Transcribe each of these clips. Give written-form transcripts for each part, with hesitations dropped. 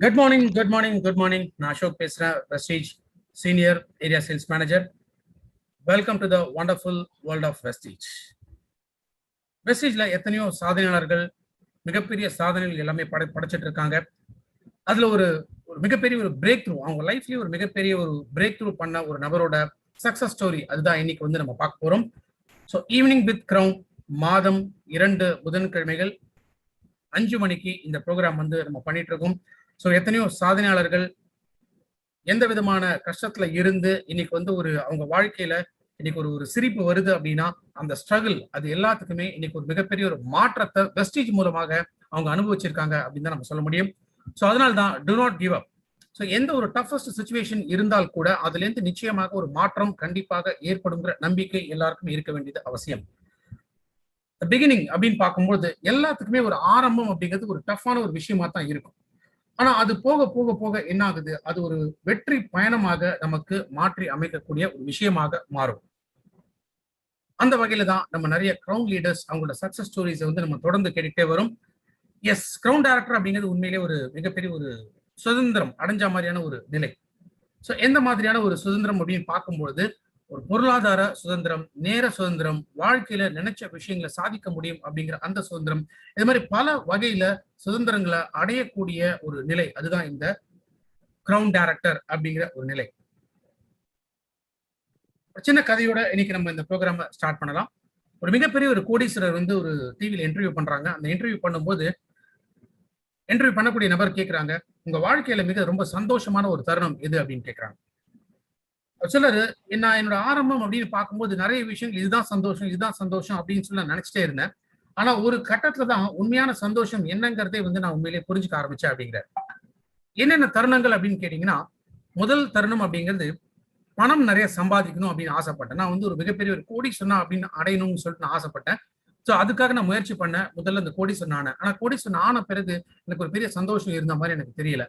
Good morning, good morning, good morning. நான் அசோக் பேசுறேன், Vestige senior area sales manager. Welcome to the wonderful world of Vestige. வெஸ்டீஜ்ல எத்தனையோ சாதனையாளர்கள் மிகப்பெரிய சாதனைகள் எல்லாமே படைச்சிட்டு இருக்காங்க. அதுல ஒரு மிகப்பெரிய ஒரு பிரேக் த்ரூ, அவங்க லைஃப்லயே ஒரு மிகப்பெரிய ஒரு பிரேக் த்ரூ பண்ண ஒரு நபரோட சக்சஸ் ஸ்டோரி அதுதான் இன்னைக்கு வந்து நம்ம பார்க்க போறோம். ஸோ ஈவினிங் வித் கிரவுன் மாதம் 2 புதன்கிழமைகள் 5 மணிக்கு இந்த ப்ரோக்ராம் வந்து நம்ம பண்ணிட்டு இருக்கோம். ஸோ எத்தனையோ சாதனையாளர்கள் எந்த விதமான கஷ்டத்துல இருந்து இன்னைக்கு வந்து அவங்க வாழ்க்கையில இன்னைக்கு ஒரு சிரிப்பு வருது அப்படின்னா அந்த ஸ்ட்ரகிள் அது எல்லாத்துக்குமே இன்னைக்கு ஒரு மிகப்பெரிய ஒரு மாற்றத்தை வெஸ்டீஜ் மூலமாக அவங்க அனுபவிச்சிருக்காங்க அப்படின்னு தான் நம்ம சொல்ல முடியும். ஸோ அதனால தான் to not give up. So எந்த ஒரு டஃபஸ்ட் சுச்சுவேஷன் இருந்தால் கூட அதுல இருந்து நிச்சயமாக ஒரு மாற்றம் கண்டிப்பாக ஏற்படுங்கிற நம்பிக்கை எல்லாருக்கும் இருக்க வேண்டியது அவசியம். பிகினிங் அப்படின்னு பார்க்கும்போது எல்லாத்துக்குமே ஒரு ஆரம்பம் அப்படிங்கிறது ஒரு டஃப்பான ஒரு விஷயமா தான் இருக்கும். ஆனா அது போக போக போக என்ன ஆகுது, அது ஒரு வெற்றி பயணமாக நமக்கு மாற்றி அமைக்கக்கூடிய ஒரு விஷயமாக மாறும். அந்த வகையில தான் நம்ம நிறைய கிரவுன் லீடர்ஸ் அவங்களோட சக்சஸ் ஸ்டோரிஸ் வந்து நம்ம தொடர்ந்து கேட்டுட்டே வரும். எஸ், கிரவுன் டைரக்டர் அப்படிங்கிறது உண்மையிலே ஒரு மிகப்பெரிய ஒரு சுதந்திரம் அடைஞ்ச மாதிரியான ஒரு நிலை. ஸோ எந்த மாதிரியான ஒரு சுதந்திரம் அப்படின்னு பார்க்கும்பொழுது ஒரு பொருளாதார சுதந்திரம், நேர சுதந்திரம், வாழ்க்கையில நினைச்ச விஷயங்களை சாதிக்க முடியும் அப்படிங்கிற அந்த சுதந்திரம், இது மாதிரி பல வகையில சுதந்திரங்களை அடையக்கூடிய ஒரு நிலை, அதுதான் இந்த கிரவுன் டைரக்டர் அப்படிங்கிற ஒரு நிலை. சின்ன கதையோட இன்னைக்கு நம்ம இந்த ப்ரோக்ராம் ஸ்டார்ட் பண்ணலாம். ஒரு மிகப்பெரிய ஒரு கோடீஸ்வரர் வந்து ஒரு டிவியில் இன்டர்வியூ பண்றாங்க. அந்த இன்டர்வியூ பண்ணும்போது இன்டர்வியூ பண்ணக்கூடிய நபர் கேட்கிறாங்க, உங்க வாழ்க்கையில மிக ரொம்ப சந்தோஷமான ஒரு தருணம் எது அப்படின்னு கேட்கிறாங்க. சிலர் என்னோட ஆரம்பம் அப்படின்னு பார்க்கும்போது நிறைய விஷயங்கள் இதுதான் சந்தோஷம் அப்படின்னு சொல்லி நான் நினைச்சிட்டே இருந்தேன். ஆனா ஒரு கட்டத்துல தான் உண்மையான சந்தோஷம் என்னங்கிறதே வந்து நான் உண்மையிலேயே புரிஞ்சுக்க ஆரம்பிச்சேன் அப்படிங்கிற. என்னென்ன தருணங்கள் அப்படின்னு கேட்டீங்கன்னா, முதல் தருணம் அப்படிங்கிறது பணம் நிறைய சம்பாதிக்கணும் அப்படின்னு ஆசைப்பட்டேன். நான் வந்து ஒரு மிகப்பெரிய ஒரு கோடீஸ்வரன் அப்படின்னு அடையணும்னு சொல்லிட்டு நான் ஆசைப்பட்டேன். ஸோ அதுக்காக நான் முயற்சி பண்ணேன். முதல்ல இந்த கோடீஸ்வரன் ஆனேன். ஆனா கோடீஸ்வரன் ஆன பிறகு எனக்கு ஒரு பெரிய சந்தோஷம் இருந்த மாதிரி எனக்கு தெரியல.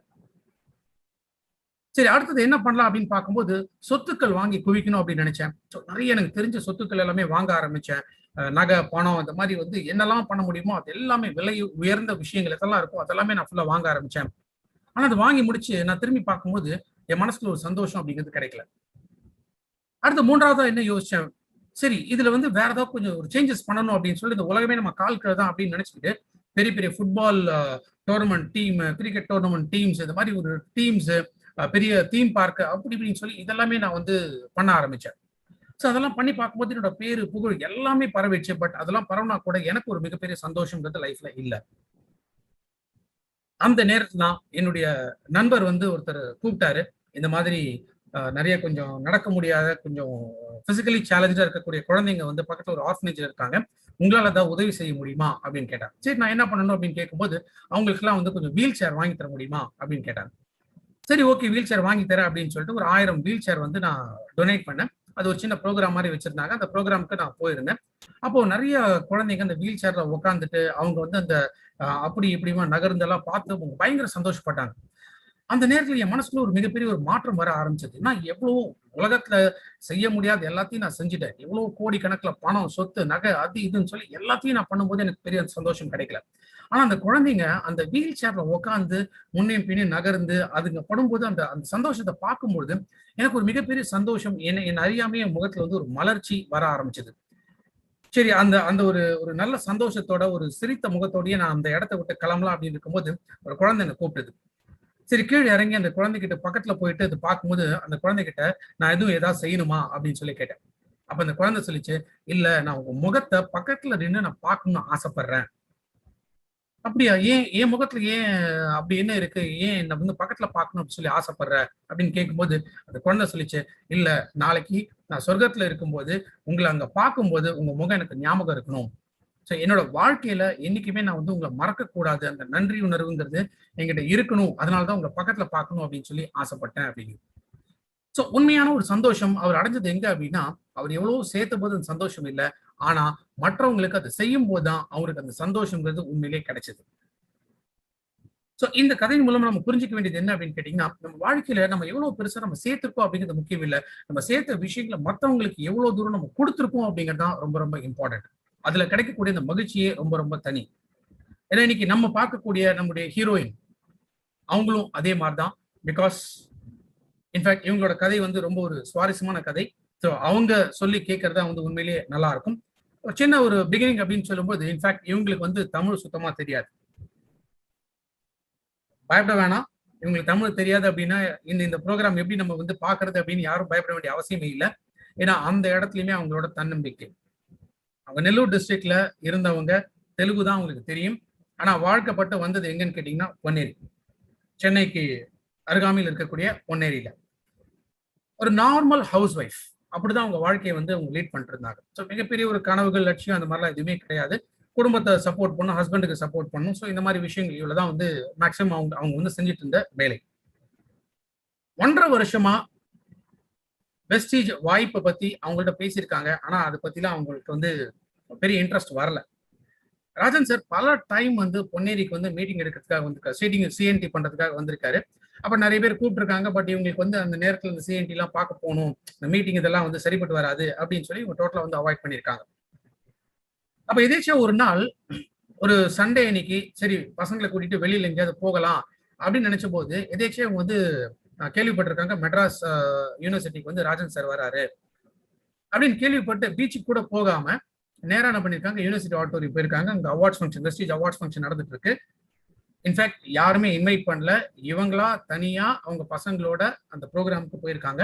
சரி, அடுத்தது என்ன பண்ணலாம் அப்படின்னு பார்க்கும்போது சொத்துக்கள் வாங்கி குவிக்கணும் அப்படின்னு நினைச்சேன். நிறைய எனக்கு தெரிஞ்ச சொத்துக்கள் எல்லாமே வாங்க ஆரம்பிச்சேன். நகை, பணம், இந்த மாதிரி வந்து என்னெல்லாம் பண்ண முடியுமோ அது எல்லாமே விலை உயர்ந்த விஷயங்கள் எதெல்லாம் இருக்கும் அதெல்லாமே நான் ஃபுல்லா வாங்க ஆரம்பிச்சேன். ஆனா அது வாங்கி முடிச்சு நான் திரும்பி பார்க்கும்போது என் மனசுல ஒரு சந்தோஷம் அப்படிங்கிறது கிடைக்கல. அடுத்து மூன்றாவதா என்ன யோசிச்சேன், சரி இதுல வந்து வேற ஏதாவது கொஞ்சம் ஒரு சேஞ்சஸ் பண்ணணும் அப்படின்னு சொல்லி இந்த உலகமே நம்ம கால் கீழ தான் அப்படின்னு நினைச்சுக்கிட்டு பெரிய பெரிய football tournament team, cricket tournament teams, இந்த மாதிரி ஒரு டீம்ஸ், பெரிய தீம் பார்க் அப்படி இப்படின்னு சொல்லி இதெல்லாமே நான் வந்து பண்ண ஆரம்பிச்சேன். ஸோ அதெல்லாம் பண்ணி பார்க்கும்போது என்னோட பேரு புகழ் எல்லாமே பரவிச்சு. பட் அதெல்லாம் பரவனா கூட எனக்கு ஒரு மிகப்பெரிய சந்தோஷம்ன்றது லைஃப்ல இல்ல. அந்த நேரத்துல தான் என்னுடைய நண்பர் வந்து ஒருத்தர் கூப்பிட்டாரு. இந்த மாதிரி நிறைய கொஞ்சம் நடக்க முடியாத, கொஞ்சம் பிசிக்கலி சேலஞ்சா இருக்கக்கூடிய குழந்தைங்க வந்து பக்கத்துல ஒரு ஆர்ஃபனேஜ்ல இருக்காங்க. உங்களால ஏதாவது உதவி செய்ய முடியுமா அப்படின்னு கேட்டாங்க. சரி, நான் என்ன பண்ணணும் அப்படின்னு கேட்கும்போது அவங்களுக்கு எல்லாம் வந்து கொஞ்சம் வீல் சேர் வாங்கி தர முடியுமா அப்படின்னு கேட்டாங்க. சரி, ஓகே, வீல் சேர் வாங்கி தரேன் அப்படின்னு சொல்லிட்டு ஒரு 1000 வீல் சேர் வந்து நான் டொனேட் பண்ணேன். அது ஒரு சின்ன ப்ரோக்ராம் மாதிரி வச்சிருந்தாங்க. அந்த ப்ரோக்ராமுக்கு நான் போயிருந்தேன். அப்போ நிறைய குழந்தைங்க அந்த வீல் சேர்ல உட்காந்துட்டு அவங்க வந்து அந்த அப்படி இப்படிமா நகர்ந்தெல்லாம் பார்த்து பயங்கர சந்தோஷப்பட்டாங்க. அந்த நேரத்துல என் மனசுக்குள்ள ஒரு மிகப்பெரிய ஒரு மாற்றம் வர ஆரம்பிச்சது. நான் எவ்வளவு உலகத்துல செய்ய முடியாத எல்லாத்தையும் நான் செஞ்சுட்டேன். எவ்வளவு கோடி கணக்குல பணம், சொத்து, நகை, அது இதுன்னு சொல்லி எல்லாத்தையும் நான் பண்ணும்போது எனக்கு பெரிய சந்தோஷம் கிடைக்கல. ஆனா அந்த குழந்தைங்க அந்த வீல் சேர்ல உட்காந்து முன்னையும் பின்னையும் நகர்ந்து அதுங்க படும்போது அந்த அந்த சந்தோஷத்தை பார்க்கும்போது எனக்கு ஒரு மிகப்பெரிய சந்தோஷம், என் அறியாமைய முகத்துல வந்து ஒரு மலர்ச்சி வர ஆரம்பிச்சது. சரி, அந்த அந்த ஒரு ஒரு நல்ல சந்தோஷத்தோட ஒரு சிரித்த முகத்தோடயே நான் அந்த இடத்த விட்டு கிளம்பலாம் அப்படின்னு இருக்கும்போது ஒரு குழந்தை என்னை கூப்பிட்டது. சரி, கீழே இறங்கி அந்த குழந்தைகிட்ட பக்கத்துல போயிட்டு அது பார்க்கும்போது அந்த குழந்தைகிட்ட நான் எதுவும் ஏதாவது செய்யணுமா அப்படின்னு சொல்லி கேட்டேன். அப்ப அந்த குழந்தை சொல்லிச்சு, இல்ல நான் உங்க முகத்தை பக்கத்துல நின்று நான் பார்க்கணும்னு ஆசைப்படுறேன். அப்படியா, ஏன் என் முகத்துல ஏன் அப்படி என்ன இருக்கு, ஏன் என்ன வந்து பக்கத்துல பார்க்கணும் அப்படின்னு சொல்லி ஆசைப்படுற அப்படின்னு கேட்கும்போது அந்த குழந்தை சொல்லிச்சு, இல்ல நாளைக்கு நான் சொர்க்கத்துல இருக்கும்போது உங்களை அங்க பார்க்கும்போது உங்க முகம் எனக்கு ஞாபகம் இருக்கணும். ஸோ என்னோட வாழ்க்கையில என்னைக்குமே நான் வந்து உங்களை மறக்க கூடாது, அந்த நன்றி உணர்வுங்கிறது என்கிட்ட இருக்கணும், அதனாலதான் உங்களை பக்கத்துல பார்க்கணும் அப்படின்னு சொல்லி ஆசைப்பட்டேன் அப்படிங்கிறது. ஸோ உண்மையான ஒரு சந்தோஷம் அவர் அடைஞ்சது எங்க அப்படின்னா, அவர் எவ்வளவோ சேர்த்த போது அந்த சந்தோஷம் இல்லை, ஆனா மற்றவங்களுக்கு அதை செய்யும் போதுதான் அவருக்கு அந்த சந்தோஷங்கிறது உண்மையிலேயே கிடைச்சது. ஸோ இந்த கதையின் மூலமா நம்ம புரிஞ்சுக்க வேண்டியது என்ன அப்படின்னு கேட்டீங்கன்னா, நம்ம வாழ்க்கையில நம்ம எவ்வளவு பெருசா நம்ம சேர்த்திருக்கோம் அப்படிங்கிறது முக்கியம் இல்லை, நம்ம சேர்த்த விஷயங்களை மற்றவங்களுக்கு எவ்வளவு தூரம் நம்ம கொடுத்துருக்கோம் அப்படிங்கிறது தான் ரொம்ப ரொம்ப இம்பார்ட்டன்ட். அதுல கிடைக்கக்கூடிய அந்த மகிழ்ச்சியே ரொம்ப ரொம்ப தனி. ஏன்னா இன்னைக்கு நம்ம பார்க்கக்கூடிய நம்முடைய ஹீரோயின் அவங்களும் அதே மாதிரி தான். பிகாஸ் இன்ஃபேக்ட் இவங்களோட கதை வந்து ரொம்ப ஒரு சுவாரஸ்யமான கதை. ஸோ அவங்க சொல்லி கேட்கறதா வந்து உண்மையிலேயே நல்லா இருக்கும். ஒரு சின்ன ஒரு பிகினிங் அப்படின்னு சொல்லும்போது, இன்ஃபேக்ட் இவங்களுக்கு வந்து தமிழ் சுத்தமா தெரியாது. பயப்பட வேணாம். இவங்களுக்கு தமிழ் தெரியாது அப்படின்னா இந்த ப்ரோக்ராம் எப்படி நம்ம வந்து பாக்குறது அப்படின்னு யாரும் பயப்பட வேண்டிய அவசியமே இல்லை. ஏன்னா அந்த இடத்துலயுமே அவங்களோட தன்னம்பிக்கை. அவங்க நெல்லூர் டிஸ்ட்ரிக்ட்ல இருந்தவங்க, தெலுங்கு தான் அவங்களுக்கு தெரியும். ஆனா வாழ்க்கப்பட்டு வந்தது எங்கன்னு கேட்டீங்கன்னா பொன்னேரி, சென்னைக்கு அருகாமையில் இருக்கக்கூடிய பொன்னேரியில ஒரு நார்மல் ஹவுஸ் ஒய்ஃப். அப்படிதான் அவங்க வாழ்க்கையை வந்து அவங்க லீட் பண்ணிட்டு இருந்தாங்க. ஸோ மிகப்பெரிய ஒரு கனவுகள், லட்சியம் அந்த மாதிரிலாம் எதுவுமே கிடையாது. குடும்பத்தை சப்போர்ட் பண்ணும், ஹஸ்பண்டுக்கு சப்போர்ட் பண்ணும். ஸோ இந்த மாதிரி விஷயங்கள் இவ்வளவுதான் வந்து மேக்சிமம் அவங்க அவங்க வந்து செஞ்சுட்டு இருந்த வேலை. 1.5 வருஷமா வெஸ்டீஜ் வாய்ப்பை பத்தி அவங்கள்ட்ட பேசியிருக்காங்க. ஆனா அதை பத்திலாம் அவங்களுக்கு வந்து பெரிய இன்ட்ரெஸ்ட் வரல. ராஜன் சார் பல டைம் வந்து பொன்னேரிக்கு வந்து மீட்டிங் எடுக்கிறதுக்காக வந்திருக்காரு, சீட்டிங் சிஎன்டி பண்றதுக்காக வந்திருக்காரு. அப்ப நிறைய பேர் கூப்பிட்டுருக்காங்க. பட் இவங்களுக்கு வந்து அந்த நேரத்துல இந்த சிஎன்டி எல்லாம் பார்க்க போகணும், இந்த மீட்டிங் இதெல்லாம் வந்து சரிப்பட்டு வராது அப்படின்னு சொல்லி இவங்க டோட்டலா வந்து அவாய்ட் பண்ணியிருக்காங்க. அப்ப எதேச்சும் ஒரு நாள் ஒரு சண்டே அன்னைக்கு சரி பசங்களை கூட்டிட்டு வெளியில எங்கேயாவது போகலாம் அப்படின்னு நினைச்ச போது எதேச்சும் அவங்க வந்து கேள்விப்பட்டிருக்காங்க மெட்ராஸ் யூனிவர்சிட்டிக்கு வந்து ராஜன் சார் வராரு அப்படின்னு கேள்விப்பட்டு பீச்சுக்கு கூட போகாம நேரா என்ன பண்ணிருக்காங்க, யூனிவர்சிட்டி ஆடிட்டோரியம் போயிருக்காங்க. அங்க awards function, Vestige awards function நடந்துட்டு இருக்கு. இன்ஃபேக்ட் யாருமே இன்வைட் பண்ணல, இவங்களா தனியா அவங்க பசங்களோட அந்த ப்ரோக்ராமுக்கு போயிருக்காங்க.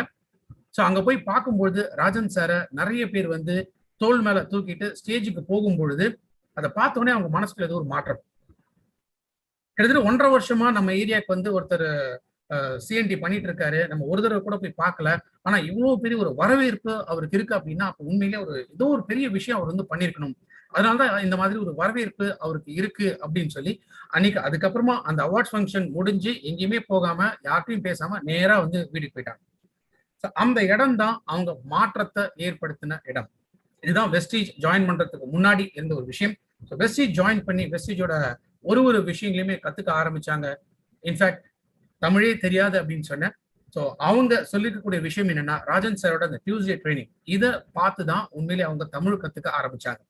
ஸோ அங்க போய் பார்க்கும்பொழுது ராஜன் சாரை நிறைய பேர் வந்து தோல் மேல தூக்கிட்டு ஸ்டேஜுக்கு போகும்பொழுது அதை பார்த்தோன்னே அவங்க மனசுக்குள்ள ஏதோ ஒரு மாற்றம். கிட்டத்தட்ட 1.5 வருஷமா நம்ம ஏரியாவுக்கு வந்து ஒருத்தர் சிஎன்டி பண்ணிட்டு இருக்காரு, நம்ம ஒரு தடவை கூட போய் பார்க்கல. ஆனா இவ்வளவு பெரிய ஒரு வரவேற்பு அவருக்கு இருக்கு அப்படின்னா அப்ப உண்மையிலே ஒரு ஏதோ ஒரு பெரிய விஷயம் அவர் வந்து பண்ணிருக்கணும். அதனாலதான் இந்த மாதிரி ஒரு வரவேற்பு அவருக்கு இருக்கு அப்படின்னு சொல்லி அன்னைக்கு அதுக்கப்புறமா அந்த அவார்ட்ஸ் ஃபங்க்ஷன் முடிஞ்சு எங்கேயுமே போகாம யார்கிட்டையும் பேசாம நேரா வந்து வீட்டுக்கு போயிட்டாங்க. அந்த இடம் தான் அவங்க மாற்றத்தை ஏற்படுத்தின இடம். இதுதான் வெஸ்டீஜ் ஜாயின் பண்றதுக்கு முன்னாடி இருந்த ஒரு விஷயம். வெஸ்டீஜ் ஜாயின் பண்ணி வெஸ்டீஜோட ஒரு விஷயங்களையுமே கத்துக்க ஆரம்பிச்சாங்க. இன்ஃபேக்ட் தமிழே தெரியாது அப்படின்னு சொன்னேன். ஸோ அவங்க சொல்லிருக்கக்கூடிய விஷயம் என்னன்னா, ராஜன் சாரோட அந்த டியூஸ்டே ட்ரைனிங் இதை பார்த்து தான் உண்மையிலே அவங்க தமிழ் கத்துக்க ஆரம்பிச்சாங்க.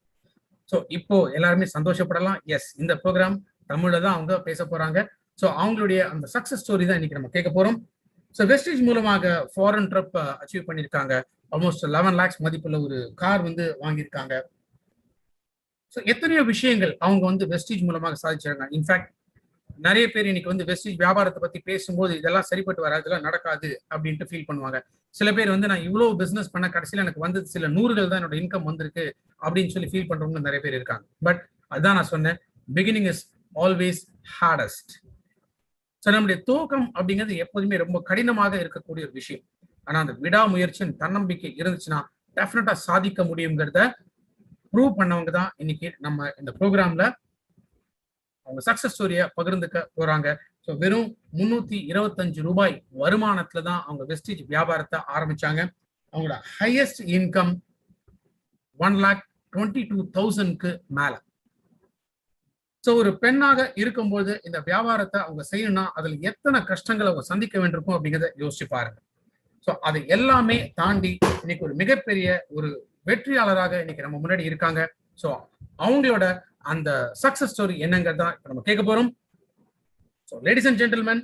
ஸோ இப்போ எல்லாருமே சந்தோஷப்படலாம். எஸ், இந்த ப்ரோக்ராம் தமிழ்ல தான் அவங்க பேச போறாங்க. ஸோ அவங்களுடைய அந்த சக்சஸ் ஸ்டோரி தான் இன்னைக்கு நம்ம கேட்க போறோம். ஸோ வெஸ்டீஜ் மூலமாக ஃபாரின் ட்ரிப் அச்சீவ் பண்ணியிருக்காங்க. ஆல்மோஸ்ட் 11 lakhs மதிப்புள்ள ஒரு கார் வந்து வாங்கியிருக்காங்க. ஸோ எத்தனையோ விஷயங்கள் அவங்க வந்து வெஸ்டீஜ் மூலமாக சாதிச்சிருக்காங்க. இன்ஃபேக்ட் நிறைய பேர் இன்னைக்கு வந்து வெஸ்டீஜ் வியாபாரத்தை பத்தி பேசும்போது இதெல்லாம் சரிப்பட்டு வராது, இதெல்லாம் நடக்காது அப்படின்ட்டு ஃபீல் பண்ணுவாங்க. சில பேர் வந்து நான் இவ்வளவு பிசினஸ் பண்ண கடைசியில் எனக்கு வந்து சில நூறுகள் தான் என்னோட இன்கம் வந்திருக்கு அப்படின்னு சொல்லி ஃபீல் பண்றவங்க நிறைய பேர் இருக்காங்க. பட் அதுதான் நான் சொன்னேன், beginning is always hardest. So நம்முடைய தூக்கம் அப்படிங்கிறது எப்போதுமே ரொம்ப கடினமாக இருக்கக்கூடிய ஒரு விஷயம். ஆனா அந்த விடாமுயற்சியின் தன்னம்பிக்கை இருந்துச்சுன்னா டெஃபினட்டா சாதிக்க முடியுங்கிறத ப்ரூவ் பண்ணவங்க தான் இன்னைக்கு நம்ம இந்த ப்ரோக்ராம்ல அவங்க சக்சஸ் ஸ்டோரியை பகிர்ந்துக்க போறாங்க. ஸோ வெறும் 325 ரூபாய் வருமானத்துல தான் அவங்க வெஸ்டீஜ் வியாபாரத்தை ஆரம்பிச்சாங்க. அவங்களோட ஹையஸ்ட் இன்கம் 1,22,000க்கு மேல. ஸோ ஒரு பெண்ணாக இருக்கும்போது இந்த வியாபாரத்தை அவங்க செய்யணும்னா அதுல எத்தனை கஷ்டங்களை அவங்க சந்திக்க வேண்டியிருக்கும் அப்படிங்கிறத யோசிச்சு பாருங்க. ஸோ அதை எல்லாமே தாண்டி இன்னைக்கு ஒரு மிகப்பெரிய ஒரு வெற்றியாளராக இன்னைக்கு நம்ம முன்னாடி இருக்காங்க. ஸோ அவங்களோட அந்த சக்சஸ் ஸ்டோரி என்னங்கிறத நம்ம கேட்க போறோம். ஸோ லேடிஸ் அண்ட் ஜென்டில்மேன்,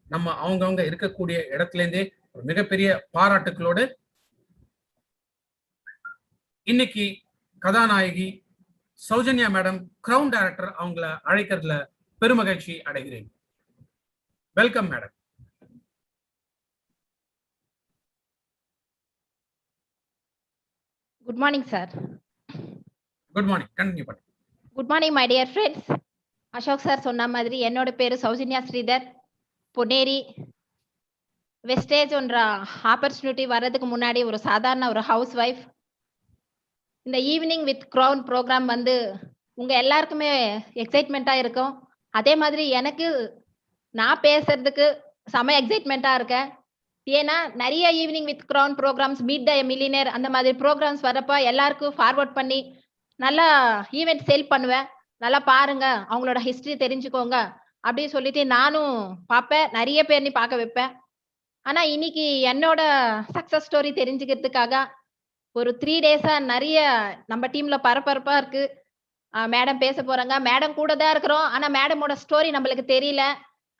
நம்ம அவங்கவுங்க இருக்கக்கூடிய இடத்துல இருந்தே ஒரு மிகப்பெரிய பாராட்டுகளோடு இன்னைக்கு கதாநாயகி சௌஜன்யா மேடம், கிரவுன் டைரக்டர், அவங்கள அழைக்கிறதுல பெருமகிழ்ச்சி அடைகிறேன். Welcome madam. Good morning, sir. Good morning, continue பண்ணுங்க. Good morning, my dear friends. Ashok sir சொன்ன மாதிரி என்னோட பேரு சௌஜன்யா ஸ்ரீதர். பொன்னேரி வெஸ்டேஜ் என்ற ஆப்பர்ச்சுனிட்டி வர்றதுக்கு முன்னாடி ஒரு சாதாரண ஒரு ஹவுஸ் ஒய்ஃப். இந்த ஈவினிங் வித் கிரவுன் ப்ரோக்ராம் வந்து உங்க எல்லாருக்குமே எக்ஸைட்மெண்ட்டா இருக்கும். அதே மாதிரி எனக்கு நான் பேசுறதுக்கு செம எக்ஸைட்மெண்ட்டா இருக்கேன். ஏன்னா நிறைய evening with crown programmes, meet the millionaire அந்த மாதிரி ப்ரோக்ராம்ஸ் வரப்ப எல்லாருக்கும் ஃபார்வர்ட் பண்ணி நல்லா ஈவெண்ட் சேல் பண்ணுவேன். நல்லா பாருங்க, அவங்களோட ஹிஸ்டரி தெரிஞ்சுக்கோங்க அப்படின்னு சொல்லிட்டு நானும் பார்ப்பேன். நிறைய பேர் நீ பார்க்க வைப்பேன். ஆனா இன்னைக்கு என்னோட சக்சஸ் ஸ்டோரி தெரிஞ்சுக்கிறதுக்காக ஒரு 3 டேஸா நிறைய நம்ம டீம்ல பரபரப்பா இருக்கு. மேடம் பேச போறாங்க. மேடம் கூட தான் இருக்கிறோம். ஆனா மேடமோட ஸ்டோரி நம்மளுக்கு தெரியல.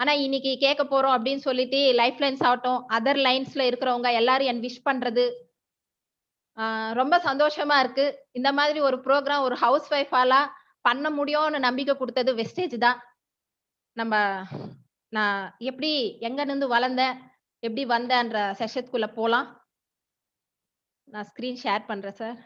ஆனா இன்னைக்கு கேட்க போறோம் அப்படின்னு சொல்லிட்டு லைஃப் லைன்ஸ் ஆகட்டும், அதர் லைன்ஸ்ல இருக்கிறவங்க எல்லாரும் என் விஷ் பண்றது ரொம்ப சந்தோஷமா இருக்கு. இந்த மாதிரி ஒரு ப்ரோகிராம் ஒரு ஹவுஸ் ஒய்ஃபால பண்ண முடியும்னு நம்பிக்கை குடுத்தது வெஸ்டேஜ் தான். நம்ம நான் எப்படி எங்க இருந்து வளர்ந்தேன், எப்படி வந்தேன்ற செஷனுக்குள்ள போலாம். நான் ஸ்கிரீன் ஷேர் பண்றேன் சார்.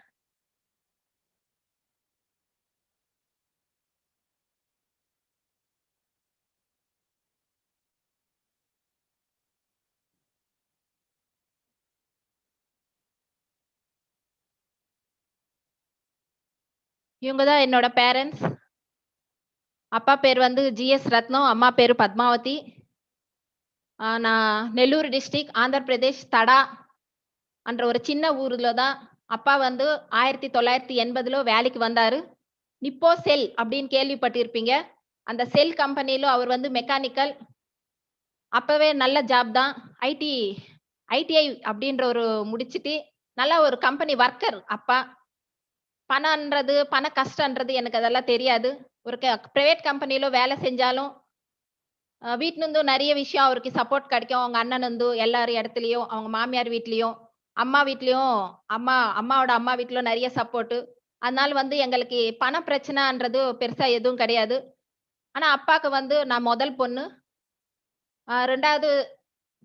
இவங்க தான் என்னோட பேரண்ட்ஸ். அப்பா பேர் வந்து ஜிஎஸ் ரத்னம், அம்மா பேரு பத்மாவதி. நான் நெல்லூர் டிஸ்ட்ரிக்ட், ஆந்திர பிரதேஷ், தடா என்ற ஒரு சின்ன ஊர்ல தான் அப்பா வந்து 1980 வேலைக்கு வந்தாரு. நிப்போ செல் அப்படின்னு கேள்விப்பட்டிருப்பீங்க. அந்த செல் கம்பெனில அவர் வந்து மெக்கானிக்கல். அப்பவே நல்ல ஜாப் தான். ஐடிஐ அப்படின்ற ஒரு முடிச்சிட்டு நல்ல ஒரு கம்பெனி ஒர்க்கர் அப்பா. பணம்ன்றது பண கஷ்டன்றது எனக்கு அதெல்லாம் தெரியாது. ஒரு பிரைவேட் கம்பெனில வேலை செஞ்சாலும் வீட்ல இருந்தும் நிறைய விஷயம் அவருக்கு சப்போர்ட் கிடைக்கும். அவங்க அண்ணன் இருந்து எல்லார் இடத்துலயும், அவங்க மாமியார் வீட்லயும், அம்மா வீட்லயும், அம்மாவோட அம்மா வீட்லயும் நிறைய சப்போர்ட். அதனால வந்து எங்களுக்கு பண பிரச்சனைன்றது பெருசா எதுவும் கிடையாது. ஆனா அப்பாக்கு வந்து நான் முதல் பொண்ணு. 2வது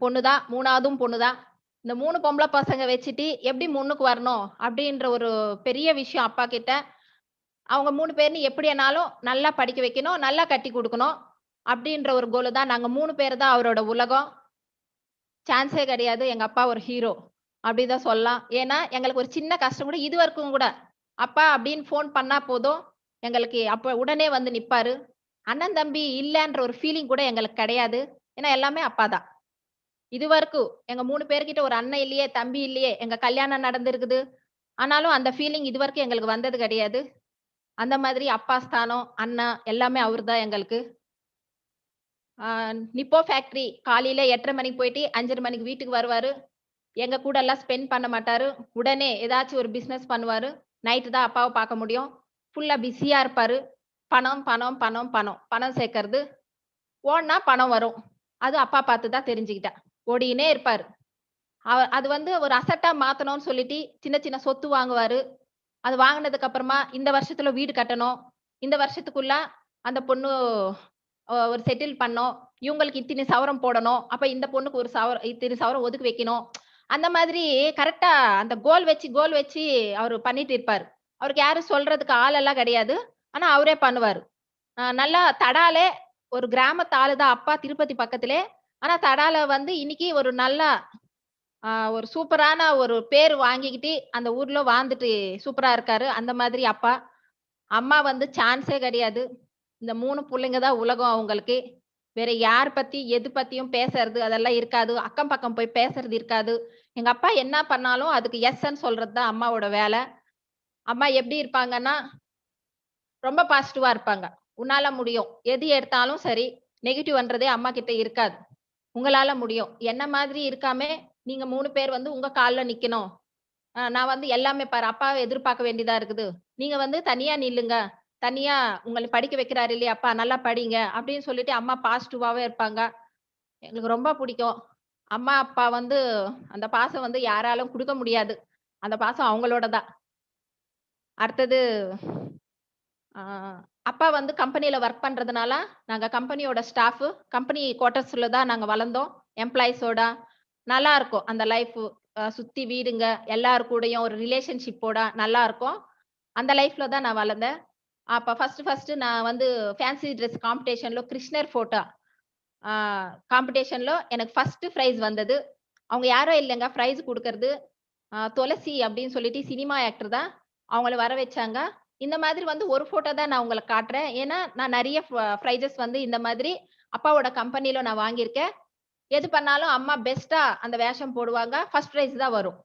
பொண்ணு தான், 3வதும் பொண்ணு தான். இந்த 3 பொம்பளை பசங்க வச்சுட்டு எப்படி முன்னுக்கு வரணும் அப்படின்ற ஒரு பெரிய விஷயம் அப்பா கிட்ட. அவங்க 3 பேரையும் எப்படினாலும் நல்லா படிக்க வைக்கணும், நல்லா கட்டி குடுக்கணும் அப்படின்ற ஒரு கோல் தான். நாங்க 3 பேர் தான் அவரோட உலகம். சான்ஸே கிடையாது. எங்க அப்பா ஒரு ஹீரோ அப்படிதான் சொல்லலாம். ஏன்னா எங்களுக்கு ஒரு சின்ன கஷ்டம் கூட இதுவரைக்கும் கூட அப்பா அப்படின்னு ஃபோன் பண்ணா போதும், எங்களுக்கு அப்ப உடனே வந்து நிப்பாரு. அண்ணன் தம்பி இல்லன்ற ஒரு ஃபீலிங் கூட எங்களுக்கு கிடையாது. ஏன்னா எல்லாமே அப்பா தான். இதுவரைக்கும் எங்க 3 பேர்கிட்ட ஒரு அண்ணன் இல்லையே, தம்பி இல்லையே. எங்க கல்யாணம் நடந்திருக்குது. ஆனாலும் அந்த ஃபீலிங் இதுவரைக்கும் எங்களுக்கு வந்தது கிடையாது. அந்த மாதிரி அப்பா ஸ்தானம், அண்ணா எல்லாமே அவர்தான் எங்களுக்கு. நிப்போ ஃபேக்டரி காலையில 8:30 மணிக்கு போயிட்டு 5:30 மணிக்கு வீட்டுக்கு வருவாரு. எங்க கூட எல்லாம் ஸ்பெண்ட் பண்ண மாட்டாரு. உடனே ஏதாச்சும் ஒரு பிசினஸ் பண்ணுவாரு. நைட்டு தான் அப்பாவ பார்க்க முடியும். ஃபுல்லா பிஸியா இருப்பாரு. பணம், பணம், பணம், பணம். பணம் சேர்க்கறது. ஓடுனா பணம் வரும். அது அப்பா பார்த்து தான் தெரிஞ்சுக்கிட்டேன். ஓடிக்கினே இருப்பாரு. அது வந்து ஒரு அசெட்டா மாத்தணும்னு சொல்லிட்டு சின்ன சின்ன சொத்து வாங்குவாரு. அது வாங்குனதுக்கு அப்புறமா இந்த வருஷத்துல வீடு கட்டணும். இந்த வருஷத்துக்குள்ள அந்த பொண்ணு ஒரு செட்டில் பண்ணணும். இவங்களுக்கு இத்தனை சவரம் போடணும். அப்ப இந்த பொண்ணுக்கு ஒரு இத்தனை சவரம் ஒதுக்கி வைக்கணும். அந்த மாதிரி கரெக்ட்டா அந்த கோல் வச்சு அவரு பண்ணிட்டு இருப்பாரு. அவருக்கு யாரும் சொல்றதுக்கு ஆளெல்லாம் கிடையாது. ஆனா அவரே பண்ணுவாரு. நல்லா தடாலே ஒரு கிராமத்து ஆளு தான் அப்பா திருப்பதி பக்கத்திலே. ஆனா தடால வந்து இன்னைக்கு ஒரு நல்ல ஒரு சூப்பரான ஒரு பேர் வாங்கிக்கிட்டு அந்த ஊர்ல வாழ்ந்துட்டு சூப்பரா இருக்காரு. அந்த மாதிரி அப்பா. அம்மா வந்து சான்ஸே கிடையாது. இந்த 3 புள்ளைங்க தான் உலகம் அவங்களுக்கு. வேற யார் பத்தி, எது பத்தியும் பேசுறது அதெல்லாம் இருக்காது. அக்கம் பக்கம் போய் பேசுறது இருக்காது. எங்க அப்பா என்ன பண்ணாலும் அதுக்கு எஸ்ன்னு சொல்றது தான் அம்மாவோட வேல. அம்மா எப்படி இருப்பாங்கன்னா, ரொம்ப பாசிட்டிவா இருப்பாங்க. "உன்னால முடியும். எது எடுத்தாலும் சரி, நெகட்டிவ்ன்றதே அம்மா கிட்ட இருக்காது. உங்களால முடியும். என்ன மாதிரி இருக்காம, நீங்க 3 பேர் வந்து உங்க கால்ல நிக்கணும். நான் வந்து எல்லாமே பாரு அப்பாவ எதிர்பார்க்க வேண்டியதா இருக்குது. நீங்க வந்து தனியா நில்லுங்க. தனியா உங்கள படிக்க வைக்கிறாரு இல்லையா அப்பா, நல்லா படிங்க." அப்படின்னு சொல்லிட்டு அம்மா பாசிட்டிவாவே இருப்பாங்க. எங்களுக்கு ரொம்ப பிடிக்கும். அம்மா, அப்பா வந்து அந்த பாசம் வந்து யாராலும் குடுக்க முடியாது. அந்த பாசம் அவங்களோட தான். அடுத்தது ஆ அப்பா வந்து கம்பெனில ஒர்க் பண்றதுனால, நாங்க கம்பெனியோட ஸ்டாஃப், கம்பெனி குவார்டர்ஸ்ல தான் நாங்க வளர்ந்தோம். எம்ப்ளாயீஸோட நல்லா இருக்கும் அந்த லைஃப். சுத்தி வீடுங்க, எல்லார் கூடயும் ஒரு ரிலேஷன்ஷிப்போட நல்லா இருக்கும். அந்த லைஃப்ல தான் நான் வளர்ந்தேன். அப்ப ஃபர்ஸ்ட் நான் வந்து ஃபேன்சி டிரெஸ் காம்படிஷன்ல கிருஷ்ணர் ஃபோட்டோ ஆ காம்படிஷன்ல எனக்கு ஃபர்ஸ்ட் பிரைஸ் வந்தது. அவங்க யாரும் இல்லங்க பிரைஸ் குடுக்கறது. துளசி அப்படின்னு சொல்லிட்டு சினிமா ஆக்டர் தான். அவங்கள வர வச்சாங்க. இந்த மாதிரி வந்து ஒரு ஃபோட்டோ தான் நான் உங்களுக்கு காட்டுறேன். ஏன்னா, நான் நெறைய பிரைஸஸ் வந்து இந்த மாதிரி அப்பாவோட கம்பெனில நான் வாங்கியிருக்கேன். எது பண்ணாலும் அம்மா பெஸ்ட்டா அந்த வேஷம் போடுவாங்க. ஃபர்ஸ்ட் பிரைஸ் தான் வரும்.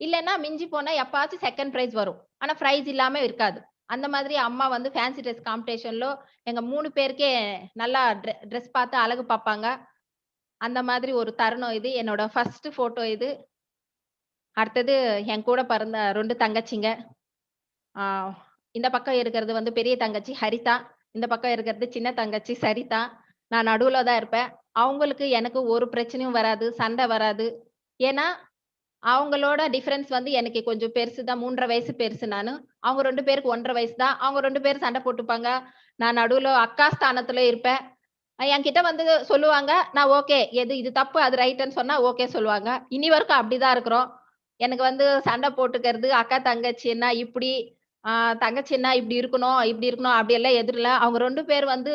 இல்லன்னா மிஞ்சி போனா எப்பாச்சும் செகண்ட் பிரைஸ் வரும். ஆனா பிரைஸ் இல்லாம இருக்காது. அந்த மாதிரி அம்மா வந்து ஃபேன்சி டிரெஸ் காம்படிஷன்ல எங்க 3 பேருக்கே நல்லா டிரெஸ் பார்த்து அழகு பார்ப்பாங்க. அந்த மாதிரி ஒரு தருணம் இது. என்னோட ஃபர்ஸ்ட் ஃபோட்டோ இது. அடுத்தது என் கூட பிறந்த 2 தங்கச்சிங்க. ஆ இந்த பக்கம் இருக்கிறது வந்து பெரிய தங்கச்சி ஹரிதா. இந்த பக்கம் இருக்கிறது சின்ன தங்கச்சி சரிதா. நான் நடுவுல தான் இருப்பேன். அவங்களுக்கு எனக்கு ஒரு பிரச்சனையும் வராது. சண்டை வராது. ஏன்னா, அவங்களோட டிஃபரன்ஸ் வந்து எனக்கு கொஞ்சம் பெருசு தான். 3 1/2 வயசு பெருசு நானு. அவங்க 2 பேருக்கு 1 1/2 வயசு தான். அவங்க 2 பேரும் சண்டை போட்டுப்பாங்க. நான் நடுவுல அக்கா ஸ்தானத்துல இருப்பேன். என்கிட்ட வந்து சொல்லுவாங்க. நான் ஓகே. இது தப்பு, அது ரைட்டுன்னு சொன்னா ஓகே சொல்லுவாங்க. இனி வரைக்கும் அப்படிதான் இருக்கிறோம். எனக்கு வந்து சண்டை போட்டுக்கிறது, அக்கா தங்கச்சின்னா இப்படி, ஆ தங்கச்சின்னா இப்படி இருக்கணும் அப்படியெல்லாம் எதிரில. அவங்க 2 பேர் வந்து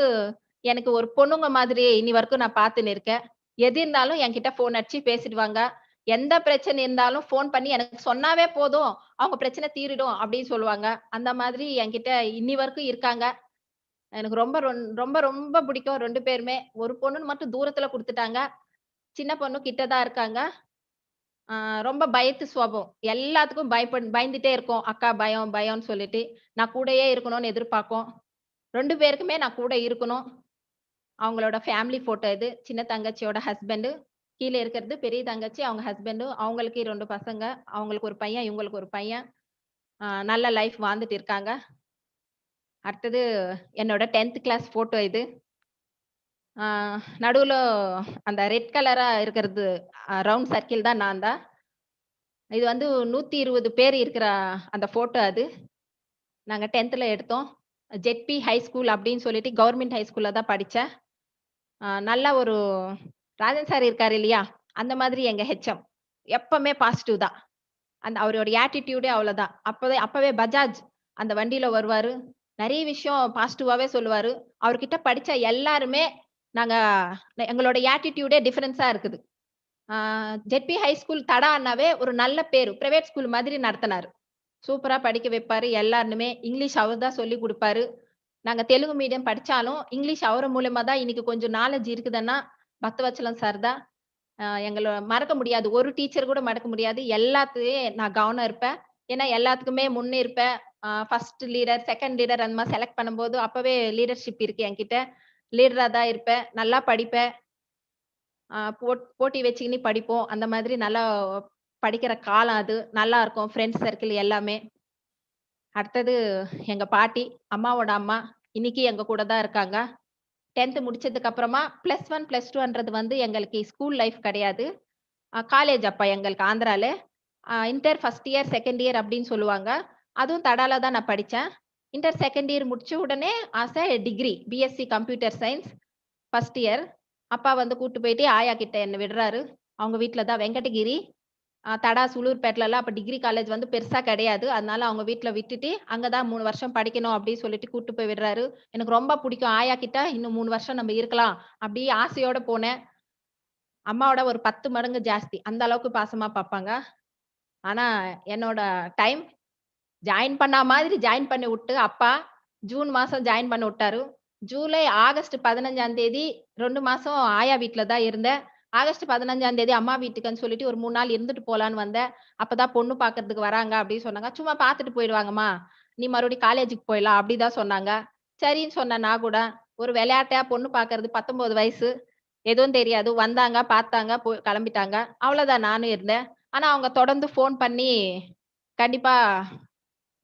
எனக்கு ஒரு பொண்ணுங்க மாதிரி இனி வரைக்கும் நான் பார்த்துன்னு இருக்கேன். எது இருந்தாலும் என்கிட்ட ஃபோன் அடிச்சு பேசிடுவாங்க. எந்த பிரச்சனை இருந்தாலும் ஃபோன் பண்ணி எனக்கு சொன்னாவே போதும், அவங்க பிரச்சனை தீரிடும் அப்படின்னு சொல்லுவாங்க. அந்த மாதிரி என்கிட்ட இன்னி வரைக்கும் இருக்காங்க. எனக்கு ரொம்ப ரொம்ப ரொம்ப பிடிக்கும் 2 பேருமே. ஒரு பொண்ணுன்னு மட்டும் தூரத்துல குடுத்துட்டாங்க. சின்ன பொண்ணு கிட்ட தான் இருக்காங்க. ஆ ரொம்ப பயத்து சுபாவம். எல்லாத்துக்கும் பயந்துட்டே இருக்கும். அக்கா பயம், பயம்ன்னு சொல்லிட்டு. நான் கூடயே இருக்கணும்னு எதிர்பார்க்கும். 2 பேருக்குமே நான் கூட இருக்கணும். அவங்களோட ஃபேமிலி ஃபோட்டோ இது. சின்ன தங்கச்சியோட ஹஸ்பண்டு. கீழ இருக்கிறது பெரிய தங்கச்சி, அவங்க ஹஸ்பண்டு. அவங்களுக்கு 2 பசங்க. அவங்களுக்கு ஒரு பையன், இவங்களுக்கு ஒரு பையன். நல்ல லைஃப் வாழ்ந்துட்டு இருக்காங்க. அடுத்தது என்னோட 10th கிளாஸ் ஃபோட்டோ இது. ஆ நடுவுல அந்த ரெட் கலரா இருக்கிறது ரவுண்ட் சர்க்கிள் தான் நான் தான். இது வந்து 120 பேர் இருக்கிற அந்த ஃபோட்டோ அது. நாங்க 10த்ல எடுத்தோம். ஜெட்பி ஹை ஸ்கூல் அப்படின்னு சொல்லிட்டு கவர்ன்மென்ட் ஹை ஸ்கூல்ல தான் படிச்சேன். நல்ல ஒரு ராஜன் சார் இருக்காரு இல்லையா? அந்த மாதிரி எங்க ஹெச்எம். எப்பவுமே பாசிட்டிவ் தான். அந்த அவரோட ஆட்டிட்யூடே அவ்வளோதான். அப்பவே பஜாஜ் அந்த வண்டியில வருவாரு. நெறைய விஷயம் பாசிட்டிவாவே சொல்லுவாரு. அவர்கிட்ட படிச்ச எல்லாருமே நாங்க எங்களோட ஆட்டிட்யூடே டிஃபரன்ஸா இருக்குது. ஆ ஜெட்பி ஹை ஸ்கூல் தடான்னாவே ஒரு நல்ல பேரு. பிரைவேட் ஸ்கூல் மாதிரி நடத்துனாரு. சூப்பரா படிக்க வைப்பாரு எல்லாருனுமே. இங்கிலீஷ் அவர் தான் சொல்லிக் குடுப்பாரு. நாங்க தெலுங்கு மீடியம் படிச்சாலும், இங்கிலீஷ் அவர் மூலியமா தான் இன்னைக்கு கொஞ்சம் நாலேட்ஜ் இருக்குதுன்னா, பக்தவத்சலம் சார் தான். எங்கள மறக்க முடியாது. ஒரு டீச்சர் கூட மறக்க முடியாது. எல்லாத்துலயும் நான் கவனம் இருப்பேன். ஏன்னா எல்லாத்துக்குமே முன்னே இருப்பேன். ஃபர்ஸ்ட் லீடர், செகண்ட் லீடர் அந்த மாரி செலக்ட் பண்ணும்போது அப்பவே லீடர்ஷிப் இருக்கு என்கிட்ட. லீடரா தான் இருப்பேன். நல்லா படிப்பேன். போட்டி வச்சுக்கின்னு படிப்போம். அந்த மாதிரி நல்லா படிக்கிற காலம் அது. நல்லா இருக்கும். ஃப்ரெண்ட்ஸ் சர்க்கிள் எல்லாமே. அடுத்தது எங்க பாட்டி, அம்மாவோட அம்மா. இன்னைக்கு எங்க கூட தான் இருக்காங்க. 10th முடிச்சதுக்கு அப்புறமா +1, +2ன்றது வந்து எங்களுக்கு ஸ்கூல் லைஃப் கிடையாது. காலேஜ் அப்ப எங்களுக்கு ஆந்திரால. Inter first year, second year அப்படின்னு சொல்லுவாங்க. அதுவும் தடால தான் நான் படிச்சேன். இன்டர் செகண்ட் இயர் முடிச்ச உடனே degree BSc computer science first year. அப்பா வந்து கூட்டு போயிட்டு ஆயா கிட்ட என்ன விடுறாரு. அவங்க வீட்ல தான் வெங்கடகிரி. தடா சுலூர்பேட்லலாம் அப்ப டிகிரி காலேஜ் வந்து பெருசா கிடையாது. அதனால அவங்க வீட்ல விட்டுட்டு, அங்க தான் 3 வருஷம் படிக்கணும் அப்படின்னு சொல்லிட்டு கூட்டு போய் விடுறாரு. எனக்கு ரொம்ப பிடிக்கும். ஆயா கிட்ட இன்னும் 3 வருஷம் நம்ம இருக்கலாம். அப்படி ஆசையோட போனேன். அம்மாவோட ஒரு 10 மடங்கு ஜாஸ்தி. அந்த அளவுக்கு பாசமா பாப்பாங்க. ஆனா என்னோட டைம் ஜாயின் பண்ணா மாதிரி ஜாயின் பண்ணி விட்டு அப்பா, ஜூன் மாசம் ஜாயின் பண்ண விட்டாரு. ஆகஸ்ட் 15ஆம் தேதி 2 மாசம் ஆயா வீட்ல தான் இருந்தேன். ஆகஸ்ட் 15ஆம் தேதி அம்மா வீட்டுக்குன்னு சொல்லிட்டு ஒரு 3 நாள் இருந்துட்டு போலான்னு வந்தேன். அப்பதான் பொண்ணு பாக்கறதுக்கு வராங்க அப்படின்னு சொன்னாங்க. சும்மா பாத்துட்டு போயிடுவாங்கம்மா. நீ மறுபடியும் காலேஜுக்கு போயிடலாம் அப்படிதான் சொன்னாங்க. சரின்னு சொன்னேன் நான் கூட. ஒரு விளையாட்டா பொண்ணு பாக்குறது 19 வயசு. எதுவும் தெரியாது. வந்தாங்க, பாத்தாங்க, கிளம்பிட்டாங்க. அவ்வளவுதான் நானும் இருந்தேன். ஆனா அவங்க தொடர்ந்து ஃபோன் பண்ணி, கண்டிப்பா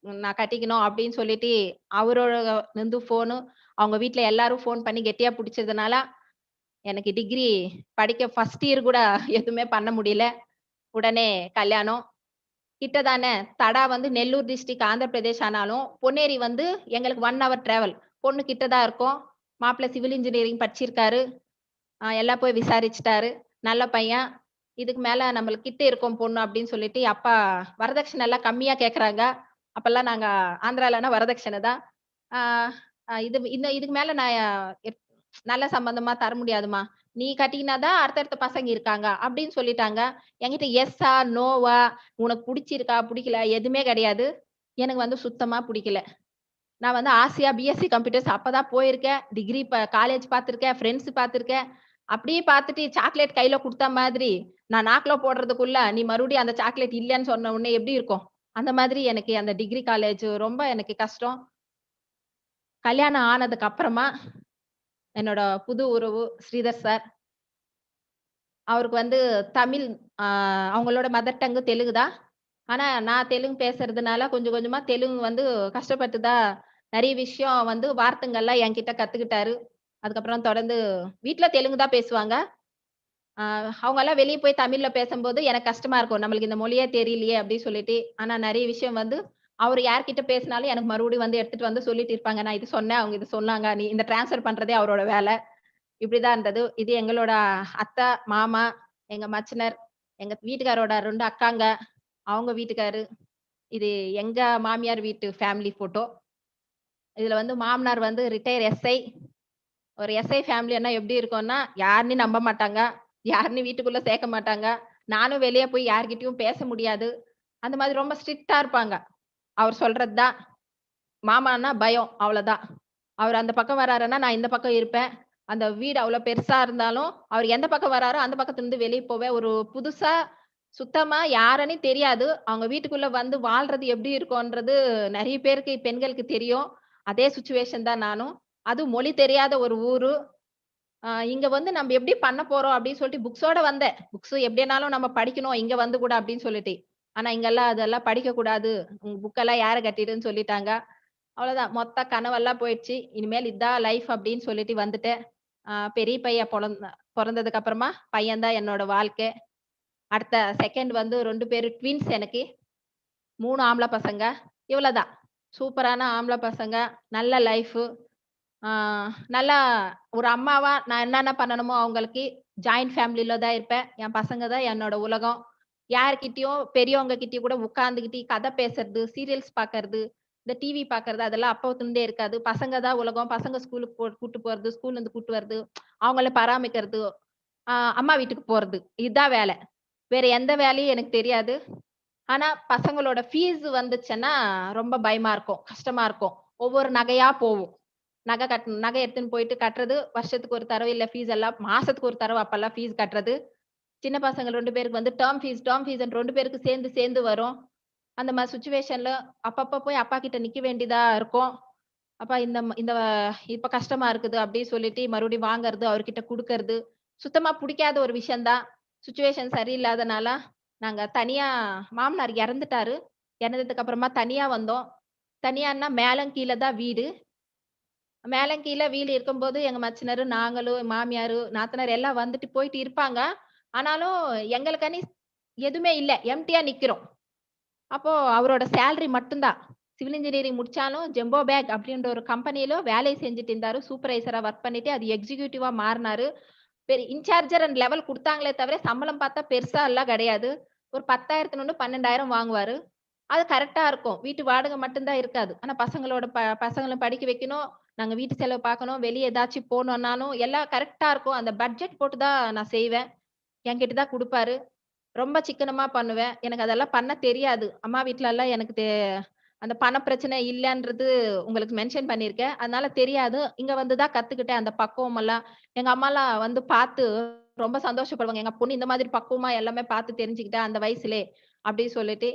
நான் கட்டிக்கணும் அப்படின்னு சொல்லிட்டு, அவரோட வந்து ஃபோனு, அவங்க வீட்ல எல்லாரும் ஃபோன் பண்ணி கெட்டியா புடிச்சதுனால, எனக்கு டிகிரி படிக்க ஃபர்ஸ்ட் இயர் கூட எதுவுமே பண்ண முடியல. உடனே கல்யாணம். கிட்ட தானே. தடா வந்து நெல்லூர் டிஸ்ட்ரிக்ட் ஆந்திர பிரதேஷ் ஆனாலும், பொன்னேரி வந்து எங்களுக்கு 1 ஹவர் டிராவல். பொண்ணு கிட்ட தான் இருக்கும். மாப்பிள்ளை சிவில் இன்ஜினியரிங் படிச்சிருக்காரு. எல்லாம் போய் விசாரிச்சுட்டாரு. நல்ல பையன். இதுக்கு மேல நம்மளுக்கு கிட்ட இருக்கும் பொண்ணு அப்படின்னு சொல்லிட்டு, அப்பா வரதட்சணை எல்லாம் கம்மியா கேட்கறாங்க. அப்பல்லாம் நாங்க ஆந்திராலன்னா வரதட்சணை தான். ஆ அ இது இந்த இதுக்கு மேல நான் எப் நல்ல சம்பந்தமா தர முடியாதும்மா. நீ கட்டிக்கினா தான் அடுத்தடுத்த பசங்க இருக்காங்க அப்படின்னு சொல்லிட்டாங்க. என்கிட்ட எஸ்ஸா, நோவா, உனக்கு புடிச்சிருக்கா, புடிக்கல எதுவுமே கிடையாது. எனக்கு வந்து சுத்தமா புடிக்கல. நான் வந்து ஆசையா பிஎஸ்சி கம்ப்யூட்டர்ஸ் அப்பதான் போயிருக்கேன். டிகிரி காலேஜ் பார்த்திருக்கேன், ஃப்ரெண்ட்ஸ் பார்த்திருக்கேன். அப்படியே பார்த்துட்டு சாக்லேட் கையில குடுத்த மாதிரி, நான் நாக்குல போடுறதுக்குள்ள, நீ மறுபடியும் அந்த சாக்லேட் இல்லன்னு சொன்ன உடனே எப்படி இருக்கும்? அந்த மாதிரி எனக்கு அந்த டிகிரி காலேஜ் ரொம்ப எனக்கு கஷ்டம். கல்யாணம் ஆனதுக்கு அப்புறமா, என்னோட புது உறவு ஸ்ரீதர் சார். அவருக்கு வந்து தமிழ் அ அவங்களோட மதர் டங் தெலுங்கு தான். ஆனா, நான் தெலுங்கு பேசுறதுனால கொஞ்சம் கொஞ்சமா தெலுங்கு வந்து கஷ்டப்பட்டு தான் நெறைய விஷயம் வந்து வார்த்தைங்கள்லாம் என்கிட்ட கத்துக்கிட்டாரு. அதுக்கப்புறம் தொடர்ந்து வீட்ல தெலுங்கு தான் பேசுவாங்க. அவங்கலாம் வெளிய போய் தமிழ்ல பேசம்போது எனக்கு கஷ்டமா இருக்கும். நம்மளுக்கு இந்த மொழியே தெரியலையே அப்படின்னு சொல்லிட்டு. ஆனா நெறைய விஷயம் வந்து அவரு யார்கிட்ட பேசினாலும் எனக்கு மறுபடியும் வந்து எடுத்துட்டு வந்து சொல்லிட்டு இருப்பாங்க. நான் இது சொன்னேன், அவங்க இது சொன்னாங்க. நீ இந்த ட்ரான்ஸ்ஃபர் பண்றதே அவரோட வேல. இப்படிதான் இருந்தது. இது எங்களோட அத்தை, மாமா, எங்க மச்சினர், எங்க வீட்டுக்காரோட 2 அக்காங்க, அவங்க வீட்டுக்காரு. இது எங்க மாமியார் வீட்டு ஃபேமிலி ஃபோட்டோ. இதுல வந்து மாமனார் வந்து ரிட்டயர் எஸ்ஐ. ஒரு எஸ்ஐ ஃபேமிலின்னா எப்படி இருக்கும்னா, யாருனையும் நம்ப மாட்டாங்க. யாருனையும் வீட்டுக்குள்ள சேர்க்க மாட்டாங்க. நானும் வெளிய போய் யார்கிட்டயும் பேச முடியாது. அந்த மாதிரி ரொம்ப ஸ்ட்ரிக்ட்டா இருப்பாங்க. அவர் சொல்றது தான். மாமான்னா பயம். அவ்வளோதான். அவர் அந்த பக்கம் வராருன்னா, நான் இந்த பக்கம் இருப்பேன். அந்த வீடு அவ்வளோ பெருசா இருந்தாலும், அவர் எந்த பக்கம் வராரோ, அந்த பக்கத்துலருந்து வெளிய போவேன். ஒரு புதுசா, சுத்தமா யாருன்னே தெரியாது. அவங்க வீட்டுக்குள்ள வந்து வாழ்றது எப்படி இருக்கும்ன்றது நெறைய பேருக்கு பெண்களுக்கு தெரியும். அதே சிச்சுவேஷன் தான் நானும். அதுவும் மொழி தெரியாத ஒரு ஊரு. இங்க வந்து நம்ம எப்படி பண்ண போறோம் அப்படின்னு சொல்லிட்டு புக்ஸோட வந்தேன். புக்ஸ் எப்படினாலும் நம்ம படிக்கணும் இங்க வந்து கூட அப்படின்னு சொல்லிட்டு. ஆனா இங்கெல்லாம் அதெல்லாம் படிக்கக் கூடாது. உங்க புக்கெல்லாம் ஏற கட்டிடுன்னு சொல்லிட்டாங்க. அவ்வளவுதான். மொத்த கனவெல்லாம் போயிடுச்சு. இனிமேல் இதான் லைஃப் அப்படின்னு சொல்லிட்டு வந்துட்டேன். பெரிய பையன் பொறந்ததுக்கு அப்புறமா பையன் தான் என்னோட வாழ்க்கை. அடுத்த செகண்ட் வந்து 2 பேரு ட்வின்ஸ் எனக்கு. 3 ஆம்பள பசங்க. இவ்வளவுதான். சூப்பரான ஆம்பள பசங்க. நல்ல லைஃபு. ஆ நல்லா ஒரு அம்மாவா நான் என்னென்ன பண்ணணுமோ அவங்களுக்கு ஜாயிண்ட் ஃபேமிலில தான் இருப்பேன். என் பசங்க தான் என்னோட உலகம். யார்கிட்டயும் பெரியவங்க கிட்டயும் கூட உட்கார்ந்துகிட்டு கதை பேசுறது, சீரியல்ஸ் பார்க்கறது, இந்த டிவி பார்க்கறது அதெல்லாம் அப்போத்துலருந்தே இருக்காது. பசங்க தான் உலகம். பசங்க ஸ்கூலுக்கு கூட்டு போறது, ஸ்கூல்ல இருந்து கூட்டு வரது, அவங்கள பராமரிக்கிறது, அம்மா வீட்டுக்கு போறது. இதான் வேலை. வேற எந்த வேலையும் எனக்கு தெரியாது. ஆனா பசங்களோட ஃபீஸ் வந்துச்சுன்னா ரொம்ப பயமா இருக்கும். கஷ்டமா இருக்கும். ஒவ்வொரு நகையா போவும். நகை எடுத்துன்னு போயிட்டு கட்டுறது, வருஷத்துக்கு ஒரு தடவ இல்ல ஃபீஸ் எல்லாம் மாசத்துக்கு ஒரு தடவ அப்பல்லாம் ஃபீஸ் கட்டுறது. சின்ன பசங்க 2 பேருக்கு வந்து டெர்ம் ஃபீஸ்ன்னு 2 பேருக்கு சேர்ந்து சேர்ந்து வரும். அந்த மாரி சிச்சுவேஷன்ல அப்பப்ப போய் அப்பா கிட்ட நிக்க வேண்டியதா இருக்கும். அப்பா இப்ப கஷ்டமா இருக்குது அப்டி சொல்லிட்டு மறுபடியும் வாங்குறது, அவர்கிட்ட குடுக்கறது. சுத்தமா புடிக்காத ஒரு விஷயம் தான். சிச்சுவேஷன் சரியில்லாதனால, நாங்க தனியா மாமனார் இறந்துட்டாரு. இறந்ததுக்கு அப்புறமா தனியா வந்தோம். தனியான்னா மேலும் கீழ தான் வீடு. மேலும் கீழ வீடு இருக்கும்போது எங்க மச்சினரு, நாங்களும், மாமியாரு, நாத்தனார் எல்லாம் வந்துட்டு போயிட்டு இருப்பாங்க. ஆனாலும் எங்களுக்கனி எதுவுமே இல்ல. எம்ப்டியா நிக்கிறோம். அப்போ அவரோட சேலரி மட்டும் தான். சிவில் இன்ஜினியரிங் முடிச்சாலும் ஜெம்போ பேக் அப்படின்ற ஒரு கம்பெனில வேலை செஞ்சுட்டு இருந்தாரு. சூப்பர்வைசரா வொர்க் பண்ணிட்டு அது எக்ஸிக்யூட்டிவா மாறுனாரு. இன்சார்ஜர் அண்ட் லெவல் குடுத்தாங்களே தவிர சம்பளம் பார்த்தா பெருசா எல்லாம் கிடையாது. ஒரு 10,000 12,000 வாங்குவாரு. அது கரெக்ட்டா இருக்கும். வீட்டு வாடகை மட்டும் தான் இருக்காது. ஆனா பசங்கள படிக்க வைக்கணும். நாங்க வீட்டு செலவு பார்க்கணும். வெளிய ஏதாச்சும் போணும்னாலும் எல்லாம் கரெக்ட்டா இருக்கும். அந்த பட்ஜெட் போட்டு தான் நான் செய்வேன். என்கிட்ட தான் குடுப்பாரு. ரொம்ப சிக்கனமா பண்ணுவேன். எனக்கு அதெல்லாம் பண்ண தெரியாது. அம்மா வீட்லலாம் எனக்கு அந்த பண பிரச்சனை இல்லன்றது உங்களுக்கு மென்ஷன் பண்ணியிருக்கேன். அதனால தெரியாது. இங்க வந்து தான் கத்துக்கிட்டேன் அந்த பக்குவமெல்லாம். எங்க அம்மாலாம் வந்து பார்த்து ரொம்ப சந்தோஷப்படுவாங்க. எங்க பொண்ணு இந்த மாதிரி பக்குவமா எல்லாமே பார்த்து தெரிஞ்சுக்கிட்டா அந்த வயசுலே, அப்டி சொல்லிட்டு.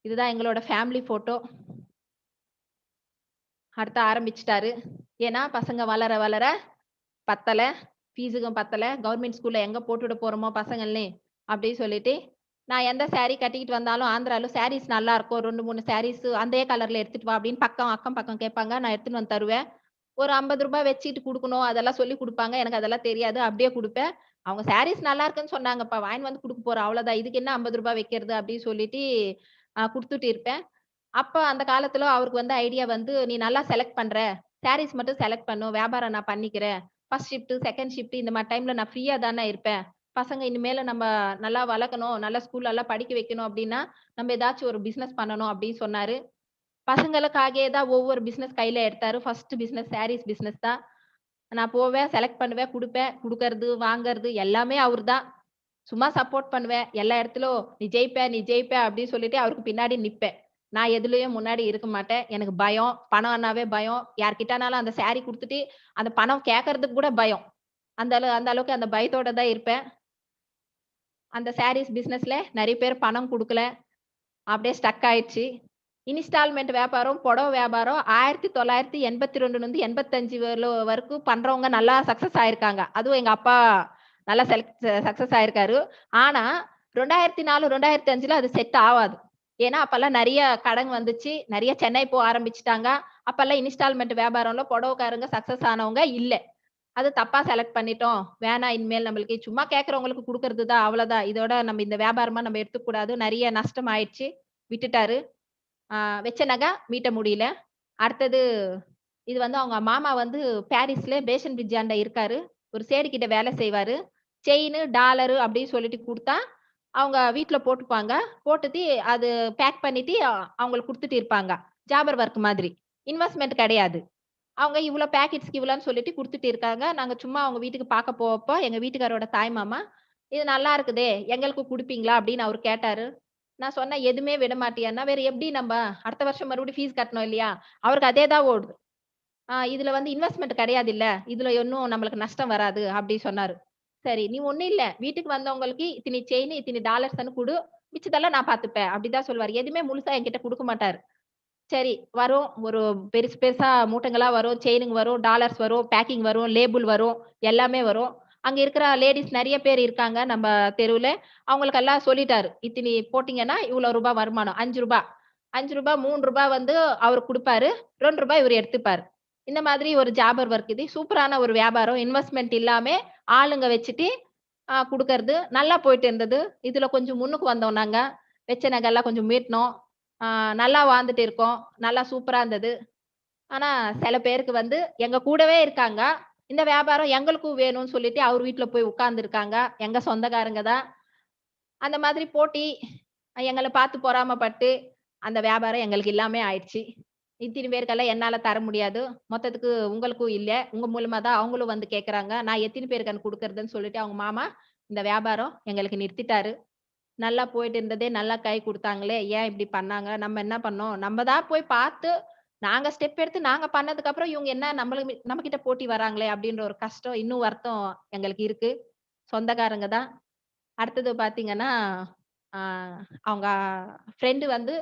இதுதான் எங்களோட ஃபேமிலி ஃபோட்டோ. அடுத்து ஆரம்பிச்சுட்டாரு. ஏன்னா பசங்க வளர வளர பத்தல. ஃபீஸுக்கும் பத்தல. கவர்மெண்ட் ஸ்கூல்ல எங்க போட்டுவிட போறோமோ பசங்கள்னு, அப்டி சொல்லிட்டு, நான் எந்த சாரி கட்டிக்கிட்டு வந்தாலும் ஆந்திரால சாரீஸ் நல்லாருக்கும். 2, 3 சாரீஸ் அதே கலர்ல எடுத்துட்டு வா அப்டின்னு அக்கம் பக்கம் கேட்பாங்க. நான் எடுத்துட்டு வந்து தருவேன். ஒரு ரூ. 50 வச்சுட்டு குடுக்கணும். அதெல்லாம் சொல்லிக் குடுப்பாங்க. எனக்கு அதெல்லாம் தெரியாது. அப்டியே குடுப்பேன். அவங்க சாரீஸ் நல்லா இருக்குன்னு சொன்னாங்கப்பா. வாங்கின்னு வந்து குடுக்க போறேன். அவ்வளோதான். இதுக்கு என்ன ரூ. 50 வைக்கிறது அப்டின்னு சொல்லிட்டு குடுத்துட்டு இருப்பேன். அப்ப அந்த காலத்துல அவருக்கு வந்து ஐடியா வந்து, "நீ நல்லா செலக்ட் பண்ற. சாரீஸ் மட்டும் செலக்ட் பண்ணு. வியாபாரம் நான் பண்ணிக்கிறேன். ஃபர்ஸ்ட் ஷிஃப்ட், செகண்ட் ஷிஃப்ட் இந்த மாரி டைம்ல நான் ஃப்ரீயா தானே இருப்பேன். பசங்க இனிமேல நம்ம நல்லா வளர்க்கணும், நல்ல ஸ்கூல்லலாம் படிக்க வைக்கணும் அப்டின்னா, நம்ம ஏதாச்சும் ஒரு பிசினஸ் பண்ணணும்" அப்டின்னு சொன்னாரு. பசங்களுக்காகவே தான் ஒவ்வொரு பிசினஸ் கையில எடுத்தாரு. ஃபர்ஸ்ட் பிசினஸ் சாரீஸ் பிசினஸ் தான். நான் போவேன், செலக்ட் பண்ணுவேன், குடுப்பேன். குடுக்கறது, வாங்கறது எல்லாமே அவரு தான். சும்மா சப்போர்ட் பண்ணுவேன். எல்லா இடத்துலும் "நீ ஜெயிப்ப, நீ ஜெயிப்ப" அப்டின்னு சொல்லிட்டு அவருக்கு பின்னாடி நிப்பேன். நான் எதுலயும் முன்னாடி இருக்க மாட்டேன். எனக்கு பயம். பணம்னாவே பயம். யார்கிட்டனாலும் அந்த சாரி குடுத்துட்டு, அந்த பணம் கேட்கறதுக்கு கூட பயம். அந்த அளவுக்கு அந்த பயத்தோட தான் இருப்பேன். அந்த சாரீஸ் பிசினஸ்ல நெறைய பேர் பணம் குடுக்கல. அப்படியே ஸ்டக் ஆயிடுச்சு. இன்ஸ்டால்மென்ட் வியாபாரம், புடவ வியாபாரம் 1982லிருந்து 85 வரைக்கும் பண்றவங்க நல்லா சக்சஸ் ஆயிருக்காங்க. அதுவும் எங்க அப்பா நல்லா சக்சஸ் ஆயிருக்காரு. ஆனா 2004, 2005ல அது செட் ஆவாது. ஏன்னா, அப்பல்லாம் நெறைய கடன் வந்துச்சு. நெறைய சென்னை ஆரம்பிச்சுட்டாங்க. அப்பெல்லாம் இன்ஸ்டால்மெண்ட் வியாபாரம்ல புடவைக்காரங்க சக்சஸ் ஆனவங்க இல்ல. அது தப்பா செலக்ட் பண்ணிட்டோம். வேணாம் இனிமேல் நம்மளுக்கு சும்மா கேட்கறவங்களுக்கு குடுக்கறது தான் அவ்வளவுதான். இதோட நம்ம இந்த வியாபாரமா நம்ம எடுத்துக்க கூடாது. நெறைய நஷ்டம் ஆயிடுச்சு. விட்டுட்டாரு. ஆ வச்ச நகை மீட்ட முடியல. அடுத்தது இது வந்து அவங்க மாமா வந்து பாரிஸ்ல பேஷன் பிரிட்ஜாண்ட இருக்காரு. ஒரு சேடு கிட்ட வேலை செய்வாரு. செயினு, டாலரு அப்படின்னு சொல்லிட்டு குடுத்தா, அவங்க வீட்ல போட்டுப்பாங்க. போட்டுட்டு அது பேக் பண்ணிட்டு அவங்களுக்கு குடுத்துட்டு இருப்பாங்க. ஜாபர் ஒர்க் மாதிரி. இன்வெஸ்ட்மென்ட் கிடையாது. அவங்க இவ்ளோ பாக்கெட்ஸ்க்கு இவ்ளோன்னு சொல்லிட்டு குடுத்துட்டு இருக்காங்க. நாங்க சும்மா அவங்க வீட்டுக்கு பாக்க போவப்போ, எங்க வீட்டுக்காரரோட தாய் மாமா, "இது நல்லா இருக்குதே! எங்களுக்கும் குடுப்பீங்களா?" அப்படின்னு அவரு கேட்டாரு. நான் சொன்னேன், "எதுவுமே விட மாட்டியான்னா, வேற எப்படி நம்ப அடுத்த வருஷம் மறுபடியும் ஃபீஸ் கட்டணும் இல்லையா?" அவருக்கு அதே தான் ஓடுது. இதுல வந்து இன்வெஸ்ட்மென்ட் கிடையாதுல்ல. இதுல ஒண்ணும் நம்மளுக்கு நஷ்டம் வராது அப்டி சொன்னாரு. சரி, நீ ஒண்ணும் இல்ல. வீட்டுக்கு வந்தவங்களுக்கு இத்தினி செயின், இத்தினி டாலர்ஸ்ன்னு குடு. மிச்சதெல்லாம் நான் பார்த்துப்பேன். அப்டிதான் சொல்லுவாரு. எதுவுமே முழுசா என்கிட்ட குடுக்க மாட்டாரு. சரி வரும். ஒரு பெருசு பெருசா மூட்டைங்களா வரும். செயினுங்க வரும், டாலர்ஸ் வரும், பேக்கிங் வரும், லேபிள் வரும், எல்லாமே வரும். அங்க இருக்கிற லேடீஸ் நெறைய பேர் இருக்காங்க நம்ம தெருவுல. அவங்களுக்கெல்லாம் சொல்லிட்டாரு. இத்தினி போட்டீங்கன்னா, இவ்வளோ ரூபாய் வருமானம். ரூ. 5 ரூ. 5 ரூ. 3 வந்து அவரு குடுப்பாரு. ரூ. 2 இவரு எடுத்துப்பாரு. இந்த மாதிரி ஒரு ஜாபர் ஒர்க் இது. சூப்பரான ஒரு வியாபாரம். இன்வெஸ்ட்மென்ட் இல்லாம ஆளுங்க வச்சுட்டு குடுக்கறது. நல்லா போயிட்டு இருந்தது. இதுல கொஞ்சம் முன்னுக்கு வந்தோம் நாங்க. வச்ச நகைலாம் கொஞ்சம் மீட்னோம். ஆ நல்லா வாழ்ந்துட்டு இருக்கோம். நல்லா சூப்பரா இருந்தது. ஆனா சில பேருக்கு வந்து எங்க கூடவே இருக்காங்க. இந்த வியாபாரம் எங்களுக்கும் வேணும்னு சொல்லிட்டு அவர் வீட்ல போய் உட்கார்ந்துருக்காங்க. எங்க சொந்தக்காரங்க தான். அந்த மாதிரி போட்டி எங்கள பார்த்து பொறாமப்பட்டு, அந்த வியாபாரம் எங்களுக்கு இல்லாமயே ஆயிடுச்சு. இத்தனை பேருக்கெல்லாம் என்னால தர முடியாது. மொத்தத்துக்கு உங்களுக்கும் இல்ல. உங்க மூலியமா தான் அவங்களும் வந்து கேட்கறாங்க. நான் எத்தன பேருக்கு குடுக்கறதுன்னு சொல்லிட்டு அவங்க மாமா இந்த வியாபாரம் எங்களுக்கு நிறுத்திட்டாரு. நல்லா போயிட்டு இருந்ததே நல்லா கை குடுத்தாங்களே! ஏன் இப்படி பண்ணாங்க? நம்ம என்ன பண்ணோம்? நம்ம தான் போய் பார்த்து, நாங்க ஸ்டெப் எடுத்து நாங்க பண்ணதுக்கு அப்புறம் இவங்க என்ன நம்மகிட்ட போட்டி வராங்களே! அப்படின்ற ஒரு கஷ்டம், இன்னும் வருத்தம் எங்களுக்கு இருக்கு. சொந்தக்காரங்க தான். அடுத்தது பார்த்தீங்கன்னா, ஆ அவங்க ஃப்ரெண்ட் வந்து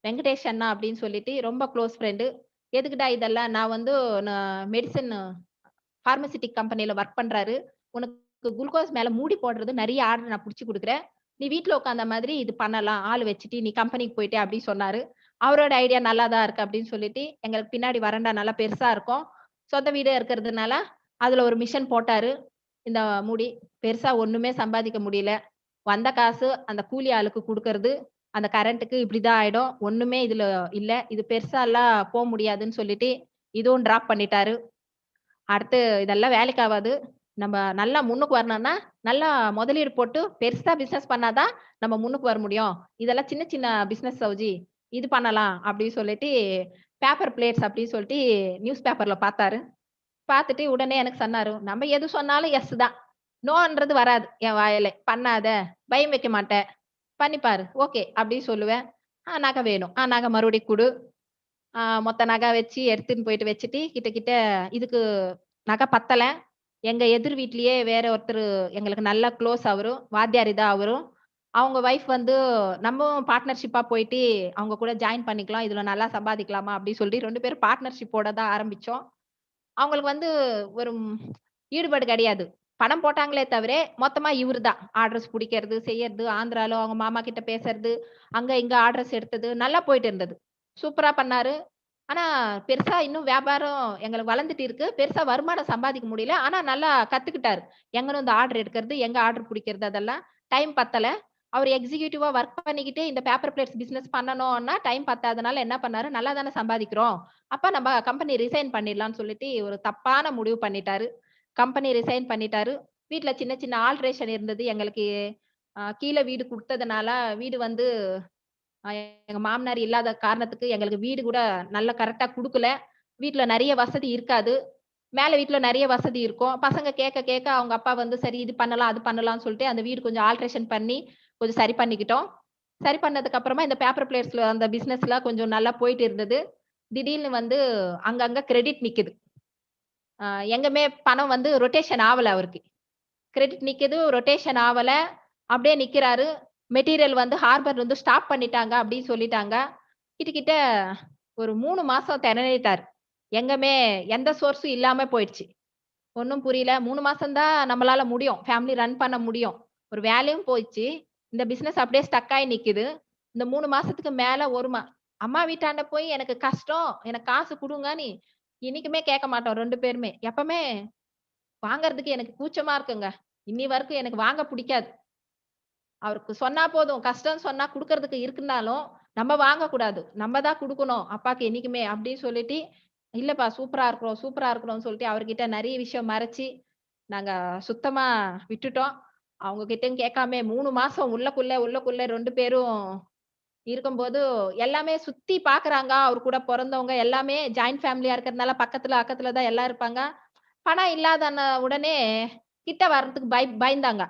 வெங்கடேஷ் அண்ணா அப்படின்னு சொல்லிட்டு ரொம்ப குளோஸ் ஃப்ரெண்டு. எதுக்குடா இதெல்லாம்? நான் வந்து மெடிசின் பார்மசியூட்டிக் கம்பெனில வொர்க் பண்றாரு. உனக்கு குளுக்கோஸ் மேல மூடி போடுறது நெறைய ஆர்டர் நான் புடிச்சு குடுக்குறேன். நீ வீட்ல உட்காந்த மாதிரி இது பண்ணலாம். ஆள் வச்சுட்டு நீ கம்பெனிக்கு போயிட்டே அப்டி சொன்னாரு. அவரோட ஐடியா நல்லா தான் இருக்கு அப்டின்னு சொல்லிட்டு, எங்களுக்கு பின்னாடி வராண்டா நல்லா பெருசா இருக்கும். சொந்த வீடே இருக்கிறதுனால, அதுல ஒரு மிஷின் போட்டாரு. இந்த மூடி. பெருசா ஒண்ணுமே சம்பாதிக்க முடியல. வந்த காசு அந்த கூலி ஆளுக்கு குடுக்கறது, அந்த கரண்ட்டுக்கு இப்படிதான் ஆயிடும். ஒண்ணுமே இதுல இல்ல. இது பெருசாலாம் முடியாதுன்னு சொல்லிட்டு, இதுவும் டிராப் பண்ணிட்டாரு. அடுத்து இதெல்லாம் வேலைக்கு ஆவாது. நம்ம நல்லா முன்னுக்கு வரணும்னா, நல்லா முதலீடு போட்டு பெருசா பிசினஸ் பண்ணா தான் நம்ம முன்னுக்கு வர முடியும். இதெல்லாம் சின்ன சின்ன பிசினஸ் சௌஜி. இது பண்ணலாம் அப்படின்னு சொல்லிட்டு, பேப்பர் பிளேட்ஸ் அப்படின்னு சொல்லிட்டு நியூஸ் பேப்பர்ல பார்த்தாரு. பார்த்துட்டு உடனே எனக்கு சொன்னாரு. நம்ம எது சொன்னாலும் எஸ் தான். நோன்றது வராது என் வாயில. பண்ணாத, பயம் வைக்க மாட்டேன். பண்ணி பாரு. ஓகே அப்படின்னு சொல்லுவேன். நகை வேணும். நகை மறுபடியும் குடு. மொத்த நகை வச்சு எடுத்துன்னு போயிட்டு வச்சுட்டு, கிட்ட கிட்ட இதுக்கு நகை பத்தல. எங்க எதிர் வீட்லயே வேற ஒருத்தரு எங்களுக்கு நல்ல குளோஸ் அவரும். வாத்தியாரு தான் அவரும். அவங்க வைஃப் வந்து நம்மவும் பார்ட்னர்ஷிப்பா போயிட்டு அவங்க கூட ஜாயின் பண்ணிக்கலாம். இதுல நல்லா சம்பாதிக்கலாமா அப்படின்னு சொல்லி 2 பேரும் பார்ட்னர்ஷிப்போட தான் ஆரம்பிச்சோம். அவங்களுக்கு வந்து ஒரு ஈடுபாடு கிடையாது. பணம் போட்டாங்களே தவிர, மொத்தமா இவரு தான். ஆர்டர்ஸ் புடிக்கிறது, செய்யறது, ஆந்திரால அவங்க மாமா கிட்ட பேசுறது, அங்க இங்க ஆர்டர்ஸ் எடுத்தது, நல்லா போயிட்டு இருந்தது. சூப்பரா பண்ணாரு. ஆனா, பெருசா இன்னும் வியாபாரம் எங்களுக்கு வளர்ந்துட்டு இருக்கு. பெருசா வருமானம் சம்பாதிக்க முடியல. ஆனா நல்லா கத்துக்கிட்டாரு. எங்கன இந்த ஆர்டர் எடுக்கிறது, எங்க ஆர்டர் புடிக்கிறது அதெல்லாம். டைம் பத்தல. அவரு எக்ஸிக்யூட்டிவா வொர்க் பண்ணிக்கிட்டே இந்த பேப்பர் பிளேட்ஸ் பிசினஸ் பண்ணணும்னா டைம் பத்தாதனால என்ன பண்ணாரு, நல்லா தானே சம்பாதிக்கிறோம். அப்ப நம்ம கம்பெனி ரிசைன் பண்ணிடலாம்னு சொல்லிட்டு ஒரு தப்பான முடிவு பண்ணிட்டாரு. கம்பெனி ரிசைன் பண்ணிட்டாரு. வீட்ல சின்ன சின்ன ஆல்ட்ரேஷன் இருந்தது. எங்களுக்கு கீழ வீடு குடுத்ததுனால, வீடு வந்து அ எங்க மாமனார் இல்லாத காரணத்துக்கு எங்களுக்கு வீடு கூட நல்லா கரெக்ட்டா குடுக்கல. வீட்ல நெறைய வசதி இருக்காது. மேல வீட்ல நெறைய வசதி இருக்கும். பசங்க கேட்க கேட்க அவங்க அப்பா வந்து சரி இது பண்ணலாம், அது பண்ணலாம்னு சொல்லிட்டு அந்த வீடு கொஞ்சம் ஆல்ட்ரேஷன் பண்ணி கொஞ்சம் சரி பண்ணிக்கிட்டோம். சரி பண்ணதுக்கு அப்புறமா இந்த பேப்பர் பிளேட்ஸ்ல அந்த பிசினஸ்ல கொஞ்சம் நல்லா போயிட்டு இருந்தது. திடீர்னு வந்து அங்கங்க கிரெடிட் நிக்குது. அ எங்கயுமே பணம் வந்து ரொட்டேஷன் ஆவல அவருக்கு. கிரெடிட் நிக்குது, ரொட்டேஷன் ஆவல. அப்படியே நிக்கிறாரு. மெட்டீரியல் வந்து ஹார்பர் வந்து ஸ்டாப் பண்ணிட்டாங்க அப்படின்னு சொல்லிட்டாங்க. கிட்டத்தட்ட ஒரு 3 மாசம் திணறிட்டாரு. எங்கமே எந்த சோர்ஸும் இல்லாம போயிடுச்சு. ஒண்ணும் புரியல. 3 மாசம் தான் நம்மளால முடியும். ஃபேமிலி ரன் பண்ண முடியும். ஒரு வேலையும் போயிடுச்சு. இந்த பிசினஸ் அப்படியே ஸ்டக் ஆயி நிக்குது. இந்த 3 மாசத்துக்கு மேல 1 அம்மா வீட்டாண்ட போய் எனக்கு கஷ்டம், எனக்கு காசு குடுங்க நீ இன்னைக்குமே கேட்க மாட்டோம் 2 பேருமே. எப்பவுமே வாங்குறதுக்கு எனக்கு கூச்சமா இருக்குங்க. இன்னி வரைக்கும் எனக்கு வாங்க புடிக்காது. அவருக்கு சொன்னா போதும். கஷ்டம்னு சொன்னா குடுக்கறதுக்கு இருக்குன்னாலும், நம்ம வாங்கக்கூடாது. நம்ம தான் குடுக்கணும் அப்பாக்கு என்னைக்குமே அப்படின்னு சொல்லிட்டு, இல்லப்பா சூப்பரா இருக்கிறோம், சூப்பரா இருக்கிறோம்னு சொல்லிட்டு அவர்கிட்ட நெறைய விஷயம் மறைச்சு, நாங்க சுத்தமா விட்டுட்டோம். அவங்க கிட்டயும் கேட்காம 3 மாசம் உள்ளுக்குள்ள 2 பேரும் இருக்கும்போது, எல்லாமே சுத்தி பாக்குறாங்க. அவர் கூட பொறந்தவங்க எல்லாமே ஜாயிண்ட் ஃபேமிலியா இருக்கிறதுனால பக்கத்துல, அக்கத்துல தான் எல்லாம் இருப்பாங்க. பணம் இல்லாதன உடனே கிட்ட வர்றதுக்கு பயந்தாங்க.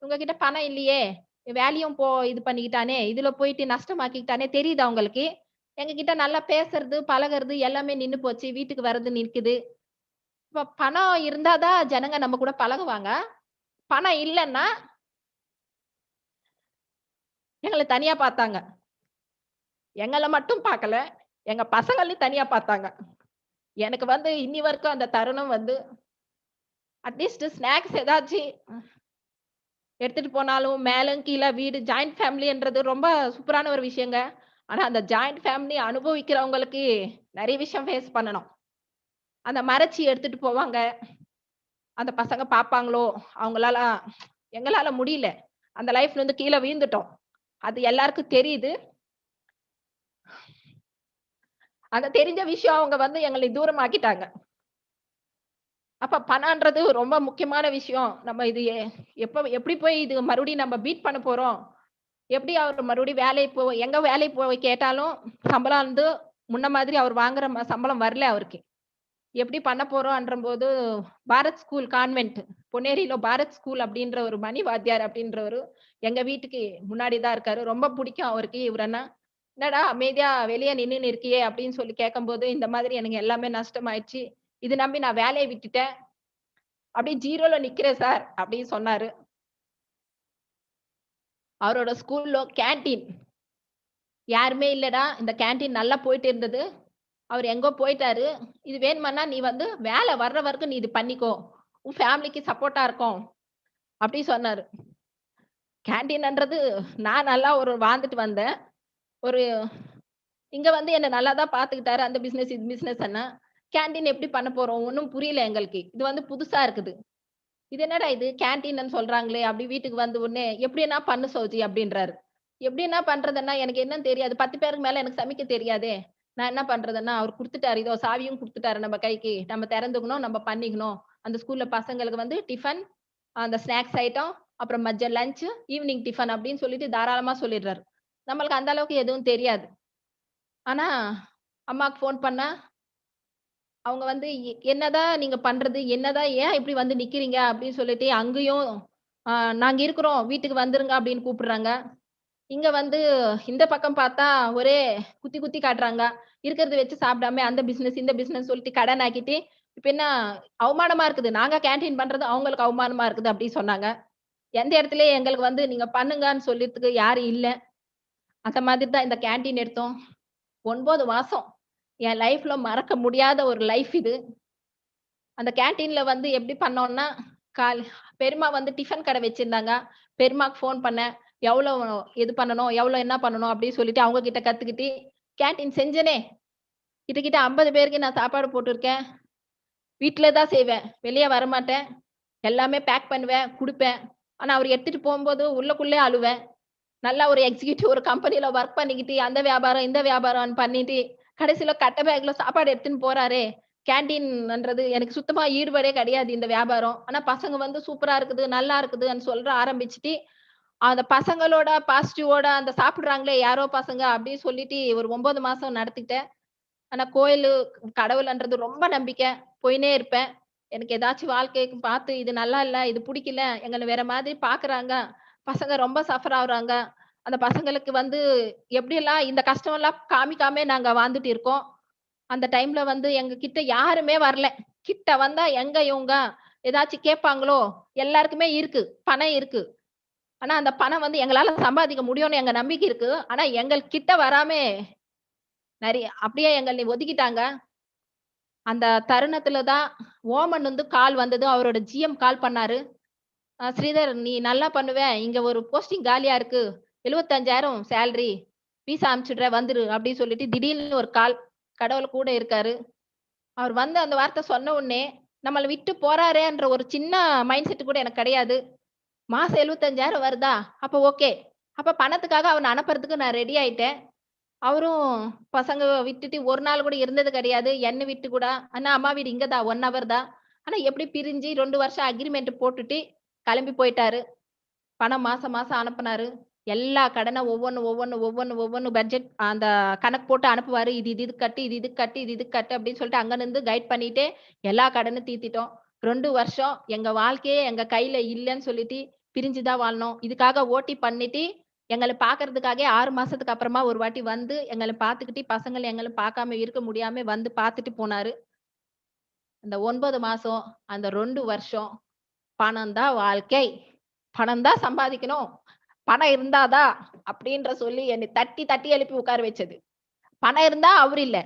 உங்க கிட்ட பணம் இல்லையே! வேலையும் இது பண்ணிக்கிட்டானே! இதுல போயிட்டு நஷ்டமாக்கிக்கிட்டானே! தெரியுது அவங்களுக்கு. எங்ககிட்ட நல்லா பேசுறது, பழகுறது எல்லாமே நின்னு போச்சு. வீட்டுக்கு வர்றது நிக்குது. இப்ப பணம் இருந்தா தான் ஜனங்க நம்ம கூட பழகுவாங்க. பணம் இல்லன்னா, எங்கள தனியா பார்த்தாங்க. எங்கள மட்டும் பார்க்கல. எங்க பசங்களையும் தனியா பார்த்தாங்க. எனக்கு வந்து இன்னி வரைக்கும் அந்த தருணம் வந்து அட்லீஸ்ட் ஸ்நாக்ஸ் ஏதாச்சு எடுத்துட்டு போனாலும் மேலும் கீழ வீடு ஜாயிண்ட் ஃபேமிலின்றது ரொம்ப சூப்பரான ஒரு விஷயங்க. ஆனா அந்த ஜாயிண்ட் ஃபேமிலி அனுபவிக்கிறவங்களுக்கு நெறைய விஷயம் ஃபேஸ் பண்ணணும். அந்த மறைச்சு எடுத்துட்டு போவாங்க. அந்த பசங்க பார்ப்பாங்களோ, அவங்களால எங்களால முடியல. அந்த லைஃப்ல இருந்து கீழ விழுந்துட்டோம். அது எல்லாருக்கும் தெரியுது. அந்த தெரிஞ்ச விஷயம் அவங்க வந்து எங்கள தூரமாக்கிட்டாங்க. அப்ப பணம்ன்றது ரொம்ப முக்கியமான விஷயம். நம்ம இது எப்படி போய் இது மறுபடியும் நம்ம பீட் பண்ண போறோம்? எப்படி அவரு மறுபடியும் எங்க வேலைக்கு போய் கேட்டாலும் சம்பளம் வந்து முன்ன மாதிரி அவர் வாங்குற சம்பளம் வரல அவருக்கு. எப்படி பண்ண போறோம்ன்றபோது பாரத் ஸ்கூல் கான்வென்ட் பொன்னேரியில பாரத் ஸ்கூல் அப்படின்ற ஒரு மணி வாத்தியார் அப்படின்றவரு எங்க வீட்டுக்கு முன்னாடி தான் இருக்காரு. ரொம்ப பிடிக்கும் அவருக்கு இவரன்னா. "என்னடா அமைதியா வெளிய நின்னுன்னு இருக்கியே" அப்படின்னு சொல்லி கேட்கும்போது, "இந்த மாதிரி எனக்கு எல்லாமே நஷ்டமாயிடுச்சு. இது நம்பி நான் வேலைய விட்டுட்டேன். அப்படியே ஜீரோல நிக்கிறேன் சார்" அப்படின்னு சொன்னாரு. அவரோட ஸ்கூல்ல கேன்டீன் யாருமே இல்லடா. இந்த கேன்டீன் நல்லா போயிட்டு இருந்தது. அவரு எங்கோ போயிட்டாரு. இது வேணுமன்னா நீ வந்து வேலை வர்ற வரைக்கும் நீ இது பண்ணிக்கோ. உன் ஃபேமிலிக்கு சப்போர்ட்டா இருக்கும். அப்படி சொன்னாரு. கேன்டீன்ன்றது நான் நல்லா ஒரு வாழ்ந்துட்டு வந்தேன். ஒரு இங்க வந்து என்ன நல்லா தான் பார்த்துக்கிட்டாரு. அந்த பிசினஸ், இது பிசினஸ்ன்னா. கேன்டீன் எப்படி பண்ண போறோம்? ஒண்ணும் புரியல எங்களுக்கு. இது வந்து புதுசா இருக்குது. இது என்னடா இது கேன்டீன்னு சொல்றாங்களே! அப்படி வீட்டுக்கு வந்த உடனே, "எப்படின்னா பண்ணு சௌஜி" அப்படின்றாரு. எப்படின்னா பண்றதுன்னா, எனக்கு என்னன்னு தெரியாது. 10 பேருக்கு மேல எனக்கு சமைக்க தெரியாதே! நான் என்ன பண்றதுன்னா, அவரு குடுத்துட்டாரு. இதோ சாவியும் குடுத்துட்டாரு நம்ம கைக்கு. நம்ம திறந்துக்கணும், நம்ம பண்ணிக்கணும். அந்த ஸ்கூல்ல பசங்களுக்கு வந்து டிஃபன், அந்த ஸ்நாக்ஸ் ஐட்டம், அப்புறம் மதியம் லஞ்ச், ஈவினிங் டிஃபன் அப்படின்னு சொல்லிட்டு தாராளமா சொல்லிடுறாரு. நம்மளுக்கு அந்த அளவுக்கு எதுவும் தெரியாது. ஆனா, அம்மாக்கு ஃபோன் பண்ணா அவங்க வந்து என்னதான் நீங்க பண்றது? என்னதான் ஏன் இப்படி வந்து நிக்கிறீங்க? அப்படின்னு சொல்லிட்டு அங்கேயும் அ நாங்க இருக்கிறோம். வீட்டுக்கு வந்துருங்க அப்படின்னு கூப்பிடுறாங்க. இங்க வந்து இந்த பக்கம் பார்த்தா ஒரே குத்தி குத்தி காட்டுறாங்க. இருக்கிறத வச்சு சாப்பிடாம அந்த பிசினஸ், இந்த பிசினஸ் சொல்லிட்டு கடன் ஆக்கிட்டு, இப்ப என்ன அவமானமா இருக்குது. நாங்க கேன்டீன் பண்றது அவங்களுக்கு அவமானமா இருக்குது அப்படி சொன்னாங்க. எந்த இடத்துலயும் எங்களுக்கு வந்து நீங்க பண்ணுங்கன்னு சொல்லிறதுக்கு யாரும் இல்ல. அந்த மாதிரி தான் இந்த கேன்டீன் எடுத்தோம். 9 மாசம். என் லைஃப்ல மறக்க முடியாத ஒரு லைஃப் இது. அந்த கேன்டீன்ல வந்து எப்படி பண்ணோம்னா, கால் பெரியம்மா வந்து டிஃபன் கடை வச்சிருந்தாங்க. பெரியம்மாக்கு ஃபோன் பண்ணேன். எவ்வளோ இது பண்ணணும்? எவ்வளோ என்ன பண்ணணும்? அப்படின்னு சொல்லிட்டு அவங்க கிட்ட கத்துக்கிட்டு, கேன்டீன் செஞ்சேனே! கிட்டத்தட்ட 50 பேருக்கு நான் சாப்பாடு போட்டுருக்கேன். வீட்ல தான் செய்வேன். வெளிய வரமாட்டேன். எல்லாமே பேக் பண்ணுவேன், குடுப்பேன். ஆனா அவரு எடுத்துட்டு போம்போது உள்ளுக்குள்ளயே அழுவேன். நல்லா ஒரு எக்ஸிக்யூட்டிவ் ஒரு கம்பெனில வொர்க் பண்ணிக்கிட்டு, அந்த வியாபாரம், இந்த வியாபாரம்ன்னு பண்ணிட்டு, கடைசில கட்ட பேக்ல சாப்பாடு எடுத்துன்னு போறாரே! கேன்டீன்ன்றது எனக்கு சுத்தமா ஈடுபாடே கிடையாது இந்த வியாபாரம். ஆனா பசங்க வந்து சூப்பரா இருக்குது, நல்லா இருக்குதுன்னு சொல்ற ஆரம்பிச்சுட்டு, அந்த பசங்களோட பாசிட்டிவோட அந்த சாப்பிடுறாங்களே யாரோ பசங்க அப்படின்னு சொல்லிட்டு ஒரு 9 மாசம் நடத்திட்டேன். ஆனா கடவுள்ன்றது ரொம்ப நம்பிக்கை. போயின்னே இருப்பேன். எனக்கு ஏதாச்சும் வாழ்க்கைக்கு பார்த்து இது நல்லா இல்ல, இது புடிக்கல, எங்கள வேற மாதிரி பார்க்குறாங்க. பசங்க ரொம்ப சஃபர் ஆவுறாங்க. அந்த பசங்களுக்கு வந்து எப்படியெல்லாம் இந்த கஷ்டம்லாம் காமிக்காம நாங்க வாழ்ந்துட்டு இருக்கோம். அந்த டைம்ல வந்து எங்க கிட்ட யாருமே வரல. கிட்ட வந்தா எங்க இவங்க ஏதாச்சும் கேட்பாங்களோ? எல்லாருக்குமே இருக்கு. பணம் இருக்கு. ஆனா அந்த பணம் வந்து எங்களால சம்பாதிக்க முடியும்னு எங்க நம்பிக்கை இருக்கு. ஆனா எங்கள் கிட்ட வராம அப்படியே எங்கள ஒதுக்கிட்டாங்க. அந்த தருணத்துல தான் ஓமன் வந்து கால் வந்தது. அவரோட ஜிஎம் கால் பண்ணாரு. "ஸ்ரீதர் நீ நல்லா பண்ணுவ. இங்க ஒரு போஸ்டிங் காலியா இருக்கு. 75,000 சேலரி. விசா அனுப்பிச்சுடுறேன் வந்துரு அப்படின்னு சொல்லிட்டு திடீர்னு ஒரு கால். கடவுள் கூட இருக்காரு. அவர் வந்து அந்த வார்த்தை சொன்ன உடனே நம்மள விட்டு போறாரேன்ற ஒரு சின்ன மைண்ட் செட் கூட எனக்கு கிடையாது. மாசம் 75,000 வருதா? அப்ப ஓகே. அப்ப பணத்துக்காக அவன அனுப்புறதுக்கு நான் ரெடி ஆயிட்டேன். அவரும் பசங்க விட்டுட்டு ஒரு நாள் கூட இருந்தது கிடையாது. என்ன விட்டு கூட, "அண்ணா அம்மா வீடு இங்க தான் 1 ஹவர் தான்." ஆனா எப்படி பிரிஞ்சு 2 வருஷம் அக்ரீமெண்ட் போட்டுட்டு கிளம்பி போயிட்டாரு. பணம் மாசம் மாசம் அனுப்புனாரு. எல்லா கடன ஒவ்வொன்னு பட்ஜெட் அந்த கணக்கு போட்டு அனுப்புவாரு. இது இது இதுக்கு கட்டு, இது இதுக்கு கட்டு, இது இதுக்கு கட்டு அப்படின்னு சொல்லிட்டு அங்க நின்னு கைட் பண்ணிட்டே எல்லா கடனும் தீர்த்திட்டோம். 2 வருஷம் எங்க வாழ்க்கையே எங்க கையில இல்லன்னு சொல்லிட்டு பிரிஞ்சு தான் வாழ்ந்தோம். இதுக்காக ஓட்டி பண்ணிட்டு எங்கள பார்க்கறதுக்காக 6 மாசத்துக்கு அப்புறமா ஒரு வாட்டி வந்து எங்கள பார்த்துக்கிட்டு பசங்கள எங்கள பார்க்காம இருக்க முடியாம வந்து பார்த்துட்டு போனாரு. அந்த 9 மாசம், அந்த 2 வருஷம் பணம் தான் வாழ்க்கை. பணம் தான் சம்பாதிக்கணும். பணம் இருந்தா தான் அப்படின்ற சொல்லி என்னை தட்டி தட்டி எழுப்பி உட்கார வச்சது. பணம் இருந்தா அவரு இல்ல.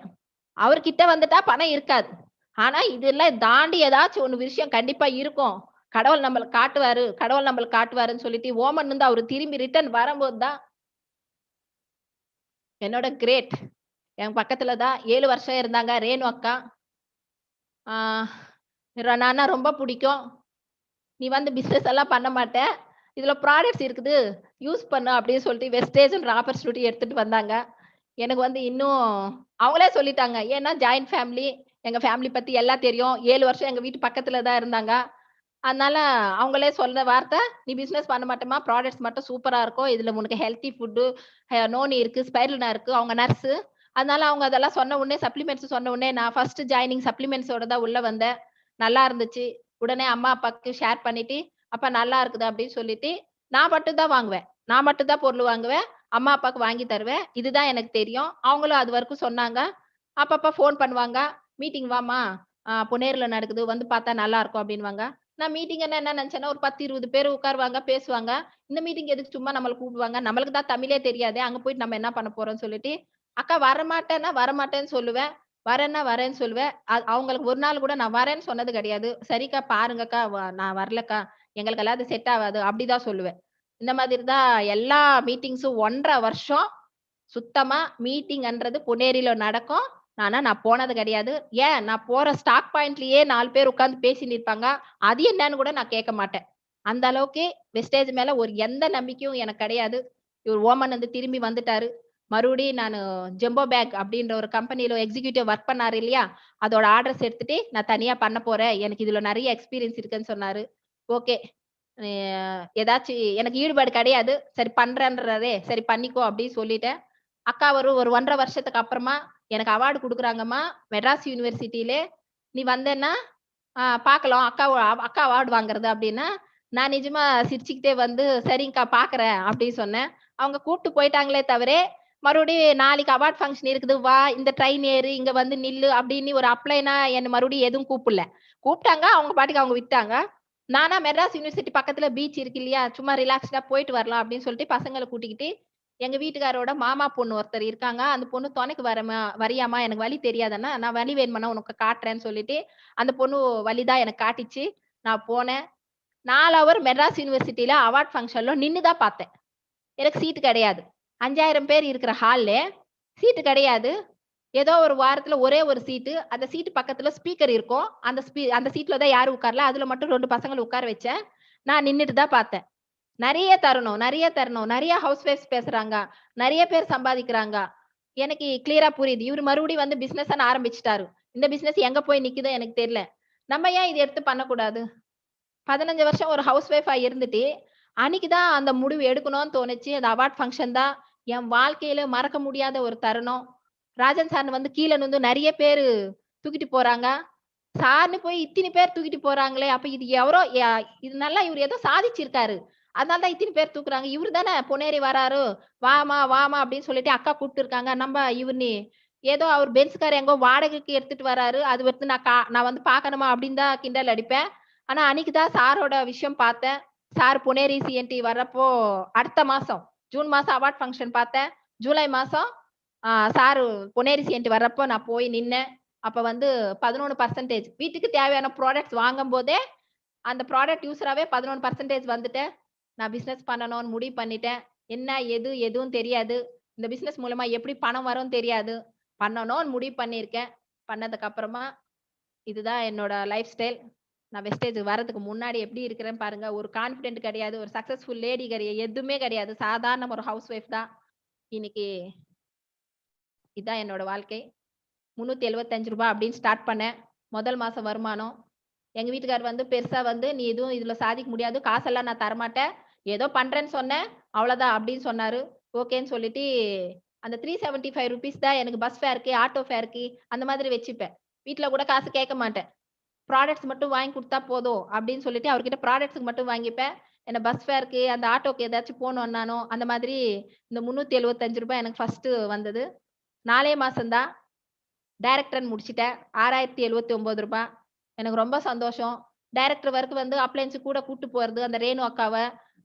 அவர்கிட்ட வந்துட்டா பணம் இருக்காது. ஆனா இதெல்லாம் தாண்டி ஏதாச்சும் ஒண்ணு விஷயம் கண்டிப்பா இருக்கும். கடவுள் நம்மளுக்கு காட்டுவாரு, கடவுள் நம்மளுக்கு காட்டுவாருன்னு சொல்லிட்டு ஓமன்ல இருந்து அவரு திரும்பி ரிட்டர்ன் வரும்போது தான் என்னோட கிரேட். என் பக்கத்துல தான் 7 வருஷம் இருந்தாங்க ரேணு அக்கா. ஆ நான்னா ரொம்ப புடிக்கும். நீ வந்து பிசினஸ் எல்லாம் பண்ண மாட்ட. இதுல ப்ராடக்ட்ஸ் இருக்குது. யூஸ் பண்ணு அப்படின்னு சொல்லிட்டு வெஸ்டேஜ்ன்ற ஆப்பர்ச்சுனிட்டி எடுத்துட்டு வந்தாங்க. எனக்கு வந்து இன்னும் அவங்களே சொல்லிட்டாங்க. ஏன்னா ஜாயிண்ட் ஃபேமிலி. எங்க ஃபேமிலி பத்தி எல்லாம் தெரியும். 7 வருஷம் எங்க வீட்டு பக்கத்துல தான் இருந்தாங்க. அதனால அவங்களே சொன்ன வார்த்தை, "நீ பிசினஸ் பண்ண மாட்டேம்மா. ப்ராடக்ட்ஸ் மட்டும் சூப்பரா இருக்கும். இதுல உனக்கு ஹெல்த்தி ஃபுட்டு, நோனி இருக்கு, ஸ்பைருலினா இருக்கு." அவங்க நர்ஸு. அதனால அவங்க அதெல்லாம் சொன்ன உடனே சப்ளிமெண்ட்ஸ் சொன்ன உடனே நான் ஃபர்ஸ்ட் ஜாயினிங் சப்ளிமெண்ட்ஸோட தான் உள்ள வந்தேன். நல்லா இருந்துச்சு. உடனே அம்மா, அப்பாக்கு ஷேர் பண்ணிட்டு, "அப்பா நல்லா இருக்குது." அப்படின்னு சொல்லிட்டு, நான் மட்டும் தான் வாங்குவேன். நான் மட்டும் தான் பொருள் வாங்குவேன். அம்மா, அப்பாக்கு வாங்கி தருவேன். இதுதான் எனக்கு தெரியும். அவங்களும் அது வரைக்கும் சொன்னாங்க. அப்பப்ப ஃபோன் பண்ணுவாங்க. "மீட்டிங் வாம்மா, பொன்னேரில நடக்குது. வந்து பார்த்தா நல்லா இருக்கும்." அப்படின்னுவாங்க. நான் மீட்டிங்ன்னா என்ன நினைச்சேன்னா, ஒரு 10, 20 பேர் உட்காருவாங்க, பேசுவாங்க. இந்த மீட்டிங் எதுக்கு சும்மா நம்மள கூப்பிடுவாங்க? நம்மளுக்கு தான் தமிழே தெரியாதே! அங்க போயிட்டு நம்ம என்ன பண்ண போறோம்ன்னு சொல்லிட்டு, அக்கா வரமாட்டேன்னா வரமாட்டேன்னு சொல்லுவேன். வரேன்னா வரேன்னு சொல்லுவேன். அவங்களுக்கு ஒரு நாள் கூட நான் வரேன்னு சொன்னது கிடையாது. "சரிக்கா பாருங்கக்கா, நான் வரலக்கா. எங்களுக்கெல்லாம் அது செட் ஆவாது." அப்படிதான் சொல்லுவேன். இந்த மாதிரி தான் எல்லா மீட்டிங்ஸும் 1 1/2 வருஷம் சுத்தமா மீட்டிங்ன்றது பொன்னேரியில நடக்கும். ஆனா நான் போனது கிடையாது. ஏன் நான் போற ஸ்டாக் பாயிண்ட்லயே 4 பேர் உட்கார்ந்து பேசின்னு இருப்பாங்க. அது என்னன்னு கூட நான் கேட்க மாட்டேன். அந்த அளவுக்கு வெஸ்டேஜ் மேல ஒரு எந்த நம்பிக்கையும் எனக்கு கிடையாது. இவர் ஓமன் வந்து திரும்பி வந்துட்டாரு. மறுபடியும் நானு ஜம்போ பேக் அப்படின்ற ஒரு கம்பெனில எக்ஸிக்யூட்டிவ் வொர்க் பண்ணாரு இல்லையா? அதோட ஆர்டர்ஸ் எடுத்துட்டு நான் தனியா பண்ண போறேன். எனக்கு இதுல நெறைய எக்ஸ்பீரியன்ஸ் இருக்குன்னு சொன்னாரு. ஓகே. அ எனக்கு ஈடுபாடு கிடையாது. சரி பண்றேன்றாரே, சரி பண்ணிக்கோ அப்படின்னு சொல்லிட்டேன். அக்கா ஒரு 1 1/2 வருஷத்துக்கு அப்புறமா எனக்கு அவார்ட் குடுக்குறாங்கம்மா, மெட்ராஸ் யூனிவர்சிட்டிலே. நீ வந்தேன்னா, பார்க்கலாம் அக்கா அவார்ட் வாங்குறது அப்டின்னா, நான் நிஜமா சிரிச்சுக்கிட்டே வந்து, "சரிங்க்கா பார்க்குறேன்" அப்டின்னு சொன்னேன். அவங்க கூப்ட்டு போயிட்டாங்களே தவிர, மறுபடியும் நாளைக்கு அவார்ட் ஃபங்ஷன் இருக்குது. வா, இந்த ட்ரெயின் ஏறு, இங்க வந்து நில்லு அப்டின்னு ஒரு அப்ளைனா என்ன மறுபடியும் எதுவும் கூப்பிடல. கூப்ட்டாங்க, அவங்க பாட்டுக்கு அவங்க விட்டாங்க. நானா மெட்ராஸ் யூனிவர்சிட்டி பக்கத்துல பீச் இருக்கு இல்லையா? சும்மா ரிலாக்ஸ்டா போயிட்டு வரலாம் அப்டின்னு சொல்லிட்டு பசங்கள கூட்டிக்கிட்டு எங்க வீட்டுக்காரரோட மாமா பொண்ணு ஒருத்தர் இருக்காங்க. அந்த பொண்ணு "துணைக்கு வரியாம்மா? எனக்கு வழி தெரியாதுன்னா." "நான் வழி வேணுமான்னா உனக்கு காட்டுறேன்னு" சொல்லிட்டு, அந்த பொண்ணு வழி தான் எனக்கு காட்டிச்சு. நான் போனேன். 4 ஹவர் மெட்ராஸ் யூனிவர்சிட்டில அவார்ட் ஃபங்ஷன்ல நின்னு தான் பார்த்தேன். எனக்கு சீட் கிடையாது. 5000 பேர் இருக்கிற ஹால்ல சீட்டு கிடையாது. ஏதோ ஒரு வாரத்துல ஒரே ஒரு சீட்டு. அந்த சீட்டு பக்கத்துல ஸ்பீக்கர் இருக்கும். அந்த சீட்ல தான் யாரும் உட்காரல. அதுல மட்டும் 2 பசங்கள உட்கார வச்சேன். நான் நின்னுட்டு தான் பார்த்தேன். நெறைய தரணும், நெறைய தரணும். நெறைய ஹவுஸ் வைஃப்ஸ் பேசுறாங்க. நெறைய பேர் சம்பாதிக்கிறாங்க. எனக்கு கிளியரா புரியுது. இவரு மறுபடியும் வந்து பிசினஸ்ன்னு ஆரம்பிச்சுட்டாரு. இந்த பிசினஸ் எங்க போய் நிக்குதோ எனக்கு தெரியல. நம்ம ஏன் இத எடுத்து பண்ணக்கூடாது? 15 வருஷம் ஒரு ஹவுஸ் வைஃபா இருந்துட்டு, அன்னைக்கு தான் அந்த முடிவு எடுக்கணும்னு தோணுச்சு. அந்த அவார்ட் ஃபங்ஷன் தான் என் வாழ்க்கையில மறக்க முடியாத ஒரு தருணம். ராஜன் சார் வந்து கீழ இருந்து நெறைய பேரு தூக்கிட்டு போறாங்க. சார்ன்னு போய் இத்தினி பேர் தூக்கிட்டு போறாங்களே! அப்ப இது எவரோ இது நல்லா இவரு ஏதோ சாதிச்சிருக்காரு. அதனால தான் இத்தினி பேர் தூக்குறாங்க. இவரு தானே பொன்னேறி வராரு. வாம்மா, வாம்மா அப்படின்னு சொல்லிட்டு அக்கா கூப்ட்டுருக்காங்க. இவரு ஏதோ அவர் பென்ஸ் கார் எங்கோ வாடகைக்கு எடுத்துட்டு வராரு. அது வந்து நான் வந்து பார்க்கணுமா அப்படின்னு தான் கிண்டல் அடிப்பேன். ஆனா அன்னைக்கு தான் சாரோட விஷயம் பார்த்தேன். சார் பொன்னேரி சிஎன்டி வர்றப்போ அடுத்த மாசம், ஜூன் மாசம் அவார்ட் ஃபங்ஷன் பார்த்தேன். ஜூலை மாசம் சாரு பொன்னேரி சிஎன்டி வர்றப்போ நான் போய் நின்னேன். அப்ப வந்து 11% வீட்டுக்கு தேவையான ப்ராடக்ட்ஸ் வாங்கும்போதே, அந்த ப்ராடக்ட் யூசராவே 11% வந்துட்டேன். நான் பிசினஸ் பண்ணணும்னு முடிவு பண்ணிட்டேன். என்ன, எதுவும் தெரியாது. இந்த பிசினஸ் மூலமா எப்படி பணம் வரும்னு தெரியாது. பண்ணணும்னு முடிவு பண்ணியிருக்கேன். பண்ணதுக்கு அப்புறமா இதுதான் என்னோட லைஃப் ஸ்டைல். நான் வெஸ்டேஜ் வரதுக்கு முன்னாடி எப்படி இருக்கிறேன்னு பாருங்க. ஒரு கான்ஃபிடென்ட் கிடையாது. ஒரு சக்சஸ்ஃபுல் லேடி கிடையாது. எதுவுமே கிடையாது. சாதாரண ஒரு ஹவுஸ் ஒய்ஃப் தான். இன்னைக்கு இதான் என்னோட வாழ்க்கை. ரூ. 375 அப்படின்னு ஸ்டார்ட் பண்ணேன். முதல் மாசம் வருமானம். எங்க வீட்டுக்காரர் வந்து பெருசா வந்து, "நீ எதுவும் இதுல சாதிக்க முடியாது. காசெல்லாம் நான் தரமாட்டேன். ஏதோ பண்றேன்னு சொன்னேன். அவ்வளோதான்" அப்படின்னு சொன்னாரு. ஓகேன்னு சொல்லிட்டு அந்த ₹375 தான் எனக்கு பஸ் ஃபேர்க்கு, ஆட்டோ ஃபேர்க்கு அந்த மாதிரி வச்சுப்பேன். வீட்ல கூட காசு கேட்க மாட்டேன். ப்ராடக்ட்ஸ் மட்டும் வாங்கி குடுத்தா போதும் அப்படின்னு சொல்லிட்டு அவர்கிட்ட ப்ராடக்ட்ஸ்க்கு மட்டும் வாங்கிப்பேன். என்ன பஸ் ஃபேர்க்கு, அந்த ஆட்டோக்கு ஏதாச்சும் போணும்னாலும், அந்த மாதிரி இந்த ரூ. 375 எனக்கு ஃபர்ஸ்ட்டு வந்தது. 4 மாசம் தான். டைரக்டர் முடிச்சுட்டேன். ரூ. 6,079 எனக்கு ரொம்ப சந்தோஷம். டைரக்டர் ஒர்க் வந்து அப்ளையன்ஸ் கூட கூட்டு போறது, அந்த ரேணு அக்காவ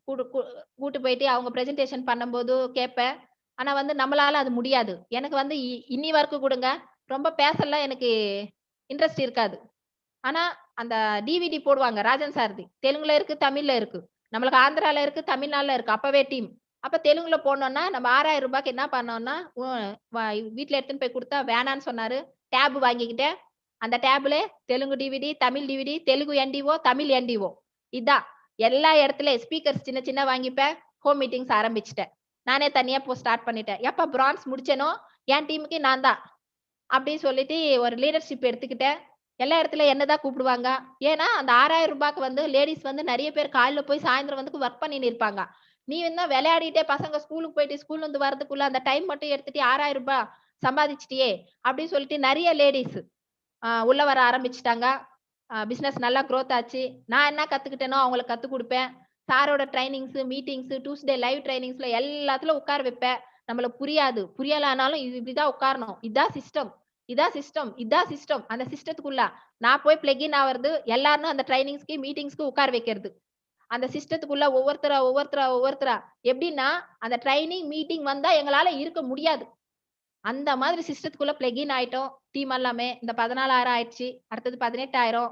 கூட்டு கூ கூட்டு போயிட்டு அவங்க பிரசன்டேஷன் பண்ணும்போது கேட்பேன். ஆனா வந்து நம்மளால அது முடியாது. எனக்கு வந்து இன்னி வரைக்கும் கூடங்க, ரொம்ப பேசலாம் எனக்கு இன்ட்ரெஸ்ட் இருக்காது. ஆனா அந்த டிவிடி போடுவாங்க ராஜன் சார்து. தெலுங்குல இருக்கு, தமிழ்ல இருக்கு. நம்மளுக்கு ஆந்திரால இருக்கு, தமிழ்நாடுல இருக்கு. அப்பவே டீம். அப்ப தெலுங்குல போடணும்னா, நம்ம ரூ. 6,000க்கு என்ன பண்ணோம்னா, வ வீட்ல எடுத்துன்னு போய் குடுத்தா வேணான்னு சொன்னாரு. டேப் வாங்கிக்கிட்டேன். அந்த டேப்ல தெலுங்கு டிவிடி, தமிழ் டிவிடி, தெலுங்கு என்டிஓ, தமிழ் என்டிஓ. இதான். எல்லா இடத்துலயும் ஸ்பீக்கர்ஸ் சின்ன சின்ன வாங்கிப்பேன். ஹோம் மீட்டிங்ஸ் ஆரம்பிச்சுட்டேன். நானே தனியா ஸ்டார்ட் பண்ணிட்டேன். எப்ப பிரான்ஸ் முடிச்சேனோ, என் டீமுக்கு நான் தான். அப்படின்னு சொல்லிட்டு ஒரு லீடர்ஷிப் எடுத்துக்கிட்டேன். எல்லா இடத்துலயும் என்ன தான் கூப்பிடுவாங்க. ஏன்னா, அந்த ரூ. 6,000க்கு வந்து லேடீஸ் வந்து நெறைய பேர் காலைல போய் சாயந்தரம் வந்து வொர்க் பண்ணின்னு இருப்பாங்க. நீ என்ன விளையாடிட்டே பசங்க ஸ்கூலுக்கு போயிட்டு ஸ்கூல்ல இருந்து வரதுக்குள்ள அந்த டைம் மட்டும் எடுத்துட்டு ரூ. 6,000 சம்பாதிச்சுட்டியே! அப்படின்னு சொல்லிட்டு நெறைய லேடீஸ் உள்ள வர ஆரம்பிச்சுட்டாங்க. பிசினஸ் நல்லா குரோத் ஆச்சு. நான் என்ன கத்துக்கிட்டேனோ அவங்களுக்கு கத்துக் குடுப்பேன். சாரோட ட்ரெய்னிங்ஸ், மீட்டிங்ஸ், டியூஸ்டே லைவ் ட்ரெய்னிங்ஸ்ல எல்லாத்துல உட்கார வைப்பேன். நம்மளுக்கு புரியாது. புரியலனாலும் இது இப்படிதான் உட்காரணும். இதான் சிஸ்டம். இதான் சிஸ்டம். இதான் சிஸ்டம். அந்த சிஸ்டத்துக்குள்ள நான் போய் பிளக் இன் ஆவறது, எல்லாரும் அந்த ட்ரெய்னிங்ஸ்க்கு, மீட்டிங்ஸ்க்கு உட்கார வைக்கிறது. அந்த சிஸ்டத்துக்குள்ள ஒவ்வொருத்தரா எப்படின்னா, அந்த ட்ரெய்னிங், மீட்டிங் வந்தா எங்களால இருக்க முடியாது. அந்த மாதிரி சிஸ்டத்துக்குள்ள பிளக் இன் ஆயிட்டோம். டீம் எல்லாமே. இந்த 14,000 ஆயிடுச்சு. அடுத்தது 18,000.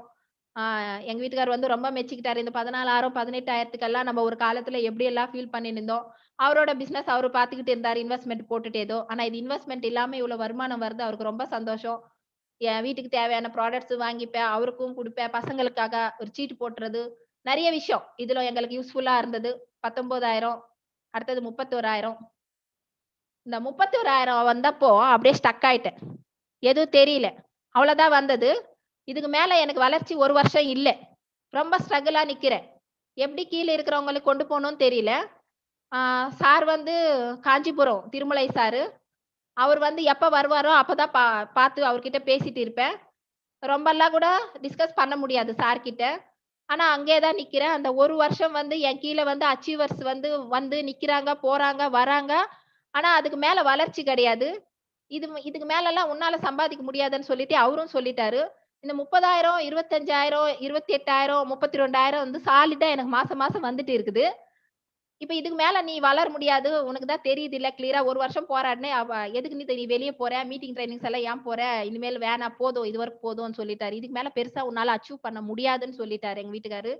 ஆ எங்க வீட்டுக்காரர் வந்து ரொம்ப மெச்சுக்கிட்டாரு. இந்த 14,000, 18,000த்துக்கெல்லாம் நம்ம ஒரு காலத்துல எப்படியெல்லாம் ஃபீல் பண்ணின்னு இருந்தோம். அவரோட பிசினஸ் அவரு பார்த்துக்கிட்டு இருந்தாரு. இன்வெஸ்ட்மென்ட் போட்டுட்டு ஏதோ. ஆனா இது இன்வெஸ்ட்மென்ட் இல்லாம இவ்வளவு வருமானம் வருது. அவருக்கு ரொம்ப சந்தோஷம். என் வீட்டுக்கு தேவையான ப்ராடக்ட்ஸ் வாங்கிப்பேன். அவருக்கும் குடுப்பேன். பசங்களுக்காக ஒரு சீட்டு போட்டுறது. நெறைய விஷயம். இதுல எங்களுக்கு யூஸ்ஃபுல்லா இருந்தது. 19,000 அடுத்தது 31,000. இந்த 31,000 வந்தப்போ அப்படியே ஸ்டக் ஆயிட்டேன். எதுவும் தெரியல. அவ்வளவுதான் வந்தது. இதுக்கு மேல எனக்கு வளர்ச்சி 1 வருஷம் இல்ல. ரொம்ப ஸ்ட்ரகிளா நிக்கிறேன். எப்படி கீழ இருக்கிறவங்களுக்கு கொண்டு போணும்னு தெரியல. ஆ சார் வந்து காஞ்சிபுரம் திருமலை சாரு. அவர் வந்து எப்ப வருவாரோ அப்பதான் பார்த்து அவர்கிட்ட பேசிட்டு இருப்பேன். ரொம்பலாம் கூட டிஸ்கஸ் பண்ண முடியாது சார் கிட்ட. ஆனா அங்கேயே தான் நிக்கிறேன். அந்த 1 வருஷம் வந்து என் கீழ வந்து அச்சீவர்ஸ் வந்து வந்து நிக்கிறாங்க, போறாங்க, வராங்க. ஆனா அதுக்கு மேல வளர்ச்சி கிடையாது. இதுக்கு மேலலாம் உன்னால சம்பாதிக்க முடியாதுன்னு சொல்லிட்டு அவரும் சொல்லிட்டாரு. இந்த 30,000, 25,000, 28,000, 32,000 வந்து சாலிடா எனக்கு மாசம் மாசம் வந்துட்டு இருக்குது. இப்ப இதுக்கு மேல நீ வளர முடியாது. உனக்கு தான் தெரியுதுல்ல கிளியரா 1 வருஷம் போராடினே எதுக்கு நீ வெளிய போற? மீட்டிங் ட்ரெய்னிங்ஸ் எல்லாம் ஏன் போற? இனிமேல் வேணாம் போதும். இது வரைக்கும் போதும்ன்னு சொல்லிட்டாரு. இதுக்கு மேல பெருசா உன்னால அச்சீவ் பண்ண முடியாதுன்னு சொல்லிட்டாரு எங்க வீட்டுக்காரு.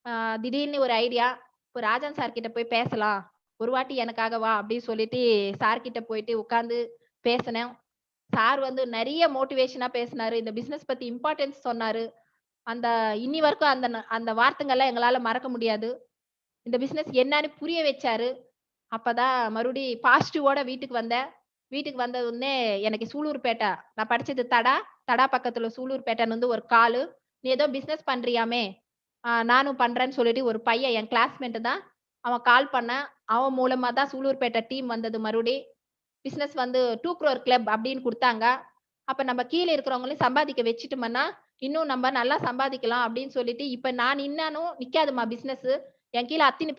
ஆ திடீர்னு ஒரு ஐடியா. இப்போ ராஜன் சார் கிட்ட போய் பேசலாம். ஒரு வாட்டி எனக்காக வா அப்படின்னு சொல்லிட்டு சார் கிட்ட போயிட்டு உட்கார்ந்து பேசினேன். சார் வந்து நெறைய மோட்டிவேஷனா பேசினாரு. இந்த பிசினஸ் பத்தி இம்பார்ட்டன்ஸ் சொன்னாரு. அந்த இன்னி வரைக்கும் அந்த வார்த்தைங்கள்லாம் எங்களால மறக்க முடியாது. இந்த பிசினஸ் என்னன்னு புரிய வச்சாரு. அப்பதான் மறுபடி பாசிட்டிவோட வீட்டுக்கு வந்தேன். வீட்டுக்கு வந்த உடனே எனக்கு சூலூர்பேட்டை நான் படிச்சது தடா. தடா பக்கத்துல சூலூர்பேட்டைன்னு வந்து ஒரு காலு. "நீ ஏதோ பிசினஸ் பண்றியாமே?" நானும் பண்றேன்னு சொல்லிட்டு ஒரு பையன் என் கிளாஸ்மேட் தான். அவன் கால் பண்ணான். அவன் மூலமா தான் சூலூர்பேட்டை டீம் வந்தது மறுபடி. பிசினஸ் வந்து 2 crore கிளப் அப்படின்னு குடுத்தாங்க. அப்ப நம்ம கீழ இருக்கிறவங்களையும் சம்பாதிக்க வச்சுட்டோம்ன்னா, இன்னும் நம்ம நல்லா சம்பாதிக்கலாம் அப்படின்னு சொல்லிட்டு, இப்ப நான் நின்னாலும் நிக்காதும்மா பிசினஸ். என் கீழ அத்தினி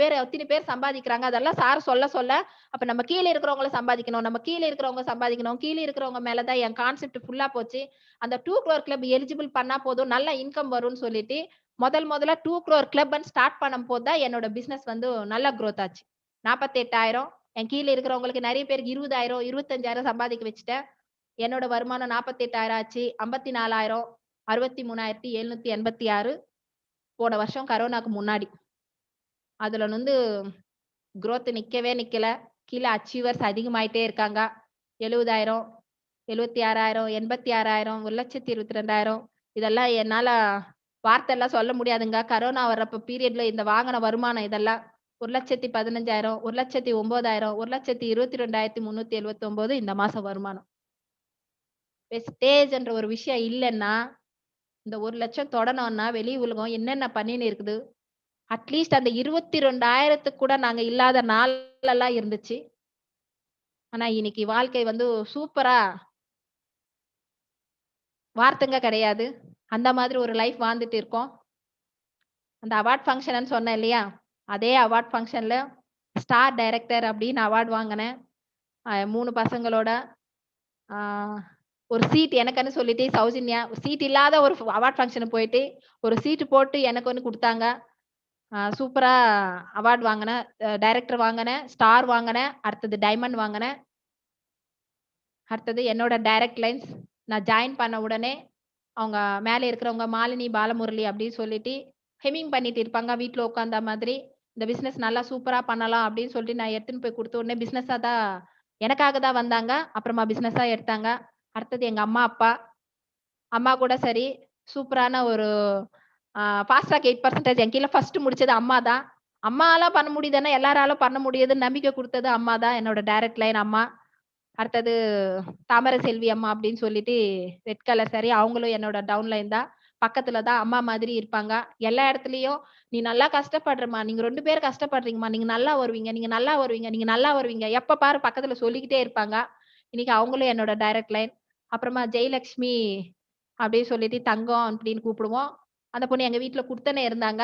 பேர் சம்பாதிக்கிறாங்க. அதெல்லாம் சார் சொல்ல சொல்ல, அப்ப நம்ம கீழ இருக்கிறவங்கள சம்பாதிக்கணும். நம்ம கீழ இருக்கிறவங்க சம்பாதிக்கணும். கீழ இருக்கிறவங்க மேல தான் என் கான்செப்ட் ஃபுல்லா போச்சு. அந்த 2 crore கிளப் எலிஜிபிள் பண்ணா போதும். நல்ல இன்கம் வரும்னு சொல்லிட்டு, முதல்ல 2 crore கிளப்ன்னு ஸ்டார்ட் பண்ணும்போது தான் என்னோட பிசினஸ் வந்து நல்லா குரோத் ஆச்சு. 48,000 என் கீழ இருக்கிறவங்களுக்கு நெறைய பேருக்கு 20,000, 25,000 சம்பாதிக்க வச்சுட்டேன். என்னோட வருமானம் 48,000 ஆச்சு. 54,000, 63,786 போன வருஷம் கரோனாக்கு முன்னாடி. அதுல வந்து குரோத் நிக்கவே நிக்கல. கீழே அச்சீவர்ஸ் அதிகமாயிட்டே இருக்காங்க. 70,000, 76,000, 86,000, 1,22,000 இதெல்லாம் என்னால வார்த்தைலாம் சொல்ல முடியாதுங்க. கரோனா வர்றப்ப பீரியட்ல இந்த வாங்குன வருமானம் இதெல்லாம் 1,15,000, 1,09,000, 1,22,379 இந்த மாசம் வருமானம். வெஸ்டேஜ்ன்ற ஒரு விஷயம் இல்லன்னா, இந்த 1,00,000 தொடணும்னா வெளி உலகம் என்னென்ன பண்ணின்னு இருக்குது. அட்லீஸ்ட் அந்த 22,000க்கு கூட நாங்க இல்லாத நாளெல்லாம் இருந்துச்சு. ஆனா இன்னைக்கு வாழ்க்கை வந்து சூப்பரா வார்த்தைங்க கிடையாது. அந்த மாதிரி ஒரு லைஃப் வாழ்ந்துட்டு இருக்கோம். அந்த அவார்ட் ஃபங்ஷன்னு சொன்னேன் இல்லையா? அதே அவார்ட் ஃபங்ஷன்ல ஸ்டார் டைரக்டர் அப்படின்னு அவார்ட் வாங்குனேன். 3 பசங்களோட. ஆ ஒரு சீட் எனக்குன்னு சொல்லிட்டு சௌஜன்யா சீட் இல்லாத ஒரு அவார்ட் ஃபங்ஷனுக்கு போயிட்டு, ஒரு சீட் போட்டு எனக்கு ஒண்ணு குடுத்தாங்க. சூப்பரா அவார்ட் வாங்குனேன். டைரக்டர் வாங்குனேன், ஸ்டார் வாங்குனேன், அடுத்தது டைமண்ட் வாங்குனேன். அடுத்தது என்னோட டைரக்ட் லைன்ஸ் நான் ஜாயின் பண்ண உடனே, அவங்க மேல இருக்கிறவங்க மாலினி பாலமுரளி அப்படின்னு சொல்லிட்டு ஹெம்மிங் பண்ணிட்டு இருப்பாங்க வீட்ல உட்கார்ந்தா மாதிரி. இந்த பிசினஸ் நல்லா சூப்பரா பண்ணலாம் அப்படின்னு சொல்லிட்டு நான் எடுத்துன்னு போய் குடுத்த உடனே பிசினஸா தான் எனக்காக தான் வந்தாங்க. அப்புறமா பிசினஸா எடுத்தாங்க. அடுத்தது எங்க அம்மா, அப்பா. அம்மா கூட சரி, சூப்பரான ஒரு ஃபாஸ்ட் ட்ராக் 8% என் கீழ ஃபர்ஸ்ட் முடிச்சது அம்மா தான். அம்மாவால பண்ண முடியுதுன்னா, எல்லாராலும் பண்ண முடியுதுன்னு நம்பிக்கை குடுத்தது அம்மா தான். என்னோட டைரக்ட் லைன் அம்மா. அடுத்தது தாமரை செல்வி அம்மா அப்படின்னு சொல்லிட்டு ரெட் கலர் சாரி. அவங்களும் என்னோட டவுன் லைன் தான். பக்கத்துல தான் அம்மா மாதிரி இருப்பாங்க. எல்லா இடத்துலயும், "நீ நல்லா கஷ்டப்படுறம்மா. நீங்க 2 பேரும் கஷ்டப்படுறீங்கம்மா. நீங்க நல்லா வருவீங்க. நீங்க நல்லா வருவீங்க. நீங்க நல்லா வருவீங்க." எப்ப பாரு பக்கத்துல சொல்லிக்கிட்டே இருப்பாங்க. இன்னைக்கு அவங்களும் என்னோட டைரக்ட் லைன். அப்புறமா ஜெயலக்ஷ்மி அப்படின்னு சொல்லிட்டு தங்கம் அப்படின்னு கூப்பிடுவோம். அந்த பொண்ணு எங்க வீட்ல குடுத்தனே இருந்தாங்க.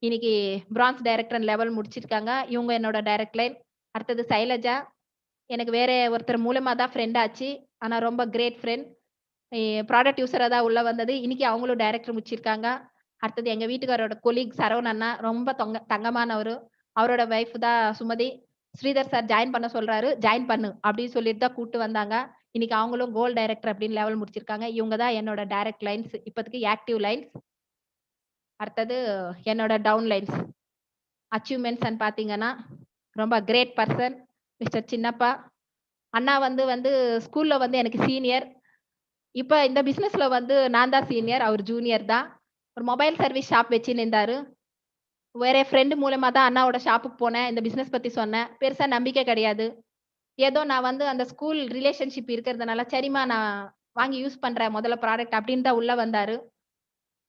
இன்னைக்கு பிரான்ஸ் டைரக்டர் லெவல் முடிச்சிருக்காங்க. இவங்க என்னோட டைரக்ட் லைன். அடுத்தது சைலஜா. எனக்கு வேற ஒருத்தர் மூலியமா தான் ஃப்ரெண்ட் ஆச்சு. ஆனா ரொம்ப கிரேட் ஃப்ரெண்ட். ப்ராடக்ட் யூசரா தான் உள்ள வந்தது. இன்னைக்கு அவங்களும் டைரக்டர் முடிச்சிருக்காங்க. அடுத்தது எங்க வீட்டுக்காரரோட கொலீக் சரவண அண்ணா. ரொம்ப தங்கமானவரு. அவரோட வைஃப் தான் சுமதி. ஸ்ரீதர் சார் ஜாயின் பண்ண சொல்றாரு. ஜாயின் பண்ணு அப்படின்னு சொல்லிட்டு தான் கூட்டு வந்தாங்க. இன்னைக்கு அவங்களும் கோல்ட் டைரக்டர் அப்படின்னு லெவல் முடிச்சிருக்காங்க. இவங்க தான் என்னோட டைரக்ட் லைன்ஸ். இப்போதைக்கு ஆக்டிவ் லைன்ஸ். அடுத்தது என்னோட டவுன் லைன்ஸ். அச்சீவ்மென்ட்ஸ்ன்னு பார்த்தீங்கன்னா, ரொம்ப கிரேட் பர்சன் மிஸ்டர் சின்னப்பா. அண்ணா வந்து வந்து ஸ்கூல்ல வந்து எனக்கு சீனியர். இப்ப இந்த பிசினஸ்ல வந்து நான் தான் சீனியர். அவர் ஜூனியர் தான். ஒரு மொபைல் சர்வீஸ் ஷாப் வச்சுன்னுருந்தாரு. வேற ஃப்ரெண்ட் மூலியமா தான் அண்ணாவோட ஷாப்புக்கு போனேன். இந்த பிசினஸ் பத்தி சொன்னேன். பெருசா நம்பிக்கை கிடையாது. ஏதோ நான் வந்து அந்த ஸ்கூல் ரிலேஷன்ஷிப் இருக்கிறதுனால, சரிம்மா நான் வாங்கி யூஸ் பண்றேன் முதல்ல ப்ராடக்ட் அப்படின்னு தான் உள்ள வந்தாரு.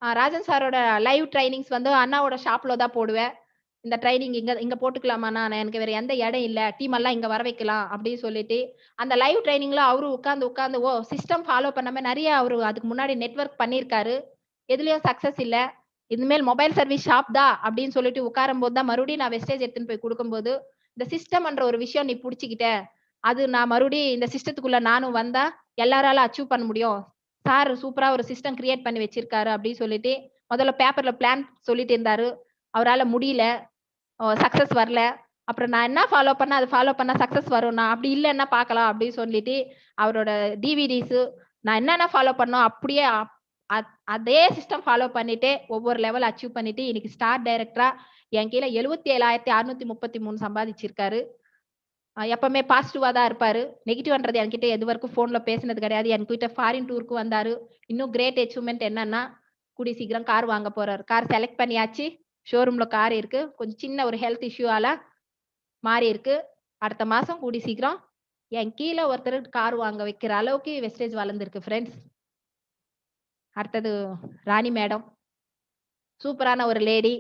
ராஜன் சாரோட லைவ் ட்ரெய்னிங்ஸ் வந்து அண்ணாவோட ஷாப்ல தான் போடுவேன். இந்த ட்ரெய்னிங் இங்க இங்க போட்டுக்கலாமாண்ணா? எனக்கு வேற எந்த இடம் இல்ல. டீம் எல்லாம் இங்க வர வைக்கலாம் அப்படின்னு சொல்லிட்டு, அந்த லைவ் ட்ரெய்னிங்ல அவரு உட்கார்ந்து சிஸ்டம் ஃபாலோ பண்ணாம நெறைய அவரு அதுக்கு முன்னாடி நெட்வொர்க் பண்ணியிருக்காரு. எதுலயும் சக்சஸ் இல்ல. இனிமேல் மொபைல் சர்வீஸ் ஷாப் தான் அப்படின்னு சொல்லிட்டு உட்காரும்போது தான் மறுபடியும் நான் வெஸ்டேஜ் எடுத்துன்னு போய் குடுக்கும்போது, இந்த சிஸ்டம்ன்ற ஒரு விஷயம் நீ புடிச்சுக்கிட்ட. அது நான் மறுபடியும் இந்த சிஸ்டத்துக்குள்ள நானும் வந்தா எல்லாரால அச்சீவ் பண்ண முடியும். சார் சூப்பரா ஒரு சிஸ்டம் கிரியேட் பண்ணி வச்சிருக்காரு அப்படின்னு சொல்லிட்டு, முதல்ல பேப்பர்ல பிளான் சொல்லிட்டு இருந்தாரு. அவரால முடியல. சக்சஸ் வரல. அப்புறம் நான் என்ன ஃபாலோ பண்ணேன், அது ஃபாலோ பண்ணா சக்சஸ் வரும்ண்ணா. அப்படி இல்லன்னா பார்க்கலாம் அப்படின்னு சொல்லிட்டு, அவரோட டிவிடிஸ் நான் என்னென்ன ஃபாலோ பண்ணோம் அப்படியே அதே சிஸ்டம் ஃபாலோ பண்ணிட்டு, ஒவ்வொரு லெவல் அச்சீவ் பண்ணிட்டு, இன்னைக்கு ஸ்டார் டைரக்டரா என் கீழ 77,633 சம்பாதிச்சிருக்காரு. எப்பவுமே பாசிட்டிவா தான் இருப்பாரு. நெகட்டிவ்ன்றது என்கிட்ட இதுவரைக்கும் ஃபோன்ல பேசினது கிடையாது. என்கிட்ட ஃபாரின் டூருக்கு வந்தாரு. இன்னும் கிரேட் அச்சீவ்மென்ட் என்னன்னா, கூடிய சீக்கிரம் கார் வாங்க போறாரு. கார் செலக்ட் பண்ணியாச்சு. ஷோரூம்ல கார் இருக்கு. கொஞ்சம் சின்ன ஒரு ஹெல்த் இஷ்யூவால மாறி இருக்கு. அடுத்த மாசம் கூடிய சீக்கிரம் என் கீழ ஒருத்தர் கார் வாங்க வைக்கிற அளவுக்கு வெஸ்டேஜ் வளர்ந்திருக்கு ஃபிரெண்ட்ஸ். அடுத்தது ராணி மேடம். சூப்பரான ஒரு லேடி.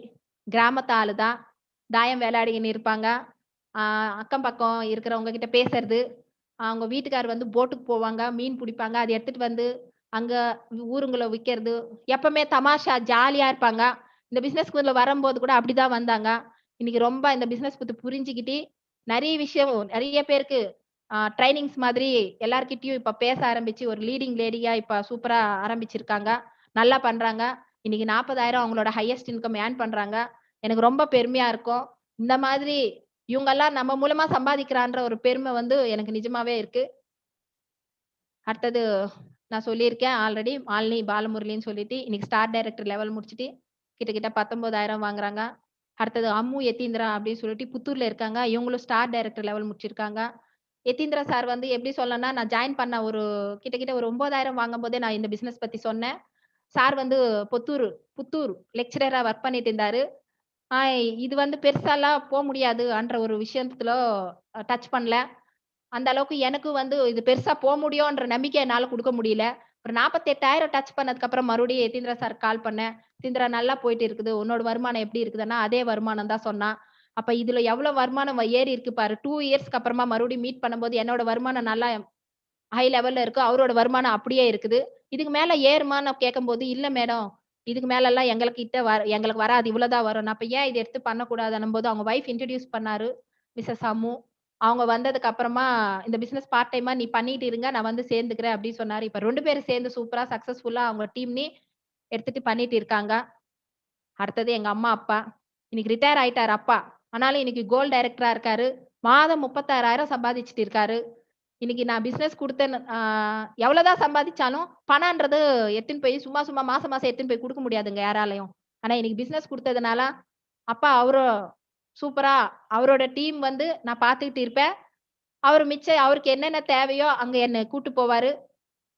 கிராமத்து ஆளு தான். தாயம் விளையாடிக்கின்னு இருப்பாங்க. அக்கம் பக்கம் இருக்கிறவங்க கிட்ட பேசுறது. அவங்க வீட்டுக்காரர் வந்து போட்டுக்கு போவாங்க. மீன் புடிப்பாங்க. அத எடுத்துட்டு வந்து அங்க ஊருங்கள்ல விக்கிறது. எப்பவுமே தமாஷா ஜாலியா இருப்பாங்க. இந்த பிசினஸ்க்குள்ள வரும்போது கூட அப்படிதான் வந்தாங்க. இன்னைக்கு ரொம்ப இந்த பிசினஸ் பத்தி புரிஞ்சுக்கிட்டு, நெறைய விஷயம் நெறைய பேருக்கு ட்ரெய்னிங்ஸ் மாதிரி எல்லார்கிட்டயும் இப்ப பேச ஆரம்பிச்சு, ஒரு லீடிங் லேடியா இப்ப சூப்பரா ஆரம்பிச்சிருக்காங்க. நல்லா பண்றாங்க. இன்னைக்கு 40,000 அவங்களோட ஹையஸ்ட் இன்கம் ஏர்ன் பண்றாங்க. எனக்கு ரொம்ப பெருமையா இருக்கும். இந்த மாதிரி இவங்கலாம் நம்ம மூலமா சம்பாதிக்கிறான்ற ஒரு பெருமை வந்து எனக்கு நிஜமாவே இருக்கு. அடுத்தது நான் சொல்லியிருக்கேன் ஆல்ரெடி மாலினி பாலமுரளின்னு சொல்லிட்டு, இன்னைக்கு ஸ்டார் டைரக்டர் லெவல் முடிச்சுட்டு, கிட்டத்தட்ட 19,000 வாங்குறாங்க. அடுத்தது அம்மு யதீந்திரா அப்படின்னு சொல்லிட்டு புத்தூர்ல இருக்காங்க. இவங்களும் ஸ்டார் டைரக்டர் லெவல் முடிச்சிருக்காங்க. யதீந்திரா சார் வந்து எப்படி சொல்லணும்னா, நான் ஜாயின் பண்ண ஒரு கிட்டத்தட்ட ஒரு 9,000 வாங்கும்போதே நான் இந்த பிசினஸ் பத்தி சொன்னேன். சார் வந்து புத்தூர் புத்தூர் லெக்சரரா வொர்க் பண்ணிட்டு இருந்தாரு. ஆ இது வந்து பெருசாலாம் முடியாதுன்ற ஒரு விஷயத்துல டச் பண்ணல. அந்த அளவுக்கு எனக்கு வந்து இது பெருசா முடியும்ன்ற நம்பிக்கை என்னால குடுக்க முடியல. ஒரு 48,000 டச் பண்ணதுக்கு அப்புறம் மறுபடியும் யதீந்திரா சார்க்கு கால் பண்ணேன். "யதீந்திரா நல்லா போயிட்டு இருக்குது. உன்னோட வருமானம் எப்படி இருக்குதுன்னா?" அதே வருமானம் தான் சொன்னான். அப்ப இதுல எவ்வளோ வருமானம் ஏறி இருக்கு பாரு. 2 இயர்ஸ்க்கு அப்புறமா மறுபடியும் மீட் பண்ணும்போது என்னோட வருமானம் நல்லா ஹை லெவல்ல இருக்கு. அவரோட வருமானம் அப்படியே இருக்குது. இதுக்கு மேல ஏறுமான்னு கேட்கும்போது, "இல்ல மேடம். இதுக்கு மேலலாம் எங்களுக்கு வராது. இவ்வளோ தான் வரும்." நான் அப்ப ஏன் இத எடுத்து பண்ணக்கூடாதுன்னும்போது, அவங்க வைஃப் இன்ட்ரோடியூஸ் பண்ணாரு. மிஸ்ஸஸ் அம்மு. அவங்க வந்ததுக்கு அப்புறமா, "இந்த பிசினஸ் பார்ட் டைமா நீ பண்ணிட்டு இருங்க. நான் வந்து சேர்ந்துக்கிறேன்." அப்படின்னு சொன்னாரு. இப்ப 2 பேரும் சேர்ந்து சூப்பரா சக்சஸ்ஃபுல்லா அவங்க டீம்னி எடுத்துட்டு பண்ணிட்டு இருக்காங்க. அடுத்தது எங்க அம்மா, அப்பா. இன்னைக்கு ரிட்டயர் ஆயிட்டாரு அப்பா. ஆனாலும் இன்னைக்கு கோல்ட் டைரக்டரா இருக்காரு. மாதம் 36,000 சம்பாதிச்சுட்டு இருக்காரு. இன்னைக்கு நான் பிசினஸ் குடுத்தேன்னு எவ்வளவுதான் சம்பாதிச்சாலும், பணம்ன்றது எடுத்துன்னு போய் சும்மா சும்மா மாசம் மாசம் எடுத்துன்னு போய் குடுக்க முடியாதுங்க யாராலயும். ஆனா இன்னைக்கு பிசினஸ் குடுத்ததுனால, அப்பா சூப்பரா அவரோட டீம் வந்து நான் பார்த்துக்கிட்டு இருப்பேன். மிச்சம் அவருக்கு என்னென்ன தேவையோ அங்க என்ன கூட்டு போவாரு.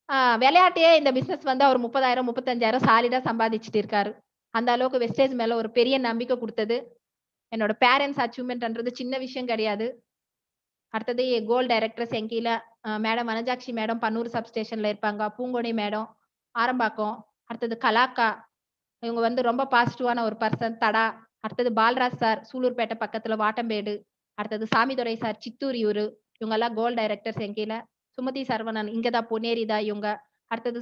ஆ விளையாட்டயே இந்த பிசினஸ் வந்து அவர் 30,000, 35,000 சாலிடா சம்பாதிச்சுட்டு இருக்காரு. அந்த அளவுக்கு வெஸ்டேஜ் மேல ஒரு பெரிய நம்பிக்கை குடுத்தது. என்னோட பேரன்ட்ஸ் அச்சீவ்மென்ட்ன்றது சின்ன விஷயம் கிடையாது. அடுத்தது கோல்ட் டைரக்டர்ஸ் என் கீழ மேடம் வனஜாட்சி மேடம் பன்னூர் சப் ஸ்டேஷன்ல இருப்பாங்க. பூங்கொடி மேடம் ஆரம்பாக்கம். அடுத்தது கலாக்கா. இவங்க வந்து ரொம்ப பாசிட்டிவான ஒரு பர்சன். தடா. அடுத்தது பால்ராஜ் சார் சூலூர்பேட்டை பக்கத்துல வாட்டம்பேடு. அடுத்தது சாமிதுரை சார் சித்தூர் இவரு. இவங்கலாம் கோல்ட் டைரக்டர்ஸ் என் கீழ. சுமதி சரவணன் இங்க தான் பொன்னேரி தான் இவங்க. அடுத்தது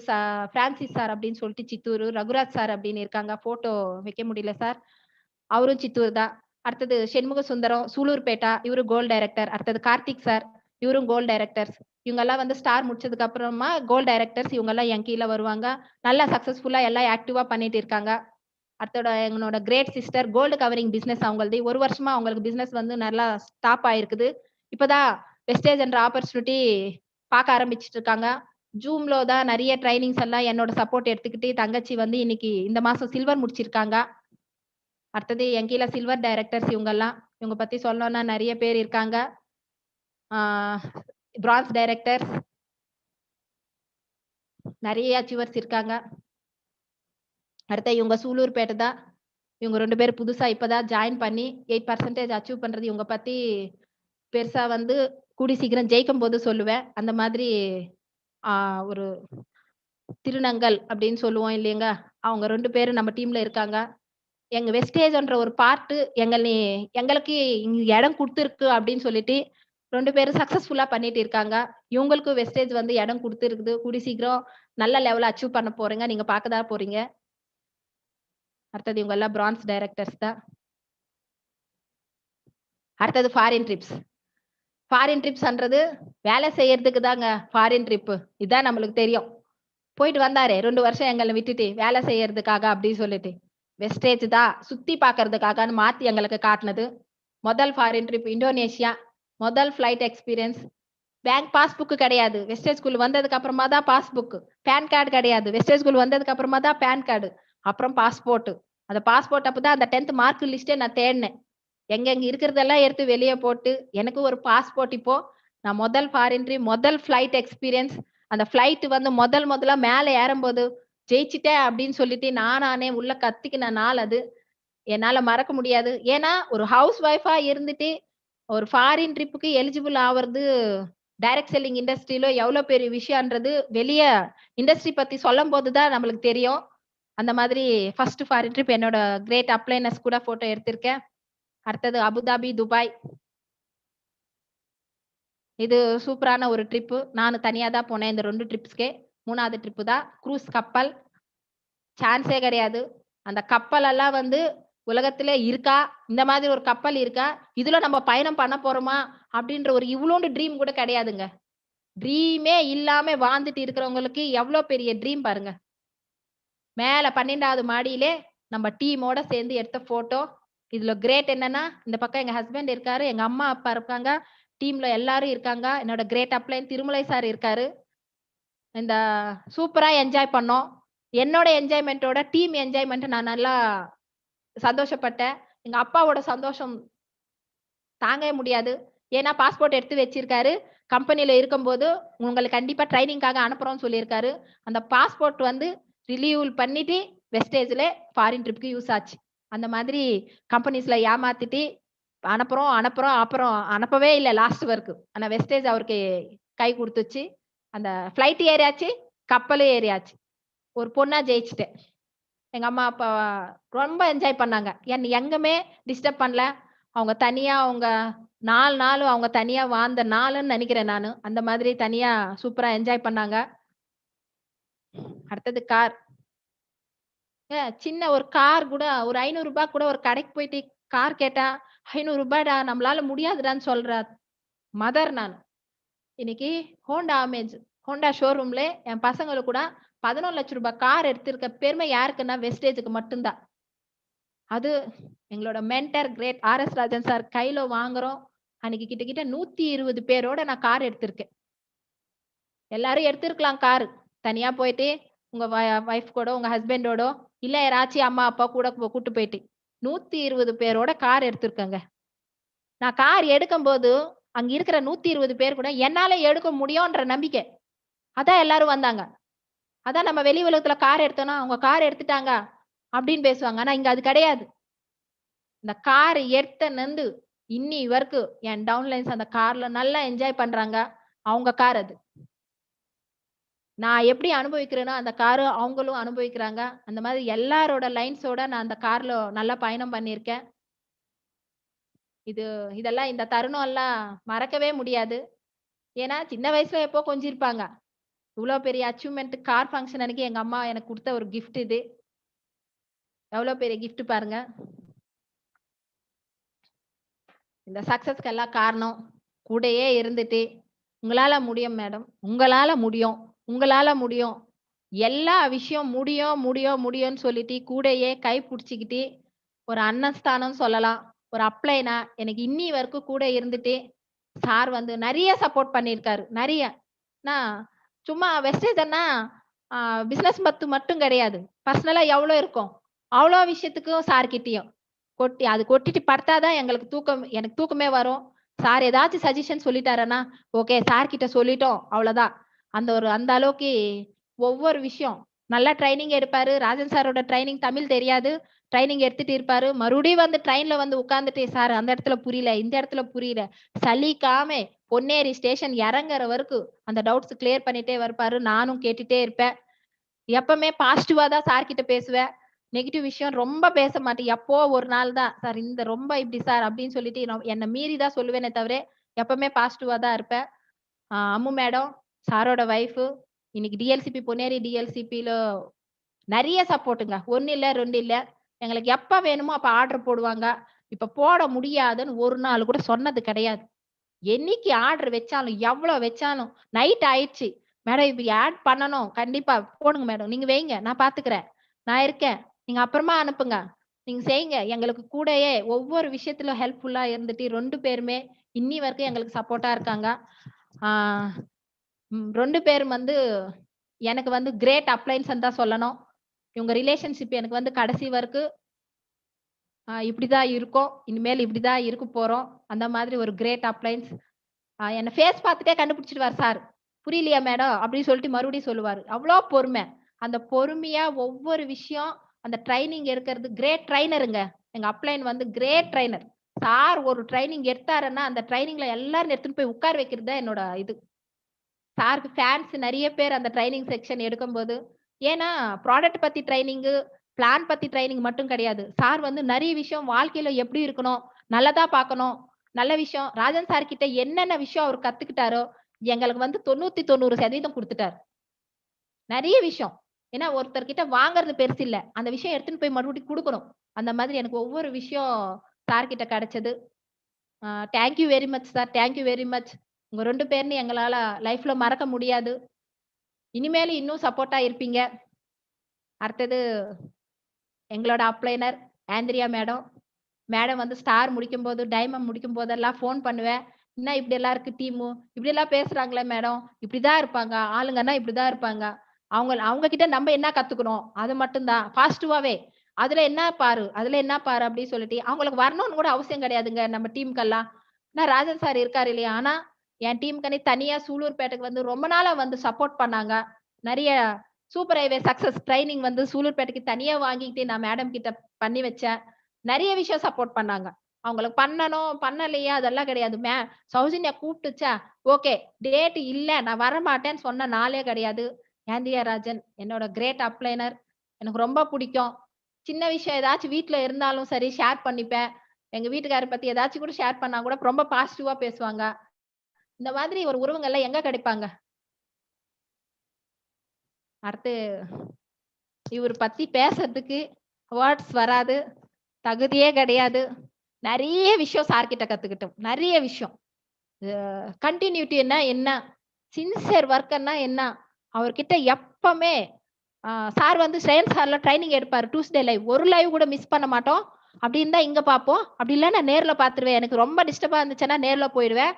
பிரான்சிஸ் சார் அப்படின்னு சொல்லிட்டு சித்தூரு. ரகுராஜ் சார் அப்படின்னு இருக்காங்க. ஃபோட்டோ வைக்க முடியல சார். அவரும் சித்தூர் தான். அடுத்தது செண்முக சுந்தரம் சூலூர்பேட்டா. இவரு கோல்ட் டைரக்டர். அடுத்தது கார்த்திக் சார். இவரும் கோல்ட் டைரக்டர்ஸ். இவங்கலாம் வந்து ஸ்டார் முடிச்சதுக்கு அப்புறமா கோல்ட் டைரக்டர்ஸ் இவங்கலாம் என் கீழ வருவாங்க. நல்லா சக்சஸ்ஃபுல்லா எல்லாம் ஆக்டிவா பண்ணிட்டு இருக்காங்க. அடுத்தது என்னோட great sister gold covering business அவங்களது. 1 வருஷமா அவங்களுக்கு பிசினஸ் வந்து நல்லா ஸ்டாப் ஆயிருக்குது. இப்பதான் வெஸ்டேஜ் என்ற ஆப்பர்ச்சுனிட்டி பார்க்க ஆரம்பிச்சுட்டு இருக்காங்க. ஜூம்ல தான் நெறைய ட்ரெய்னிங்ஸ் எல்லாம் என்னோட சப்போர்ட் எடுத்துக்கிட்டு தங்கச்சி வந்து இன்னைக்கு இந்த மாசம் சில்வர் முடிச்சிருக்காங்க. அடுத்தது என் கீழ சில்வர் டைரக்டர்ஸ் இவங்கலாம். இவங்க பத்தி சொல்லணும்னா நெறைய பேர் இருக்காங்க. ஆ பிரான்ஸ் டைரக்டர்ஸ் நெறைய அச்சீவர்ஸ் இருக்காங்க. அடுத்து இவங்க சூலூர்பேட்டை தான். இவங்க 2 பேரும் புதுசா இப்பதான் ஜாயின் பண்ணி 8% அச்சீவ் பண்றது இவங்க பத்தி பெருசா வந்து கூடிய சீக்கிரம் ஜெயிக்கும்போது சொல்லுவேன். அந்த மாதிரி ஒரு திருநங்கல் அப்படின்னு சொல்லுவோம் இல்லைங்க. அவங்க 2 பேரும் நம்ம டீம்ல இருக்காங்க. எங்க வெஸ்டேஜ்ன்ற ஒரு பார்ட் எங்களுக்கு இங்க இடம் குடுத்திருக்கு அப்படின்னு சொல்லிட்டு 2 பேரும் சக்சஸ்ஃபுல்லா பண்ணிட்டு இருக்காங்க. இவங்களுக்கும் வெஸ்டேஜ் வந்து இடம் குடுத்திருக்குது. கூடிய சீக்கிரம் நல்ல லெவல்ல அச்சீவ் பண்ண போறீங்க. நீங்க பார்க்க தான் போறீங்க. அடுத்தது இவங்க எல்லாம் பிரான்ஸ் டைரக்டர்ஸ் தான். அடுத்தது ஃபாரின் ட்ரிப்ஸ். ஃபாரின் ட்ரிப்ஸ்ன்றது வேலை செய்யறதுக்கு தாங்க ஃபாரின் ட்ரிப். இதான் நம்மளுக்கு தெரியும். போயிட்டு வந்தாரே 2 வருஷம் எங்கள விட்டுட்டு வேலை செய்யறதுக்காக அப்படின்னு சொல்லிட்டு. வெஸ்டேஜ் தான் சுத்தி பார்க்கறதுக்காகன்னு மாத்தி எங்களுக்கு காட்டுனது. முதல் ஃபாரின் ட்ரிப் இந்தோனேஷியா. முதல் ஃப்ளைட் எக்ஸ்பீரியன்ஸ். பேங்க் பாஸ்புக் கிடையாது. வெஸ்டேஜ் ஸ்கூல் வந்ததுக்கு அப்புறமா தான் பாஸ்புக். பான் கார்டு கிடையாது. வெஸ்டேஜ் ஸ்கூல் வந்ததுக்கு அப்புறமா தான் பான் கார்டு. அப்புறம் பாஸ்போர்ட். அந்த பாஸ்போர்ட் அப்பதான் அந்த 10th மார்க் லிஸ்ட்டே நான் தேடினேன். எங்கெங்க இருக்கிறதெல்லாம் எடுத்து வெளிய போட்டு, எனக்கு ஒரு பாஸ்போர்ட் இப்போ. நான் முதல் ஃபாரின் ட்ரிப், முதல் ஃப்ளைட் எக்ஸ்பீரியன்ஸ். அந்த ஃப்ளைட் வந்து முதலா மேல ஏறும்போது, ஜெயிச்சுட்டேன் அப்படின்னு சொல்லிட்டு நானே உள்ள கத்திக்கின நாள் அது. என்னால மறக்க முடியாது. ஏன்னா, ஒரு ஹவுஸ் ஒய்ஃபா இருந்துட்டு, ஒரு ஃபாரின் ட்ரிப்புக்கு எலிஜிபிள் ஆவறது, டைரக்ட் செல்லிங் இண்டஸ்ட்ரியில எவ்வளோ பெரிய விஷயம்ன்றது வெளிய இண்டஸ்ட்ரி பத்தி சொல்லும்போது தான் நம்மளுக்கு தெரியும். அந்த மாதிரி ஃபர்ஸ்ட் ஃபாரின் ட்ரிப் என்னோட கிரேட் அப்ளைனர்ஸ் கூட ஃபோட்டோ எடுத்திருக்கேன். அடுத்தது அபுதாபி, துபாய். இது சூப்பரான ஒரு ட்ரிப்பு. நானு தனியா தான் போனேன் இந்த 2 ட்ரிப்ஸ்க்கே. 3வது ட்ரிப்பு தான். க்ரூஸ் கப்பல். சான்ஸே கிடையாது. அந்த கப்பல் எல்லாம் வந்து உலகத்திலே இருக்கா? இந்த மாதிரி ஒரு கப்பல் இருக்கா? இதுல நம்ம பயணம் பண்ண போறோமா? அப்படின்ற ஒரு இவ்ளோண்டு ட்ரீம் கூட கிடையாதுங்க. ட்ரீமே இல்லாம வாழ்ந்துட்டு இருக்கிறவங்களுக்கு எவ்ளோ பெரிய ட்ரீம் பாருங்க. மேல 12வது மாடியிலே நம்ம டீமோட சேர்ந்து எடுத்த ஃபோட்டோ. இதுல கிரேட் என்னன்னா, இந்த பக்கம் எங்க ஹஸ்பண்ட் இருக்காரு. எங்க அம்மா, அப்பா இருக்காங்க. டீம்ல எல்லாரும் இருக்காங்க. என்னோட கிரேட் அப்ளைன் திருமலை சார் இருக்காரு. இந்த சூப்பரா என்ஜாய் பண்ணோம். என்னோட என்ஜாய்மென்ட்டோட டீம் என்ஜாய்மென்ட் நான் நல்லா சந்தோஷப்பட்டேன். எங்க அப்பாவோட சந்தோஷம் தாங்கவே முடியாது. ஏன்னா பாஸ்போர்ட் எடுத்து வச்சிருக்காரு. கம்பெனில இருக்கும்போது உங்களுக்கு கண்டிப்பா ட்ரெய்னிங்காக அனுப்புறோம்னு சொல்லியிருக்காரு. அந்த பாஸ்போர்ட் வந்து ரினியூவல் பண்ணிட்டு வெஸ்டேஜ்ல ஃபாரின் ட்ரிப்க்கு யூஸ் ஆச்சு. அந்த மாதிரி கம்பெனிஸ்ல ஏமாத்திட்டு அனுப்புறோம், அனுப்புறோம். அப்புறம் அனுப்பவே இல்ல லாஸ்ட் வரைக்கும். ஆனா வெஸ்டேஜ் அவருக்கு கை குடுத்துச்சு. அந்த ஃப்ளைட் ஏறியாச்சு, கப்பலும் ஏறியாச்சு. ஒரு பொண்ணா ஜெயிச்சுட்டேன். எங்க அம்மா, அப்பா ரொம்ப என்ஜாய் பண்ணாங்க. என்ன எங்குமே டிஸ்டர்ப் பண்ணல. அவங்க தனியா அவங்க 4 நாள் அவங்க தனியா வாழ்ந்த நாளுன்னு நெனைக்கிறேன் நானு. அந்த மாதிரி தனியா சூப்பரா என்ஜாய் பண்ணாங்க. அடுத்தது கார். சின்ன ஒரு கார் கூட ஒரு ரூ. 500 கூட ஒரு கடைக்கு போயிட்டு கார் கேட்டா, ரூ. 500 நம்மளால முடியாதுடான்னு சொல்ற மதர் நானு. இன்னைக்கு ஹோண்டா அமேஸ் ஹோண்டா ஷோரூம்ல என் பசங்களுக்கு கூட ரூ. 11,00,000 கார் எடுத்திருக்க பெருமை யாருக்குன்னா வெஸ்டேஜ்க்கு மட்டும் தான். அது எங்களோட mentor great R S. Rajan sir கையில வாங்குறோம். அன்னைக்கு கிட்டத்தட்ட 120 பேரோட நான் கார் எடுத்திருக்கேன். எல்லாரும் எடுத்திருக்கலாம் காரு. தனியா போயிட்டு உங்க வைஃப் கூட, உங்க ஹஸ்பண்டோட இல்ல யாராச்சும் அம்மா, அப்பா கூட கூட்டு போயிட்டு 120 பேரோட கார் எடுத்திருக்கேங்க. நான் கார் எடுக்கும்போது அங்க இருக்கிற 120 பேர் கூட என்னால எடுக்க முடியும்ன்ற நம்பிக்கை. அதான் எல்லாரும் வந்தாங்க. அதான் நம்ம வெளி உலகத்துல கார் எடுத்தோம்னா, அவங்க கார் எடுத்துட்டாங்க அப்படின்னு பேசுவாங்க. ஆனா இங்க அது கிடையாது. இந்த கார் எடுத்தனந்து இன்னி வரைக்கும் என் டவுன்லைன்ஸ் அந்த கார்ல நல்லா என்ஜாய் பண்றாங்க. அவங்க கார் அது. நான் எப்படி அனுபவிக்கிறேனோ அந்த காரு அவங்களும் அனுபவிக்கிறாங்க. அந்த மாதிரி எல்லாரோட லைன்ஸோட நான் அந்த கார்ல நல்லா பயணம் பண்ணியிருக்கேன். இதெல்லாம் இந்த தருணம் எல்லாம் மறக்கவே முடியாது. ஏன்னா சின்ன வயசுல எப்போ கொஞ்சிருப்பாங்க. இவ்ளோ பெரிய அச்சீவ்மென்ட் கார் ஃபங்ஷன் அன்னைக்கு எங்க அம்மா எனக்கு குடுத்த ஒரு கிஃப்ட் இது. எவ்ளோ பெரிய கிஃப்ட் பாருங்க. இந்த சக்சஸ்க்கு எல்லாம் காரணம் கூடயே இருந்துட்டு, "உங்களால முடியும் மேடம். உங்களால முடியும். உங்களால முடியும். எல்லா விஷயம் முடியும், முடியும், முடியும்ன்னு சொல்லிட்டு கூடயே கை புடிச்சுக்கிட்டு, ஒரு அண்ணன் ஸ்தானம் சொல்லலாம். ஒரு அப்ளைனா எனக்கு இன்னி வரைக்கும் கூட இருந்துட்டு, சார் வந்து நெறைய சப்போர்ட் பண்ணியிருக்காரு. நெறைய. நான் சும்மா வெஸ்டேஜ்ன்னா ஆ பிசினஸ் மட்டும் கிடையாது. பர்சனலா எவ்ளோ இருக்கும். அவ்ளோ விஷயத்துக்கும் சார் கிட்டயும். கொட்டிட்டு படுத்தா தான் எனக்கு தூக்கமே வரும். சார் ஏதாச்சும் சஜஷன் சொல்லிட்டாருன்னா, ஓகே சார் கிட்ட சொல்லிட்டோம். அவ்வளோதான். அந்த அளவுக்கு ஒவ்வொரு விஷயம் நல்லா ட்ரெய்னிங் எடுப்பாரு. ராஜன் சாரோட ட்ரெய்னிங் தமிழ் தெரியாது. ட்ரெய்னிங் எடுத்துட்டு இருப்பாரு. மறுபடியும் வந்து ட்ரெயின்ல வந்து உட்கார்ந்துட்டு, சார் அந்த இடத்துல புரியல, இந்த இடத்துல புரியல. சலிக்காம பொன்னேரி ஸ்டேஷன் இறங்குற வரைக்கும் அந்த டவுட்ஸ் கிளியர் பண்ணிட்டே இருப்பாரு. நானும் கேட்டுட்டே இருப்பேன். எப்பவுமே பாசிட்டிவா தான் சார் கிட்ட பேசுவேன். நெகட்டிவ் விஷயம் ரொம்ப பேச மாட்டேன். எப்போ ஒரு நாள் தான், சார் இந்த ரொம்ப இப்படி சார் அப்படின்னு சொல்லிட்டு என்ன மீறி தான் சொல்லுவேனே தவிர, எப்பவுமே பாசிட்டிவா தான் இருப்பேன். அம்மு மேடம், சாரோட வைஃப். இன்னைக்கு டிஎல்சிபி பொன்னேரி டிஎல்சிபில நெறைய சப்போர்ட்டுங்க. 1 இல்ல, 2 இல்ல. எங்களுக்கு எப்ப வேணுமோ அப்ப ஆர்டர் போடுவாங்க. இப்ப போட முடியாதுன்னு ஒரு நாள் கூட சொன்னது கிடையாது. என்னைக்கு ஆர்டர் வச்சாலும், எவ்வளோ வச்சாலும், நைட் ஆயிடுச்சு. மேடம் இப்ப ஆட் பண்ணணும். கண்டிப்பா போடுங்க மேடம். நீங்க வைங்க. நான் பார்த்துக்கிறேன். நான் இருக்கேன். நீங்க அப்புறமா அனுப்புங்க. நீங்க செய்யுங்க. எங்களுக்கு கூடயே ஒவ்வொரு விஷயத்திலும் ஹெல்ப்ஃபுல்லா இருந்துட்டு 2 பேருமே இன்னி வரைக்கும் எங்களுக்கு சப்போர்ட்டா இருக்காங்க. ஆ 2 பேரும் வந்து எனக்கு வந்து கிரேட் அப்ளையன்ஸ்ன்னு தான் சொல்லணும். இவங்க ரிலேஷன்ஷிப் எனக்கு வந்து கடைசி வரைக்கும் இப்படிதான் இருக்கோம். இனிமேல் இப்படிதான் இருக்க போறோம். அந்த மாதிரி ஒரு கிரேட் அப்ளையன்ஸ். என்ன ஃபேஸ் பார்த்துட்டே கண்டுபிடிச்சுடுவாரு சார். "புரியலையா மேடம்?" அப்படின்னு சொல்லிட்டு மறுபடியும் சொல்லுவாரு. அவ்ளோ பொறுமை. அந்த பொறுமையா ஒவ்வொரு விஷயம் அந்த ட்ரெய்னிங் எடுக்கிறது கிரேட் ட்ரெய்னருங்க. எங்க அப்ளைன் வந்து கிரேட் ட்ரெய்னர். சார் ஒரு ட்ரெய்னிங் எடுத்தாருன்னா, அந்த ட்ரெய்னிங்ல எல்லாரும் எடுத்துட்டு போய் உட்கார வைக்கிறது தான் என்னோட இது. சாருக்கு ஃபேன்ஸ் நெறைய பேர் அந்த ட்ரெய்னிங் செக்ஷன் எடுக்கும்போது. ஏன்னா, ப்ராடக்ட் பத்தி ட்ரெய்னிங்கு, பிளான் பத்தி ட்ரெய்னிங் மட்டும் கிடையாது. சார் வந்து நெறைய விஷயம் வாழ்க்கையில எப்படி இருக்கணும், நல்லதா பார்க்கணும், நல்ல விஷயம். ராஜன் சார் கிட்ட என்னென்ன விஷயம் அவர் கத்துக்கிட்டாரோ, எங்களுக்கு வந்து 90% குடுத்துட்டாரு. நெறைய விஷயம். ஏன்னா, ஒருத்தர்கிட்ட வாங்குறது பெருசு இல்ல. அந்த விஷயம் எடுத்துன்னு போய் மறுபடியும் குடுக்கணும். அந்த மாதிரி எனக்கு ஒவ்வொரு விஷயம் சார் கிட்ட கிடைச்சது. Thank you very much sir. Thank you very much. உங்க 2 பேரையும் எங்களால லைஃப்ல மறக்க முடியாது. இனிமேலும் இன்னும் சப்போர்ட்டா இருப்பீங்க. அடுத்தது எங்களோட அப்ளைனர் ஆண்ட்ரியா மேடம். மேடம் வந்து ஸ்டார் முடிக்கும்போது, டைமண்ட் முடிக்கும்போதெல்லாம் ஃபோன் பண்ணுவேன். "என்ன இப்படியெல்லாம் இருக்கு டீமு? இப்படியெல்லாம் பேசுறாங்களே மேடம். இப்படிதான் இருப்பாங்க. ஆளுங்கன்னா இப்படிதான் இருப்பாங்க. அவங்க அவங்க கிட்ட நம்ம என்ன கத்துக்கணும்? அது மட்டும் தான். பாசிட்டிவாவே. அதுல என்ன பாரு, அதுல என்ன பாரு அப்படின்னு சொல்லிட்டு அவங்களுக்கு வரணும்னு கூட அவசியம் கிடையாதுங்க நம்ம டீமுக்கெல்லாம். நான் ராஜன் சார் இருக்காரு இல்லையா? ஆனா என் டீமுக்குன்னே தனியா சூலூர்பேட்டைக்கு வந்து ரொம்ப நாளா வந்து சப்போர்ட் பண்ணாங்க. நெறைய சூப்பர் ஹைவே சக்சஸ் ட்ரெய்னிங் வந்து சூலூர்பேட்டைக்கு தனியா வாங்கிட்டு நான் மேடம் கிட்ட பண்ணி வச்சேன். நெறைய விஷயம் சப்போர்ட் பண்ணாங்க. அவங்களுக்கு பண்ணணும், பண்ணலையா அதெல்லாம் கிடையாது. சௌஜன்யா கூப்பிட்டுச்சா, ஓகே. டேட் இல்ல நான் வரமாட்டேன்னு சொன்ன நாளே கிடையாது. ஏந்தியா ராஜன் என்னோட கிரேட் அப்ளைனர். எனக்கு ரொம்ப புடிக்கும். சின்ன விஷயம் ஏதாச்சும் வீட்ல இருந்தாலும் சரி ஷேர் பண்ணிப்பேன். எங்க வீட்டுக்காரர பத்தி ஏதாச்சும் கூட ஷேர் பண்ணா கூட ரொம்ப பாசிட்டிவா பேசுவாங்க. இந்த மாதிரி ஒரு உறவுங்கள்லாம் எங்க கிடைப்பாங்க? அடுத்து இவரு பத்தி பேசுறதுக்கு வேர்ட்ஸ் வராது. தகுதியே கிடையாது. நெறைய விஷயம் சார் கிட்ட கத்துக்கிட்டோம். நெறைய விஷயம். கன்டினியூட்டின்னா என்ன? சின்சியர் வொர்க்ன்னா என்ன? அவர்கிட்ட எப்பமே சார் வந்து ஸ்ரேயன் சார்ல ட்ரெய்னிங் எடுப்பாரு. Tuesday live. ஒரு லைவ் கூட மிஸ் பண்ண மாட்டோம். அப்படி இருந்தா இங்க பார்ப்போம். அப்படி இல்ல நான் நேர்ல பார்த்துருவேன். எனக்கு ரொம்ப டிஸ்டர்பா இருந்துச்சுன்னா நேர்ல போயிடுவேன்.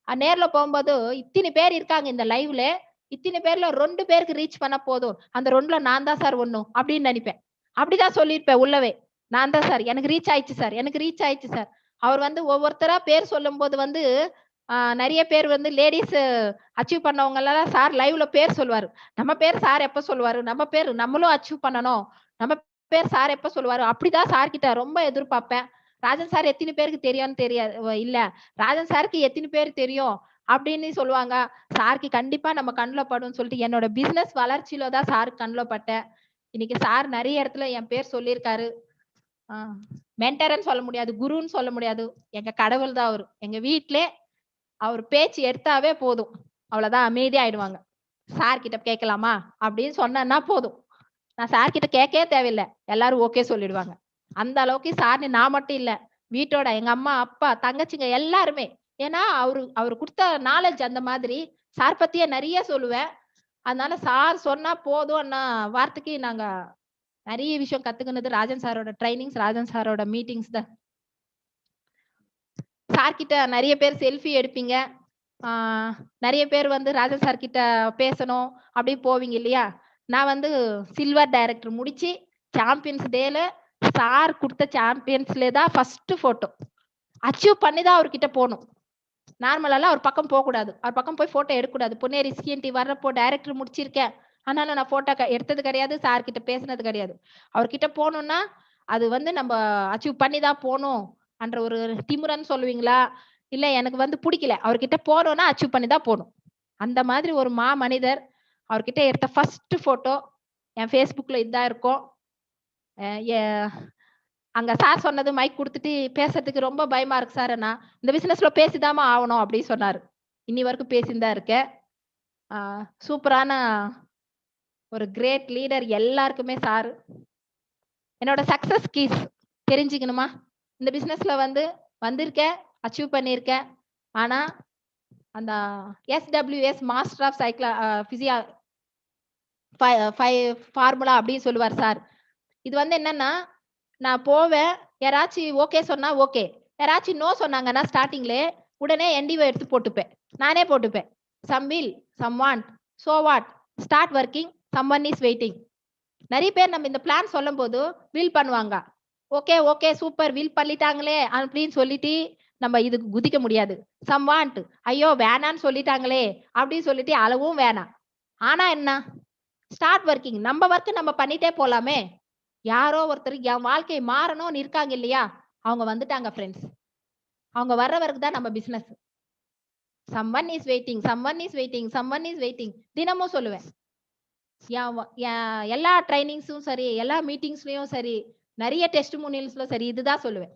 நேர்ல போம்போது இத்தினி பேர் இருக்காங்க இந்த லைவ்ல. இத்தினி பேர்ல 2 பேருக்கு ரீச் பண்ணா போதும். அந்த 2ல நான் தான் சார் ஒண்ணும் அப்படின்னு நெனைப்பேன். அப்படிதான் சொல்லியிருப்பேன் உள்ளவே. நான் தான் சார். எனக்கு ரீச் ஆயிடுச்சு சார். எனக்கு ரீச் ஆயிடுச்சு சார். அவர் வந்து ஒவ்வொருத்தரா பேர் சொல்லும்போது வந்து நெறைய பேர் வந்து லேடீஸ் அச்சீவ் பண்ணவங்கலாம் சார் லைவ்ல பேர் சொல்லுவாரு. நம்ம பேர் சார் எப்ப சொல்லுவாரு? நம்ம பேர் நம்மளும் அச்சீவ் பண்ணணும். நம்ம பேர் சார் எப்ப சொல்லுவாரு? அப்படிதான் சார் கிட்ட ரொம்ப எதிர்பார்ப்பேன். ராஜன் சார் எத்தனை பேருக்கு தெரியும்னு தெரியாது. இல்ல. ராஜன் சாருக்கு எத்தனை பேர் தெரியும் அப்படின்னு சொல்லுவாங்க. சாருக்கு கண்டிப்பா நம்ம கண்ல படும்னு சொல்லிட்டு என்னோட பிசினஸ் வளர்ச்சியில தான் சார் கண்ல பட்டேன். இன்னைக்கு சார் நெறைய இடத்துல என் பேர் சொல்லியிருக்காரு. மென்டர்ன்னு சொல்ல முடியாது. குருன்னு சொல்ல முடியாது. எங்க கடவுள் தான் அவரு. எங்க வீட்லே அவர் பேச்சு எடுத்தாவே போதும். அவ்வளவுதான் அமைதியா ஆயிடுவாங்க. சார் கிட்ட கேட்கலாமா? அப்படின்னு சொன்னேன்னா போதும். நான் சார் கிட்ட கேட்கவே தேவையில்ல. எல்லாரும் ஓகே சொல்லிடுவாங்க. அந்த அளவுக்கு சார்ன்னு நான் மட்டும் இல்ல. வீட்டோட எங்க அம்மா, அப்பா, தங்கச்சிங்க எல்லாருமே. ஏன்னா அவரு அவரு குடுத்த நாலேட்ஜ் அந்த மாதிரி. சார் பத்தியே நெறைய சொல்லுவேன். அதனால சார் சொன்னா போதும்ன்னா வார்த்தைக்கு நாங்க நெறைய விஷயம் கத்துக்கினது ராஜன் சாரோட ட்ரெய்னிங்ஸ், ராஜன் சாரோட மீட்டிங்ஸ் தான். சார் கிட்ட நெறைய பேர் செல்ஃபி எடுப்பீங்க. நெறைய பேர் வந்து ராஜன் சார் கிட்ட பேசணும் அப்படி போவீங்க இல்லையா? நான் வந்து சில்வர் டைரக்டர் முடிச்சு சாம்பியன்ஸ் டேல சார் குடுத்த சாம்பியன்ஸ்ல தான் ஃபர்ஸ்ட் போட்டோ. அச்சீவ் பண்ணி தான் அவர்கிட்ட போணும். நார்மலாலாம் அவர் பக்கம் போக்கூடாது. அவர் பக்கம் போய் போட்டோ எடுக்கக்கூடாது. பொன்னேரி சிஎன்டி வர்றப்போ டைரக்டர் முடிச்சிருக்கேன். ஆனாலும் நான் போட்டோ எடுத்தது கிடையாது. சார் கிட்ட பேசினது கிடையாது. அவர்கிட்ட போணும்னா, அது வந்து நம்ம அச்சீவ் பண்ணி தான் போணும் என்ற ஒரு திமிரன்னு சொல்லுவீங்களா? இல்ல எனக்கு வந்து புடிக்கல. அவர்கிட்ட போறோம்னா அச்சீவ் பண்ணி தான் போணும். அந்த மாதிரி ஒரு மனிதர். அவர்கிட்ட எடுத்த ஃபர்ஸ்ட் போட்டோ என் Facebookல இதான் இருக்கும். அ எ அங்க சார் சொன்னது மைக் குடுத்துட்டு பேசுறதுக்கு ரொம்ப பயமா இருக்கு சார்ன்னா, இந்த பிசினஸ்ல பேசிதாம்மா ஆவணும் அப்படின்னு சொன்னாரு. இன்னி வரைக்கும் பேசின்னு தான் இருக்கேன். சூப்பரான ஒரு கிரேட் லீடர் எல்லாருக்குமே சார். என்னோட சக்சஸ் கீஸ் தெரிஞ்சுக்கணுமா? இந்த பிசினஸ்ல வந்து வந்திருக்கேன், அச்சீவ் பண்ணியிருக்கேன். ஆனா அந்த SWS மாஸ்டர் ஆஃப் பிசியா ஃபார்முலா அப்படின்னு சொல்லுவார் சார். இது வந்து என்னன்னா, நான் போவேன். யாராச்சும் ஓகே சொன்னா ஓகே. யாராச்சும் நோ சொன்னாங்கன்னா ஸ்டார்ட்டிங்லே உடனே என்டிஓ எடுத்து போட்டுப்பேன். நானே போட்டுப்பேன். Some will, some want, so what, start working, someone is waiting. நெறைய பேர் நம்ம இந்த பிளான் சொல்லும்போது வில் பண்ணுவாங்க. ஓகே, ஓகே சூப்பர் வில் பண்ணிட்டாங்களே அப்படின்னு சொல்லிட்டு நம்ம இதுக்கு குதிக்க முடியாது. சம் வாண்ட், ஐயோ வேணான்னு சொல்லிட்டாங்களே அப்படின்னு சொல்லிட்டு அளவும் வேணாம். ஆனா என்ன? Start working. நம்ம வொர்க் நம்ம பண்ணிட்டே போலாமே. யாரோ ஒருத்தர் என் வாழ்க்கை மாறணும்னு இருக்காங்க இல்லையா? அவங்க வந்துட்டாங்க ஃப்ரெண்ட்ஸ். அவங்க வர்ற வரைக்கும் தான் நம்ம business. Someone is waiting, someone is waiting, someone is waiting. தினமும் சொல்லுவேன். எல்லா ட்ரைனிங்ஸும் சரி, எல்லா மீட்டிங்ஸ்லயும் சரி, நெறைய டெஸ்டிமோனியல்ஸ்ல சரி இதுதான் சொல்லுவேன்.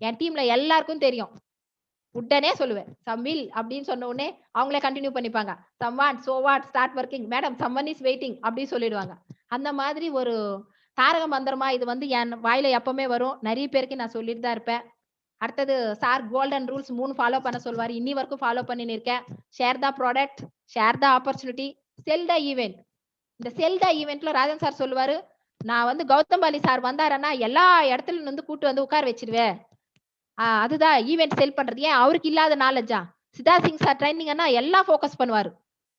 என் டீம்ல எல்லாருக்கும் தெரியும். உடனே சொல்லுவேன். சம் வில் அப்படின்னு சொன்ன உடனே அவங்களே கண்டினியூ பண்ணிப்பாங்க. Some what, so what, start working. Madam someone is waiting அப்படின்னு சொல்லிடுவாங்க. அந்த மாதிரி ஒரு தாரக மந்திரமா இது வந்து என் வாயில எப்பவுமே வரும். நெறைய பேருக்கு நான் சொல்லிட்டு தான் இருப்பேன். அடுத்தது சார் கோல்டன் ரூல்ஸ் 3 ஃபாலோ பண்ண சொல்வாரு. இன்னி வரைக்கும் ஃபாலோ பண்ணின்னு இருக்கேன். Share the product, share the opportunity, sell the event. இந்த செல் த ஈவென்ட்ல ராஜன் சார் சொல்லுவாரு, நான் வந்து கௌதம் பாலி சார் வந்தாருன்னா எல்லா இடத்துல இருந்து கூட்டு வந்து உட்கார வச்சிருவேன். அதுதான் ஈவென்ட் செல் பண்றது. ஏன் அவருக்கு இல்லாத நாலேஜா? சிதா சிங் சார் ட்ரைனிங்னா எல்லாம் ஃபோக்கஸ் பண்ணுவாரு.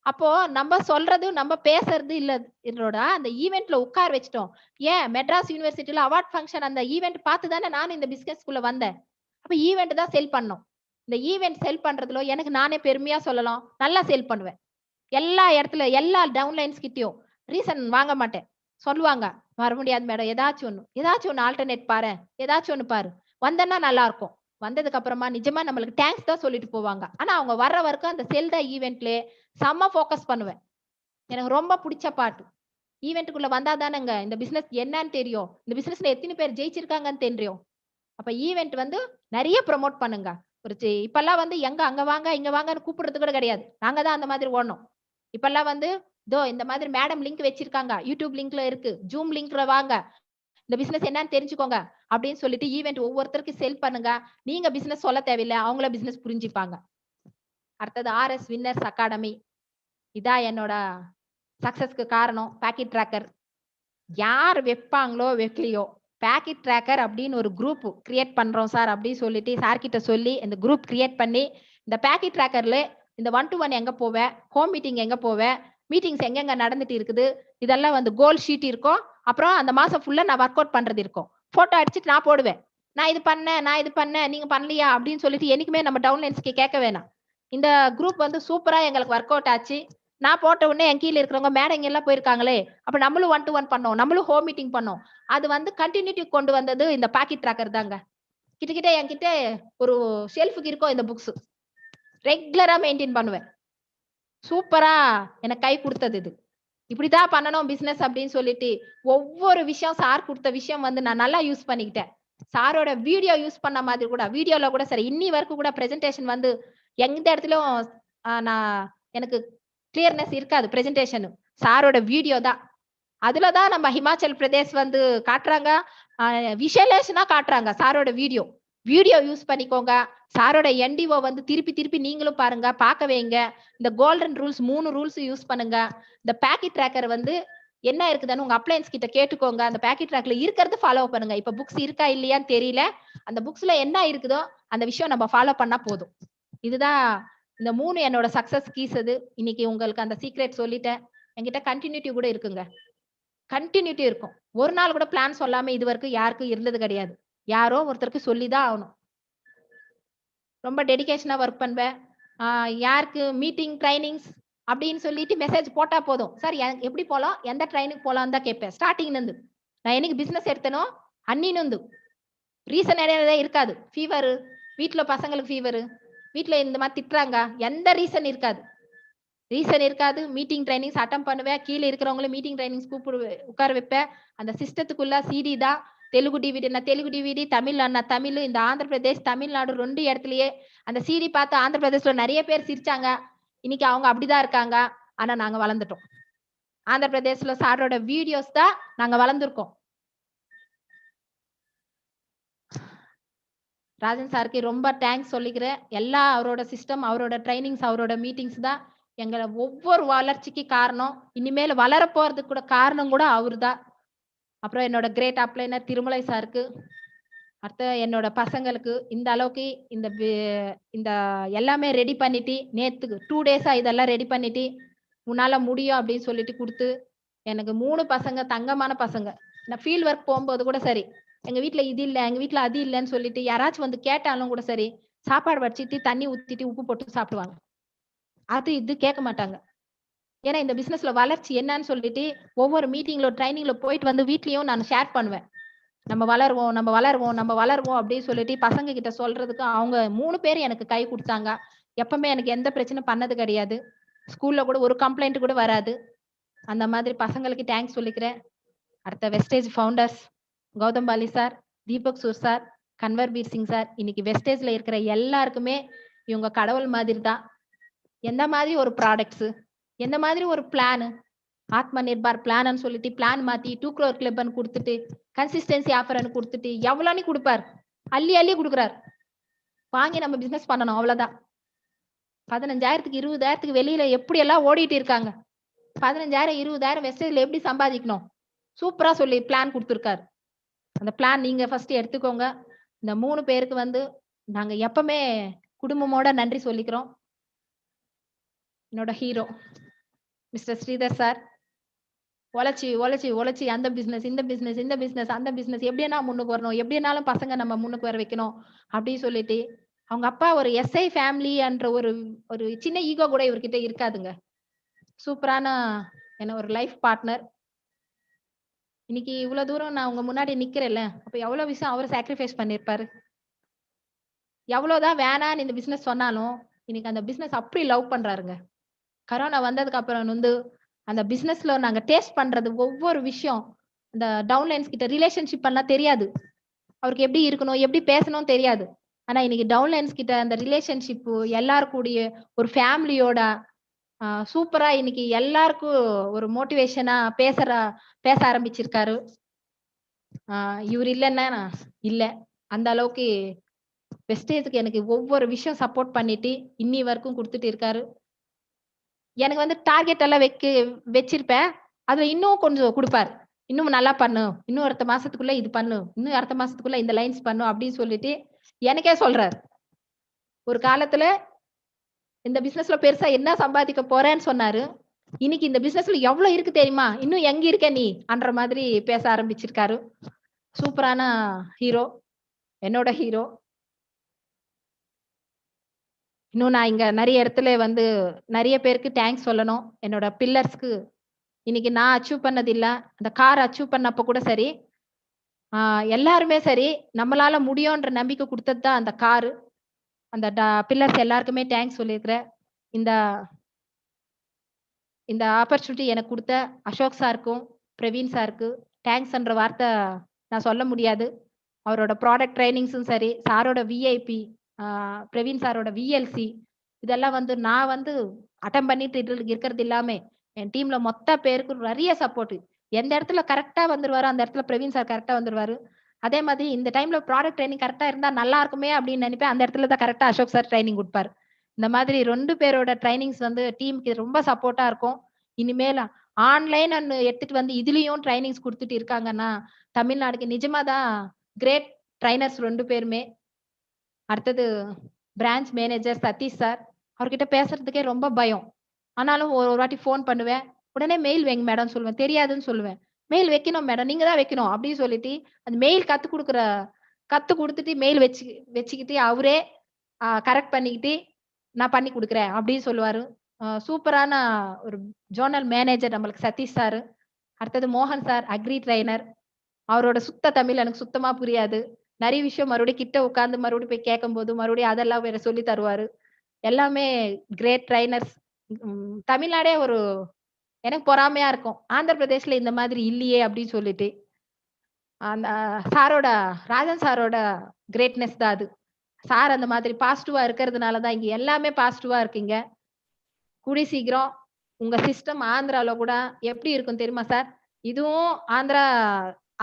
அப்போ நம்ம சொல்றது நம்ம பேசுறது இல்ல இதோட அந்த ஈவென்ட்ல உட்கார வச்சிட்டோம். ஏன் மெட்ராஸ் யூனிவர்சிட்டில அவார்ட் ஃபங்க்ஷன் அந்த ஈவென்ட் பார்த்து தானே நானும் இந்த பிசினஸ்க்குள்ள வந்தேன். அப்ப ஈவென்ட் தான் செல் பண்ணோம். இந்த ஈவென்ட் செல் பண்றதுல எனக்கு நானே பெருமையா சொல்லலாம். நல்லா செல் பண்ணுவேன். எல்லா இடத்துல எல்லா டவுன்லைன்ஸ் கிட்டயும் ரீசன் வாங்க மாட்டேன். சொல்லுவாங்க வர முடியாது மேடம், ஏதாச்சும் ஒண்ணு ஆல்டர்னேட் பாரு, ஏதாச்சும் ஒண்ணு பாரு, வந்தேன்னா நல்லா இருக்கும். வந்ததுக்கு அப்புறமா நிஜமா நம்மளுக்கு தேங்க்ஸ் தான் சொல்லிட்டு போவாங்க. ஆனா அவங்க வர்ற வரைக்கும் அந்த செல் த ஈவென்ட்லயே செம்ம ஃபோக்கஸ் பண்ணுவேன். எனக்கு ரொம்ப பிடிச்ச பாட்டு. ஈவென்ட்க்குள்ள வந்தா தானங்க இந்த பிசினஸ் என்னன்னு தெரியும். இந்த பிசினஸ்ல எத்தனை பேர் ஜெயிச்சிருக்காங்கன்னு தெரியும். அப்ப ஈவென்ட் வந்து நிறைய ப்ரோமோட் பண்ணுங்க. இப்பெல்லாம் வந்து எங்க அங்க வாங்க இங்க வாங்கன்னு கூப்பிடுறது கூட கிடையாது. நாங்க தான் அந்த மாதிரி ஓடணும். இப்பெல்லாம் வந்து இதோ இந்த மாதிரி மேடம் லிங்க் வச்சிருக்காங்க. யூடியூப் லிங்க்ல இருக்கு. ஜூம் லிங்க்ல வாங்க. இந்த பிசினஸ் என்னன்னு தெரிஞ்சுக்கோங்க அப்படின்னு சொல்லிட்டு ஈவென்ட் ஒவ்வொருத்தருக்கு செல் பண்ணுங்க. நீங்க பிசினஸ் சொல்ல தேவையில்லை. அவங்கள பிசினஸ் புரிஞ்சுப்பாங்க. அடுத்தது ஆர்எஸ் வின்னர்ஸ் அகாடமி. இதான் என்னோட சக்சஸ்க்கு காரணம். பாக்கெட் ட்ராக்கர் யார் வைப்பாங்களோ வைக்கலையோ பாக்கெட் ட்ராக்கர் அப்படின்னு ஒரு குரூப் கிரியேட் பண்றோம் சார் அப்படின்னு சொல்லிட்டு சார் கிட்ட சொல்லி இந்த குரூப் கிரியேட் பண்ணி இந்த பாக்கெட் ட்ராக்கர்ல இந்த 1 to 1 எங்க போவேன், ஹோம் மீட்டிங் எங்க போவேன், மீட்டிங்ஸ் எங்கெங்க நடந்துட்டு இருக்குது, இதெல்லாம் வந்து கோல் ஷீட் இருக்கும். அப்புறம் அந்த மாசம் ஃபுல்லா நான் ஒர்க் அவுட் பண்றது இருக்கும். போட்டோ அடிச்சுட்டு நான் போடுவேன். நான் இது பண்ணேன் நீங்க பண்ணலையா அப்படின்னு சொல்லிட்டு என்னைக்குமே நம்ம டவுன்லைன்ஸ்க்கு கேட்க வேணாம். இந்த குரூப் வந்து சூப்பரா எங்களுக்கு ஒர்க் அவுட் ஆச்சு. நான் போட்ட உடனே என் கீழே இருக்கிறவங்க மேடம் எல்லாம் போயிருக்காங்களே, அப்ப நம்மளும் 1 to 1 பண்ணோம், நம்மளும் ஹோம் மீட்டிங் பண்ணோம். அது வந்து கண்டினியூட்டி கொண்டு வந்தது இந்த பாக்கெட் ட்ராக்கர் தாங்க. கிட்ட என்கிட்ட ஒரு ஷெல்ஃபுக்கு இருக்கும் இந்த புக்ஸ். ரெகுலரா மெயின்டைன் பண்ணுவேன். சூப்பரா எனக்கு கை கொடுத்தது இது. இப்படிதான் பண்ணணும் பிசினஸ் அப்படின்னு சொல்லிட்டு ஒவ்வொரு விஷயம் சார் கொடுத்த விஷயம் வந்து நான் நல்லா யூஸ் பண்ணிக்கிட்டேன். சாரோட வீடியோ யூஸ் பண்ண மாதிரி கூட வீடியோல கூட சரி இன்னி வரைக்கும் கூட பிரசன்டேஷன் வந்து எந்த இடத்துலயும் நான் எனக்கு கிளியர்னஸ் இருக்காது. பிரசன்டேஷன் சாரோட வீடியோ தான். அதுலதான் நம்ம ஹிமாச்சல் பிரதேஷ் வந்து காட்டுறாங்க. விஷுவலைசேஷனா காட்டுறாங்க சாரோட வீடியோ யூஸ் பண்ணிக்கோங்க. சாரோட என்டிஓ வந்து திருப்பி நீங்களும் பாருங்க, பார்க்க வைங்க. இந்த கோல்டன் ரூல்ஸ் 3 ரூல்ஸ் யூஸ் பண்ணுங்க. இந்த பாக்கெட் ட்ராக்கர் வந்து என்ன இருக்குதுன்னு உங்க அப்ளையன்ஸ் கிட்ட கேட்டுக்கோங்க. அந்த பாக்கெட் ட்ராக்ல இருக்கிறது ஃபாலோ பண்ணுங்க. இப்ப புக்ஸ் இருக்கா இல்லையான்னு தெரியல. அந்த புக்ஸ்ல என்ன இருக்குதோ அந்த விஷயம் நம்ம ஃபாலோ பண்ணா போதும். இதுதான் இந்த 3 என்னோட சக்சஸ் கீஸ். அது இன்னைக்கு உங்களுக்கு அந்த சீக்ரெட் சொல்லிட்டேன். என்கிட்ட கண்டினியூட்டி கூட இருக்குங்க. கண்டினியூட்டி இருக்கும். ஒரு நாள் கூட பிளான் சொல்லாம இது வரைக்கும் யாருக்கும் இருந்தது கிடையாது. யாரோ ஒருத்தருக்கு சொல்லிதான் ஆகணும். ரொம்ப டெடிகேஷனா ஒர்க் பண்ணுவேன். யாருக்கு மீட்டிங் ட்ரைனிங்ஸ் அப்படின்னு சொல்லிட்டு மெசேஜ் போட்டா போதும். சார் எப்படி போலாம், எந்த ட்ரைனிங் போலாம் தான் கேட்பேன். ஸ்டார்டிங்ல இருந்து நான் என்னைக்கு பிசினஸ் எடுத்தனோ அன்னின்னு ரீசன் நிறைய இருக்காது. ஃபீவர், வீட்டுல பசங்களுக்கு ஃபீவர், வீட்டுல இந்த மாதிரி திட்டுறாங்க, எந்த ரீசன் இருக்காது. மீட்டிங் ட்ரைனிங்ஸ் அட்டம் பண்ணுவேன். கீழே இருக்கிறவங்களும் மீட்டிங் ட்ரைனிங்ஸ் உட்கார வைப்பேன். அந்த சிஸ்டத்துக்குள்ள சிடி தான் தெலுங்கு டிவிடி, தமிழ் தமிழ், இந்த ஆந்திர பிரதேஷ் தமிழ்நாடு 2 இடத்துலயே அந்த சிடி பார்த்து ஆந்திர பிரதேஷ்ல நிறைய பேர் சிரிச்சாங்க. இன்னைக்கு அவங்க அப்படிதான் இருக்காங்க. ஆனா நாங்க வளர்ந்துட்டோம். ஆந்திர பிரதேஷ்ல சாரோட வீடியோஸ் தான் நாங்க வளர்ந்துருக்கோம். ராஜன் சாருக்கு ரொம்ப தேங்க்ஸ் சொல்லிக்கிறேன். எல்லாம் அவரோட சிஸ்டம், அவரோட ட்ரைனிங்ஸ், அவரோட மீட்டிங்ஸ் தான் எங்களை ஒவ்வொரு வளர்ச்சிக்கு காரணம். இனிமேல் வளர போறதுக்கு கூட காரணம் கூட அவரு தான். அப்புறம் என்னோட கிரேட் அப்ளைனர் திருமலை சாருக்கு, அடுத்த என்னோட பசங்களுக்கு இந்த அளவுக்கு இந்த எல்லாமே ரெடி பண்ணிட்டு நேத்துக்கு 2 டேஸா இதெல்லாம் ரெடி பண்ணிட்டு உன்னால முடியும் அப்படின்னு சொல்லிட்டு கொடுத்து எனக்கு 3 பசங்க தங்கமான பசங்க. நான் ஃபீல்ட் ஒர்க் போகும்போது கூட சரி, எங்க வீட்டுல இது இல்ல எங்க வீட்டுல அது இல்லைன்னு சொல்லிட்டு யாராச்சும் வந்து கேட்டாலும் கூட சரி, சாப்பாடு வடிச்சிட்டு தண்ணி ஊத்திட்டு உப்பு போட்டு சாப்பிடுவாங்க. அது இது கேட்க மாட்டாங்க. ஏன்னா இந்த பிசினஸ்ல வளர்ச்சி என்னன்னு சொல்லிட்டு ஒவ்வொரு மீட்டிங்ல ட்ரைனிங்ல போயிட்டு வந்து வீட்லயும் நான் ஷேர் பண்ணுவேன். நம்ம வளருவோம் அப்படின்னு சொல்லிட்டு பசங்க கிட்ட சொல்றதுக்கு அவங்க 3 பேர் எனக்கு கை கொடுத்தாங்க. எப்பவுமே எனக்கு எந்த பிரச்சனை பண்ணது கிடையாது. ஸ்கூல்ல கூட ஒரு கம்ப்ளைண்ட் கூட வராது. அந்த மாதிரி பசங்களுக்கு தேங்க்ஸ் சொல்லிக்கிறேன். அடுத்த Vestige founders Gautam Pali sir, Deepak Sur sir, Kanwar Bir Singh sir, இன்னைக்கு வெஸ்டேஜ்ல இருக்கிற எல்லாருக்குமே இவங்க கடவுள் மாதிரி தான். எந்த மாதிரி ஒரு ப்ராடக்ட்ஸ், எந்த மாதிரி ஒரு பிளான், ஆத்ம நிர்பார் பிளான் சொல்லிட்டு பிளான் மாத்தி 2 crore கிளப்னு கொடுத்துட்டு கன்சிஸ்டன்சி ஆஃபர்னு கொடுத்துட்டு எவ்வளோன்னு கொடுப்பார். அள்ளி கொடுக்குறாரு. வாங்கி நம்ம பிசினஸ் பண்ணணும், அவ்வளவுதான். 15,000க்கு 20,000க்கு வெளியில எப்படி எல்லாம் ஓடிட்டு இருக்காங்க. 15,000 20,000 வெஸ்டேஜ்ல எப்படி சம்பாதிக்கணும் சூப்பரா சொல்லி பிளான் கொடுத்துருக்காரு. அந்த பிளான் நீங்க ஃபர்ஸ்ட் எடுத்துக்கோங்க. இந்த 3 பேருக்கு வந்து நாங்க எப்பவுமே குடும்பமோட நன்றி சொல்லிக்கிறோம். என்னோட ஹீரோ மிஸ்டர் ஸ்ரீதர் சார் உழைச்சி உழைச்சி உழைச்சி அந்த பிசினஸ் இந்த பிசினஸ் இந்த பிசினஸ் அந்த பிசினஸ் எப்படின்னா முன்னுக்கு வரணும், எப்படினாலும் பசங்க நம்ம முன்னுக்கு வர வைக்கணும் அப்படின்னு சொல்லிட்டு அவங்க அப்பா ஒரு எஸ்ஐ ஃபேமிலி என்ற ஒரு ஒரு சின்ன ஈகோ கூட இவர்கிட்ட இருக்காதுங்க. சூப்பரான என்ன ஒரு லைஃப் பார்ட்னர். இன்னைக்கு இவ்வளவு தூரம் நான் உங்க முன்னாடி நிக்கிறேன்ல, அப்ப எவ்வளவு விஷயம் அவர் சாக்ரிஃபைஸ் பண்ணிருப்பாரு. எவ்வளவுதான் வேணான்னு இந்த பிசினஸ் சொன்னாலும் இன்னைக்கு அந்த பிசினஸ் அப்படி லவ் பண்றாருங்க. கரோனா வந்ததுக்கு அப்புறம் வந்து அந்த பிசினஸ்ல நாங்க டேஸ்ட் பண்றது ஒவ்வொரு விஷயம், அந்த டவுன்லைன்ஸ் கிட்ட ரிலேஷன்ஷிப் எல்லாம் தெரியாது, அவருக்கு எப்படி இருக்கணும் எப்படி பேசணும் தெரியாது. ஆனா இன்னைக்கு டவுன்லைன்ஸ் கிட்ட அந்த ரிலேஷன்ஷிப் எல்லாரும் கூடிய ஒரு ஃபேமிலியோட சூப்பரா இன்னைக்கு எல்லாருக்கும் ஒரு மோட்டிவேஷனா பேச ஆரம்பிச்சிருக்காரு. இவர் இல்லைன்னா இல்ல அந்த அளவுக்கு வெஸ்டேஜுக்கு எனக்கு ஒவ்வொரு விஷயம் சப்போர்ட் பண்ணிட்டு இன்னி வரைக்கும் கொடுத்துட்டு இருக்காரு. எனக்கு வந்து டார்கெட் எல்லாம் வச்சிருப்பேன், அதுல இன்னும் கொஞ்சம் கொடுப்பாரு. இன்னும் நல்லா பண்ணு, இன்னும் அடுத்த மாசத்துக்குள்ள இது பண்ணு, இன்னும் அடுத்த மாசத்துக்குள்ள இந்த லைன்ஸ் பண்ணு அப்படின்னு சொல்லிட்டு எனக்கே சொல்றாரு. ஒரு காலத்துல இந்த பிசினஸ்ல பெருசா என்ன சம்பாதிக்க போறேன்னு சொன்னாரு, இன்னைக்கு இந்த பிசினஸ்ல எவ்வளவு இருக்கு தெரியுமா, இன்னும் எங்க இருக்க நீ அன்ற மாதிரி பேச ஆரம்பிச்சிருக்காரு. சூப்பரான ஹீரோ, என்னோட ஹீரோ. இன்னும் நான் இங்க நிறைய இடத்துல வந்து நிறைய பேருக்கு தேங்க்ஸ் சொல்லணும். என்னோட பில்லர்ஸ்க்கு இன்னைக்கு நான் அச்சீவ் பண்ணது இல்ல, அந்த கார் அச்சீவ் பண்ணப்ப கூட சரி, எல்லாருமே சரி நம்மளால முடியும்ன்ற நம்பிக்கை கொடுத்தது தான் அந்த காரு. அந்த பில்லர்ஸ் எல்லாருக்குமே தேங்க்ஸ் சொல்லியிருக்கிறேன். இந்த ஆப்பர்ச்சுனிட்டி எனக்கு கொடுத்த அசோக் சாருக்கும் பிரவீன் சாருக்கு தேங்க்ஸ்ன்ற வார்த்தை நான் சொல்ல முடியாது. அவரோட ப்ராடக்ட் ட்ரைனிங்ஸும் சரி, சாரோட விஐபி, பிரவீன் சாரோட விஎல்சி, இதெல்லாம் வந்து நான் வந்து அட்டன் பண்ணிட்டு இருக்கிறது இல்லாம என் டீம்ல மொத்த பேருக்கு நிறைய சப்போர்ட். எந்த இடத்துல கரெக்டா வந்துருவாரு அந்த இடத்துல பிரவீன் சார் கரெக்டா வந்துருவாரு. அதே மாதிரி இந்த டைம்ல ப்ராடக்ட் ட்ரைனிங் கரெக்டா இருந்தா நல்லா இருக்குமே அப்படின்னு நினைப்பேன், அந்த இடத்துல தான் கரெக்டா அசோக் சார் ட்ரைனிங் கொடுப்பாரு. இந்த மாதிரி 2 பேரோட ட்ரைனிங்ஸ் வந்து டீமுக்கு ரொம்ப சப்போர்ட்டா இருக்கும். இனிமேல ஆன்லைன் எடுத்துட்டு வந்து இதுலயும் ட்ரைனிங்ஸ் கொடுத்துட்டு இருக்காங்கன்னா தமிழ்நாடுக்கு நிஜமா தான் கிரேட் ட்ரைனர்ஸ் 2 பேருமே. அடுத்தது பிரான்ச் மேனேஜர் சதீஷ் சார், அவர்கிட்ட பேசுறதுக்கே ரொம்ப பயம். ஆனாலும் ஒரு வாட்டி ஃபோன் பண்ணுவேன், உடனே மெயில் வைங்க மேடம் சொல்லுவேன், தெரியாதுன்னு சொல்லுவேன். மெயில் வைக்கணும் மேடம், நீங்க தான் வைக்கணும் அப்படின்னு சொல்லிட்டு அந்த மெயில் கத்து கொடுத்துட்டு மெயில் வச்சுக்கிட்டு அவரே கரெக்ட் பண்ணிக்கிட்டு நான் பண்ணி கொடுக்குறேன் அப்படின்னு சொல்லுவாரு. சூப்பரான ஒரு ஜோனல் மேனேஜர் நம்மளுக்கு சதீஷ் சார். அடுத்தது மோகன் சார், அக்ரி ட்ரைனர். அவரோட சுத்த தமிழ் எனக்கு சுத்தமா புரியாது, நிறைய விஷயம் மறுபடியும் கிட்ட உட்கார்ந்து மறுபடியும் போய் கேட்கும் போது மறுபடியும் அதெல்லாம் வேற சொல்லி தருவாரு. எல்லாமே கிரேட் ட்ரைனர்ஸ். தமிழ்நாடே ஒரு எனக்கு பொறாமையா இருக்கும், ஆந்திர பிரதேஷ்ல இந்த மாதிரி இல்லையே அப்படின்னு சொல்லிட்டு. அந்த சாரோட ராஜன் சாரோட கிரேட்னஸ் தான் அது. சார் அந்த மாதிரி பாசிட்டிவா இருக்கிறதுனாலதான் இங்க எல்லாமே பாசிட்டிவா இருக்கீங்க. கூடி சீக்கிரம் உங்க சிஸ்டம் ஆந்திரால கூட எப்படி இருக்கும் தெரியுமா சார், இதுவும் ஆந்திரா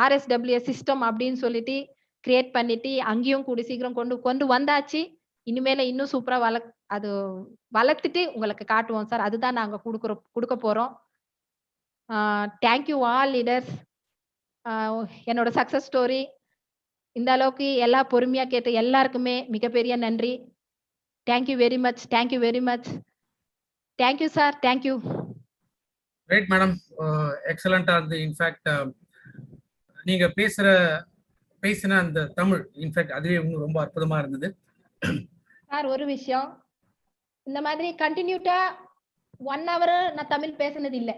RSWS சிஸ்டம் அப்படின்னு சொல்லிட்டு கிரியேட் பண்ணிட்டு அங்கேயும் கூடி சீக்கிரம் கொண்டு வந்தாச்சு. இனிமேல இன்னும் சூப்பரா அது வளர்த்துட்டு உங்களுக்கு காட்டுவோம் சார். அதுதான் நாங்க கொடுக்க போறோம். Thank you all leaders. என்னோட சக்சஸ் ஸ்டோரி இந்த அளவுக்கு எல்லா பொறுமையா கேட்ட எல்லாருக்குமே மிகப்பெரிய நன்றி. Thank you very much, thank you very much. Thank you sir, thank you. Right madam, எக்ஸலண்டா இருந்து. இன்ஃபேக்ட் நீங்க பேசின அந்த தமிழ் இன்ஃபேக்ட் அதுவே இன்னும் ரொம்ப அற்புதமா இருந்தது சார். ஒரு விஷயம், இந்த மாதிரி கண்டினியூட்டா 1 hour நான் தமிழ் பேசினது இல்ல,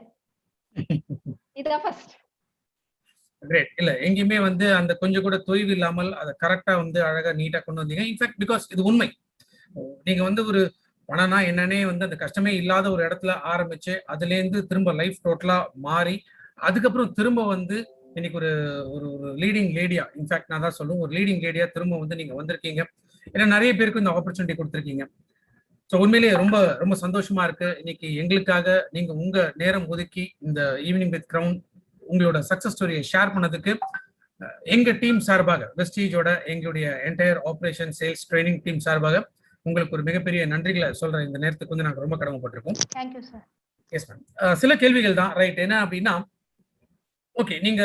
இதுதான் ஃபர்ஸ்ட். கிரேட். இல்ல எங்கேயுமே வந்து அந்த கொஞ்சம் கூட தொய்வு இல்லாமல் அதை கரெக்டா வந்து அழகா நீட்டா கொண்டு வந்தீங்க. இன்ஃபேக்ட் பிகாஸ் இது உண்மை. நீங்க வந்து ஒரு பணம்னா என்னன்னே வந்து அந்த கஷ்டமே இல்லாத ஒரு இடத்துல ஆரம்பிச்சு அதுல இருந்து திரும்ப லைஃப் டோட்டலா மாறி அதுக்கப்புறம் திரும்ப வந்து இன்னைக்கு ஒரு ஒரு லீடிங் லேடியா, இன்ஃபேக்ட் நான் தான் சொல்லுவேன், ஒரு லீடிங் லேடியா திரும்ப வந்து நீங்க வந்திருக்கீங்க. ஏன்னா நிறைய பேருக்கு இந்த ஆப்பர்ச்சுனிட்டி கொடுத்துருக்கீங்க. ஸோ உண்மையிலேயே ரொம்ப ரொம்ப சந்தோஷமா இருக்கு. இன்னைக்கு எங்களுக்காக நீங்க உங்க நேரம் ஒதுக்கி இந்த ஈவினிங் வித் கிரவுன் உங்களோட சக்சஸ் ஸ்டோரியை ஷேர் பண்ணதுக்கு எங்க டீம் சார்பாக, வெஸ்டீஜோட எங்களுடைய entire operation sales training team சார்பாக உங்களுக்கு ஒரு மிகப்பெரிய நன்றிகளை சொல்ற இந்த நேரத்துக்கு வந்து நாங்க ரொம்ப கடமைப்பட்டிருக்கோம். Thank you sir. Yes ma'am. சில கேள்விகள் தான். ரைட். என்ன அப்படின்னா, ஓகே, நீங்க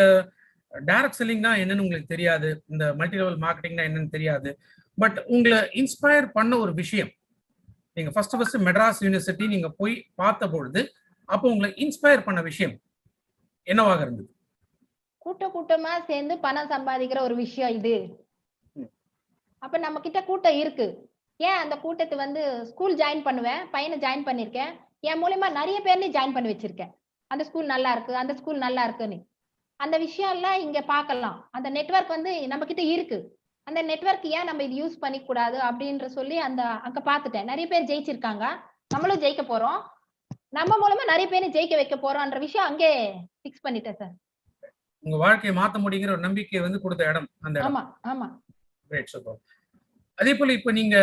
டைரக்ட் செல்லிங்னா என்னன்னு உங்களுக்கு தெரியாது, இந்த மல்டி லெவல் மார்க்கெட்டிங்னா என்னன்னு தெரியாது. பட் உங்களை இன்ஸ்பயர் பண்ண ஒரு விஷயம், நீங்க ஃபர்ஸ்ட் மெட்ராஸ் யூனிவர்சிட்டி நீங்க போய் பார்த்த பொழுது அப்போ உங்களை இன்ஸ்பயர் பண்ண விஷயம் என்னவாக இருந்தது? கூட்டமா சேர்ந்து பணம் சம்பாதிக்கிற ஒரு விஷயம் இது. அப்ப நம்ம கிட்ட கூட்டம் இருக்கு. ஏன் அந்த கூட்டத்தை வந்து ஸ்கூல் ஜாயின் பண்ணுவேன், பையனை ஜாயின் பண்ணிருக்கேன். என் மூலியமா நிறைய பேர்லயும் ஜாயின் பண்ணி வச்சிருக்கேன். அந்த ஸ்கூல் நல்லா இருக்கு, அந்த ஸ்கூல் நல்லா இருக்குன்னு. அந்த விஷயம் எல்லாம் இங்க பார்க்கலாம். அந்த நெட்வொர்க் வந்து நம்ம கிட்ட இருக்கு. அந்த நெட்வொர்க் ஏன் நம்ம இது யூஸ் பண்ணிக்க கூடாது அப்படின்ற சொல்லி அங்க பார்த்துட்டேன். நிறைய பேர் ஜெயிச்சிருக்காங்க. நம்மளும் ஜெயிக்க போறோம். நம்ம மூலமா நிறைய பேரை ஜெயிக்க வைக்க போறோம்ன்ற விஷயம் அங்கே பிக்ஸ் பண்ணிட்டேன் சார். உங்க வாழ்க்கையை மாத்த முடியுங்கிற ஒரு நம்பிக்கையை வந்து கொடுத்த இடம் அந்த இடம். ஆமா ஆமா. Great, super. அதே போல இப்ப நீங்க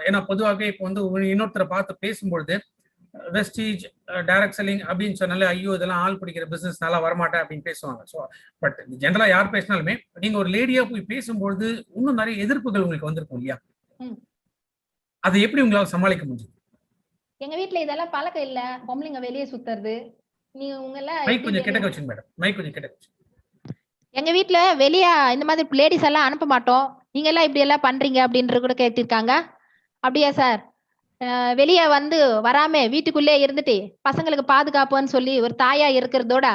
ஏன்னா பொதுவாகவே இப்ப வந்து இன்னொருத்தரை பார்த்து பேசும்பொழுது வெஸ்டீஜ் டைரக்ட் செல்லிங் அப்படின்னு சொன்னாலே ஐயோ இதெல்லாம் ஆள் பிடிக்கிற பிசினஸ் நல்லா வரமாட்டேன் அப்படின்னு பேசுவாங்க. ஸோ பட் ஜென்ரலா யார் பேசினாலுமே நீங்க ஒரு லேடியா போய் பேசும்பொழுது இன்னும் நிறைய எதிர்ப்புகள் உங்களுக்கு வந்திருக்கும் இல்லையா? அதை எப்படி உங்களால சமாளிக்க முடியும்? எங்க வீட்டுல இதெல்லாம் பழக்கம் இல்ல, பொம்பளைங்க வெளியே சுத்துறது. நீங்க எல்லாம் மைக் கொஞ்சம் கிட்ட வச்சுங்க மேடம், மைக் கொஞ்சம் கிட்ட வச்சு. எங்க வீட்டுல வெளிய இந்த மாதிரி லேடிஸ் எல்லாம் அனுப்ப மாட்டோம், நீங்க எல்லாம் இப்படி எல்லாம் பண்றீங்க அப்படின்றது கூட கேட்டிருக்காங்க. அப்படியா சார்? வெளியே வந்து வராம வீட்டுக்குள்ளே இருந்துட்டு பசங்களுக்கு பாதுகாப்புன்னு சொல்லி ஒரு தாயா இருக்கிறதோட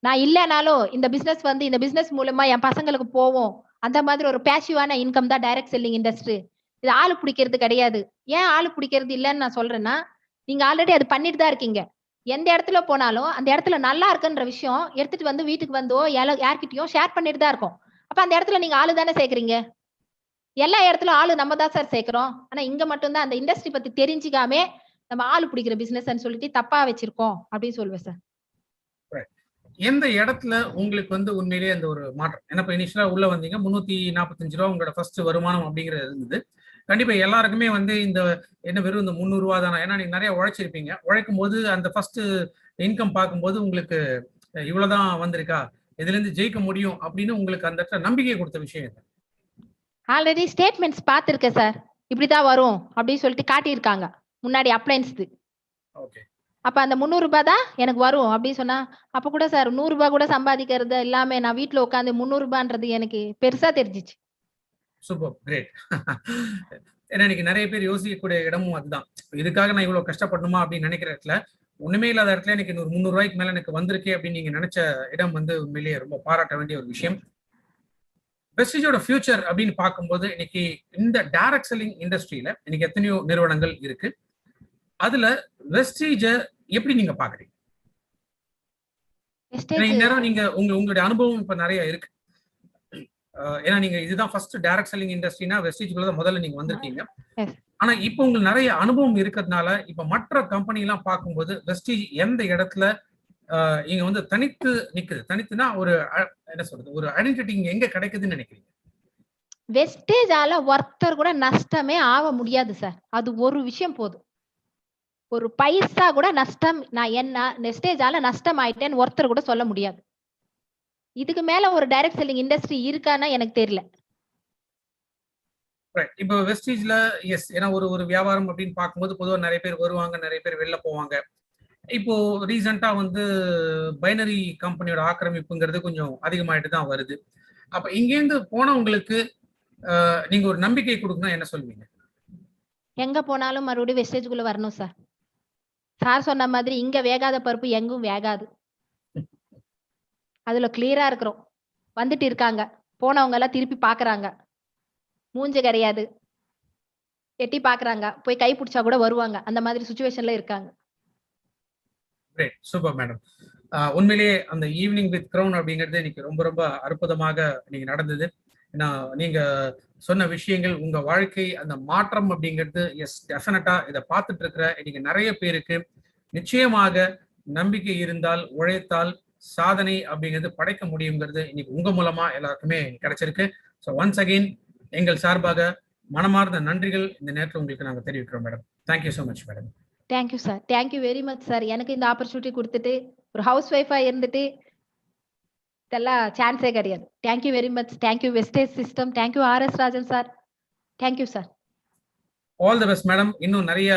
நான் இல்லைனாலும் இந்த பிசினஸ் வந்து இந்த பிசினஸ் மூலமா என் பசங்களுக்கு போவோம். அந்த மாதிரி ஒரு பேசிவான இன்கம் தான் டைரக்ட் செல்லிங் இண்டஸ்ட்ரி. இது ஆளு பிடிக்கிறது கிடையாது. ஏன் ஆளு பிடிக்கிறது இல்லைன்னு நான் சொல்றேன்னா, நீங்க ஆல்ரெடி அது பண்ணிட்டு தான் இருக்கீங்க. எந்த இடத்துல போனாலும் அந்த இடத்துல நல்லா இருக்குன்ற விஷயம் எடுத்துட்டு வந்து வீட்டுக்கு வந்தோ யார்கிட்டயும் ஷேர் பண்ணிட்டு தான் இருக்கோம். அப்ப அந்த இடத்துல நீங்க ஆளு தானே சேர்க்கறீங்க. எல்லா இடத்துலயும் ஆளு நம்ம தான் சார் சேர்க்கிறோம். ஆனா இங்க மட்டும்தான் அந்த இண்டஸ்ட்ரி பத்தி தெரிஞ்சுக்காம நம்ம ஆளு பிடிக்கிற பிசினஸ் சொல்லிட்டு தப்பா வச்சிருக்கோம் அப்படின்னு சொல்லுவேன் சார். எந்த இடத்துல உங்களுக்கு வந்து உண்மையிலேயே அந்த ஒரு மாற்றம்? ஏன்னா இப்ப இனிஷியலா உள்ள வந்தீங்க, 345 ரூபா உங்களோட ஃபர்ஸ்ட் வருமானம் அப்படிங்கிறது இருந்தது. கண்டிப்பா எல்லாருக்குமே வந்து இந்த என்ன வெறும் இந்த 300 ரூபா தானே, ஏன்னா நீங்க நிறைய உழைச்சிருப்பீங்க. உழைக்கும் போது அந்த ஃபர்ஸ்ட் இன்கம் பார்க்கும்போது உங்களுக்கு இவ்வளவுதான் வந்திருக்கா, இதுல இருந்து ஜெயிக்க முடியும் அப்படின்னு உங்களுக்கு அந்த இடத்துல நம்பிக்கை கொடுத்த விஷயம் என்ன? ஆல்ரெடி ஸ்டேட்மெண்ட்ஸ் பார்த்திருக்கேன் சார். இப்படிதான் வரும் அப்படின்னு சொல்லிட்டு காட்டியிருக்காங்க முன்னாடி அப்ளைன்ஸ். அப்ப அந்த 300 ரூபாய் தான் எனக்கு வரும் அப்படின்னு சொன்னா, அப்ப கூட சார் 100 ரூபாய் கூட சம்பாதிக்கிறது இல்லாம நான் வீட்டுல உட்காந்து 300 ரூபான்றது எனக்கு பெருசா தெரிஞ்சிச்சு. Super, great. ஏன்னா இன்னைக்கு நிறைய பேர் யோசிக்கக்கூடிய இடமும் அதுதான். இதுக்காக நான் இவ்வளவு கஷ்டப்படணுமா அப்படின்னு நினைக்கிற இடத்துல ஒண்ணுமே இல்லாத இடத்துல எனக்கு ஒரு 300 ரூபாய்க்கு மேல எனக்கு வந்திருக்கே அப்படின்னு நீங்க நினைச்ச இடம் வந்து உண்மையிலேயே ரொம்ப பாராட்ட வேண்டிய ஒரு விஷயம். வெஸ்டீஜோட ஃபியூச்சர் அப்படின்னு பார்க்கும்போது இன்னைக்கு இந்த டைரக்ட் செல்லிங் இண்டஸ்ட்ரியில இன்னைக்கு எத்தனையோ நிறுவனங்கள் இருக்கு. அதுல வெஸ்டீஜ எப்படி நீங்க பாக்குறீங்க? இந்நேரம் நீங்க உங்களுடைய அனுபவம் இப்ப நிறைய இருக்கு. ஏன்னா நீங்க இதுதான் ஃபர்ஸ்ட் டைரக்ட் செல்லிங் இண்டஸ்ட்ரினா வெஸ்டீஜ்குள்ள தான் முதல்ல நீங்க வந்திருக்கீங்க. ஆனா இப்போ உங்களுக்கு நிறைய அனுபவம் இருக்கிறதுனால இப்ப மற்ற கம்பெனி எல்லாம் பார்க்கும்போது வெஸ்டீஜ் எந்த இடத்துல இங்க வந்து தனித்து நிக்குது? தனித்துனா ஒரு என்ன சொல்றது, ஒரு ஐடென்டிட்டி எங்க கிடைக்குதுன்னு நினைக்கிறீங்க? வெஸ்டேஜால ஒருத்தர் கூட நஷ்டமே ஆக முடியாது சார். அது ஒரு விஷயம் போதும். ஒரு பைசா கூட நஷ்டம் நான் என்ன வெஸ்டேஜால நஷ்டம் ஆயிட்டேன்னு ஒருத்தர் கூட சொல்ல முடியாது. இதுக்கு மேல ஒரு டைரக்ட் செல்லிங் இண்டஸ்ட்ரி இருக்கான்னா எனக்கு தெரியல. இப்போ வெஸ்டீஜ்ல எஸ், ஏன்னா ஒரு வியாபாரம் அப்படின்னு பார்க்கும்போது பொதுவாக நிறைய பேர் வருவாங்க, நிறைய பேர் வெளில போவாங்க. இப்போ ரீசெண்டா வந்து பைனரி கம்பெனியோட ஆக்கிரமிப்புங்கிறது கொஞ்சம் அதிகமாயிட்டு தான் வருது. அப்ப இங்கேருந்து போனவங்களுக்கு நீங்க ஒரு நம்பிக்கை கொடுக்கணும், என்ன சொல்வீங்க? எங்க போனாலும் மறுபடியும் வெஸ்டேஜ்குள்ள வரணும் சார். சார் சொன்ன மாதிரி இங்க வேகாத பருப்பு எங்கும் வேகாது. அதுல கிளியரா இருக்கிறோம். வந்துட்டு இருக்காங்க, போனவங்க எல்லாம் திருப்பி பாக்குறாங்க, மூஞ்ச கிடையாது, எட்டி பாக்குறாங்க, போய் கை பிடிச்சா கூட வருவாங்க. அந்த மாதிரி சிச்சுவேஷன்ல இருக்காங்க. Great, super madam. உண்மையிலேயே அந்த ஈவினிங் வித் கிரவுன் அப்படிங்கிறது இன்னைக்கு ரொம்ப ரொம்ப அற்புதமாக நீங்க நடந்தது. ஏன்னா நீங்க சொன்ன விஷயங்கள், உங்க வாழ்க்கை அந்த மாற்றம் அப்படிங்கிறது எஸ் டெஃபினட்டா இதை பார்த்துட்டு இருக்கிற இன்னைக்கு நிறைய பேருக்கு நிச்சயமாக நம்பிக்கை இருந்தால், உழைத்தால் சாதனை அப்படிங்கிறது படைக்க முடியுங்கிறது இன்னைக்கு உங்க மூலமா எல்லாருக்குமே கிடைச்சிருக்கு. ஸோ ஒன்ஸ் அகெயின் எங்கள் சார்பாக மனமார்ந்த நன்றிகள் இந்த நேரத்தில் உங்களுக்கு நாங்கள் தெரிவிக்கிறோம் madam. Thank you so much madam. Thank you sir, thank you very much sir. எனக்கு இந்த ஆப்பர்ச்சுனிட்டி கொடுத்துட்டு ஒரு ஹவுஸ் ஒய்ஃபா இருந்துட்டு இதெல்லாம் சான்ஸே கிடையாது. Thank you very much. Thank you wastage system. Thank you RS Rajan sir. Thank you sir. All the best madam. இன்னும் நிறைய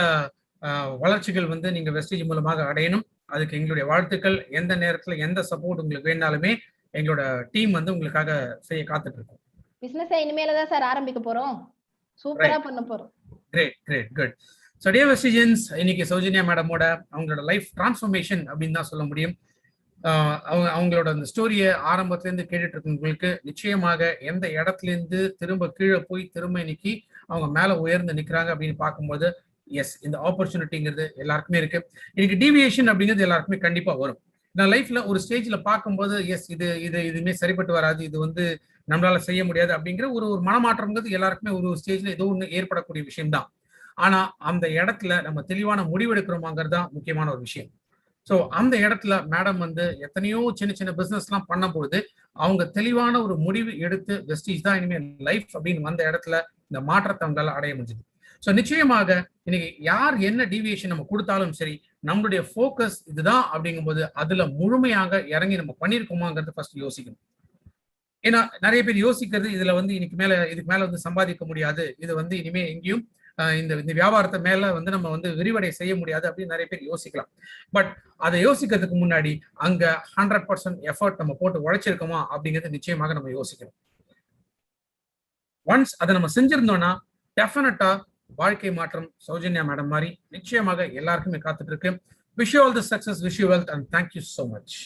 வளர்ச்சிகள் வந்து நீங்க வெஸ்டேஜ் மூலமாக அடையணும். அதுக்கு எங்களுடைய வாழ்த்துக்கள். எந்த நேரத்துல எந்த சப்போர்ட் உங்களுக்கு வேணாலுமே எங்களோட டீம் வந்து உங்களுக்காக செய்ய காத்துட்டு இருக்கோம். பிசினஸ் இனிமேல தான் சார் ஆரம்பிக்க போறோம். சூப்பரா பண்ண போறோம். Great, great, good. So dear Vestigians, இன்னைக்கு சௌஜன்யா மேடமோட அவங்களோட லைஃப் டிரான்ஸ்ஃபர்மேஷன் அப்படின்னு தான் சொல்ல முடியும். அவங்களோட அந்த ஸ்டோரியை ஆரம்பத்திலேருந்து கேட்டுட்டு இருக்கவங்களுக்கு நிச்சயமாக எந்த இடத்துல இருந்து திரும்ப கீழே போய் திரும்ப இன்னைக்கு அவங்க மேல உயர்ந்து நிற்கிறாங்க அப்படின்னு பார்க்கும்போது எஸ், இந்த ஆப்பர்ச்சுனிட்டிங்கிறது எல்லாருக்குமே இருக்கு. இன்னைக்கு டீவியேஷன் அப்படிங்கிறது எல்லாருக்குமே கண்டிப்பா வரும். நான் லைஃப்ல ஒரு ஸ்டேஜ்ல பார்க்கும்போது எஸ், இதுவுமே சரிப்பட்டு வராது, இது நம்மளால செய்ய முடியாது அப்படிங்கிற ஒரு மனமாற்றம்ங்கிறது எல்லாருக்குமே ஒரு ஸ்டேஜ்ல ஏதோ ஒன்று ஏற்படக்கூடிய விஷயம் தான். ஆனா அந்த இடத்துல நம்ம தெளிவான முடிவெடுக்கிறோமாங்கிறது தான் முக்கியமான ஒரு விஷயம். ஸோ அந்த இடத்துல மேடம் எத்தனையோ சின்ன சின்ன பிசினஸ் எல்லாம் பண்ணும்போது அவங்க தெளிவான ஒரு முடிவு எடுத்து வெஸ்டீஜ் தான் இனிமேல் லைஃப் அப்படின்னு வந்த இடத்துல இந்த மாற்றத்தை அவங்களால அடைய முடிஞ்சது. ஸோ நிச்சயமாக இன்னைக்கு யார் என்ன டீவியேஷன் நம்ம கொடுத்தாலும் சரி, நம்மளுடைய ஃபோக்கஸ் இதுதான் அப்படிங்கும்போது அதுல முழுமையாக இறங்கி நம்ம பண்ணியிருக்கோமாங்கிறது ஃபர்ஸ்ட் யோசிக்கணும். ஏன்னா நிறைய பேர் யோசிக்கிறது இதுல இதுக்கு மேல சம்பாதிக்க முடியாது, இது இனிமே எங்கேயும் இந்த வியாபாரத்தை மேல நம்ம விரிவடை செய்ய முடியாது அப்படின்னு நிறைய பேர் யோசிக்கலாம். பட் அதை யோசிக்கிறதுக்கு முன்னாடி அங்க 100% எஃபர்ட் நம்ம போட்டு உழைச்சிருக்கோமா அப்படிங்கிறது நிச்சயமாக நம்ம யோசிக்கணும். ஒன்ஸ் அதை நம்ம செஞ்சிருந்தோம்னா டெஃபினட்டா வாழ்க்கை மாற்றம் சௌஜன்யா மேடம் மாதிரி நிச்சயமாக எல்லாருக்குமே காத்துட்டு இருக்கு. Wish you all the success, wish you wealth and thank you so much.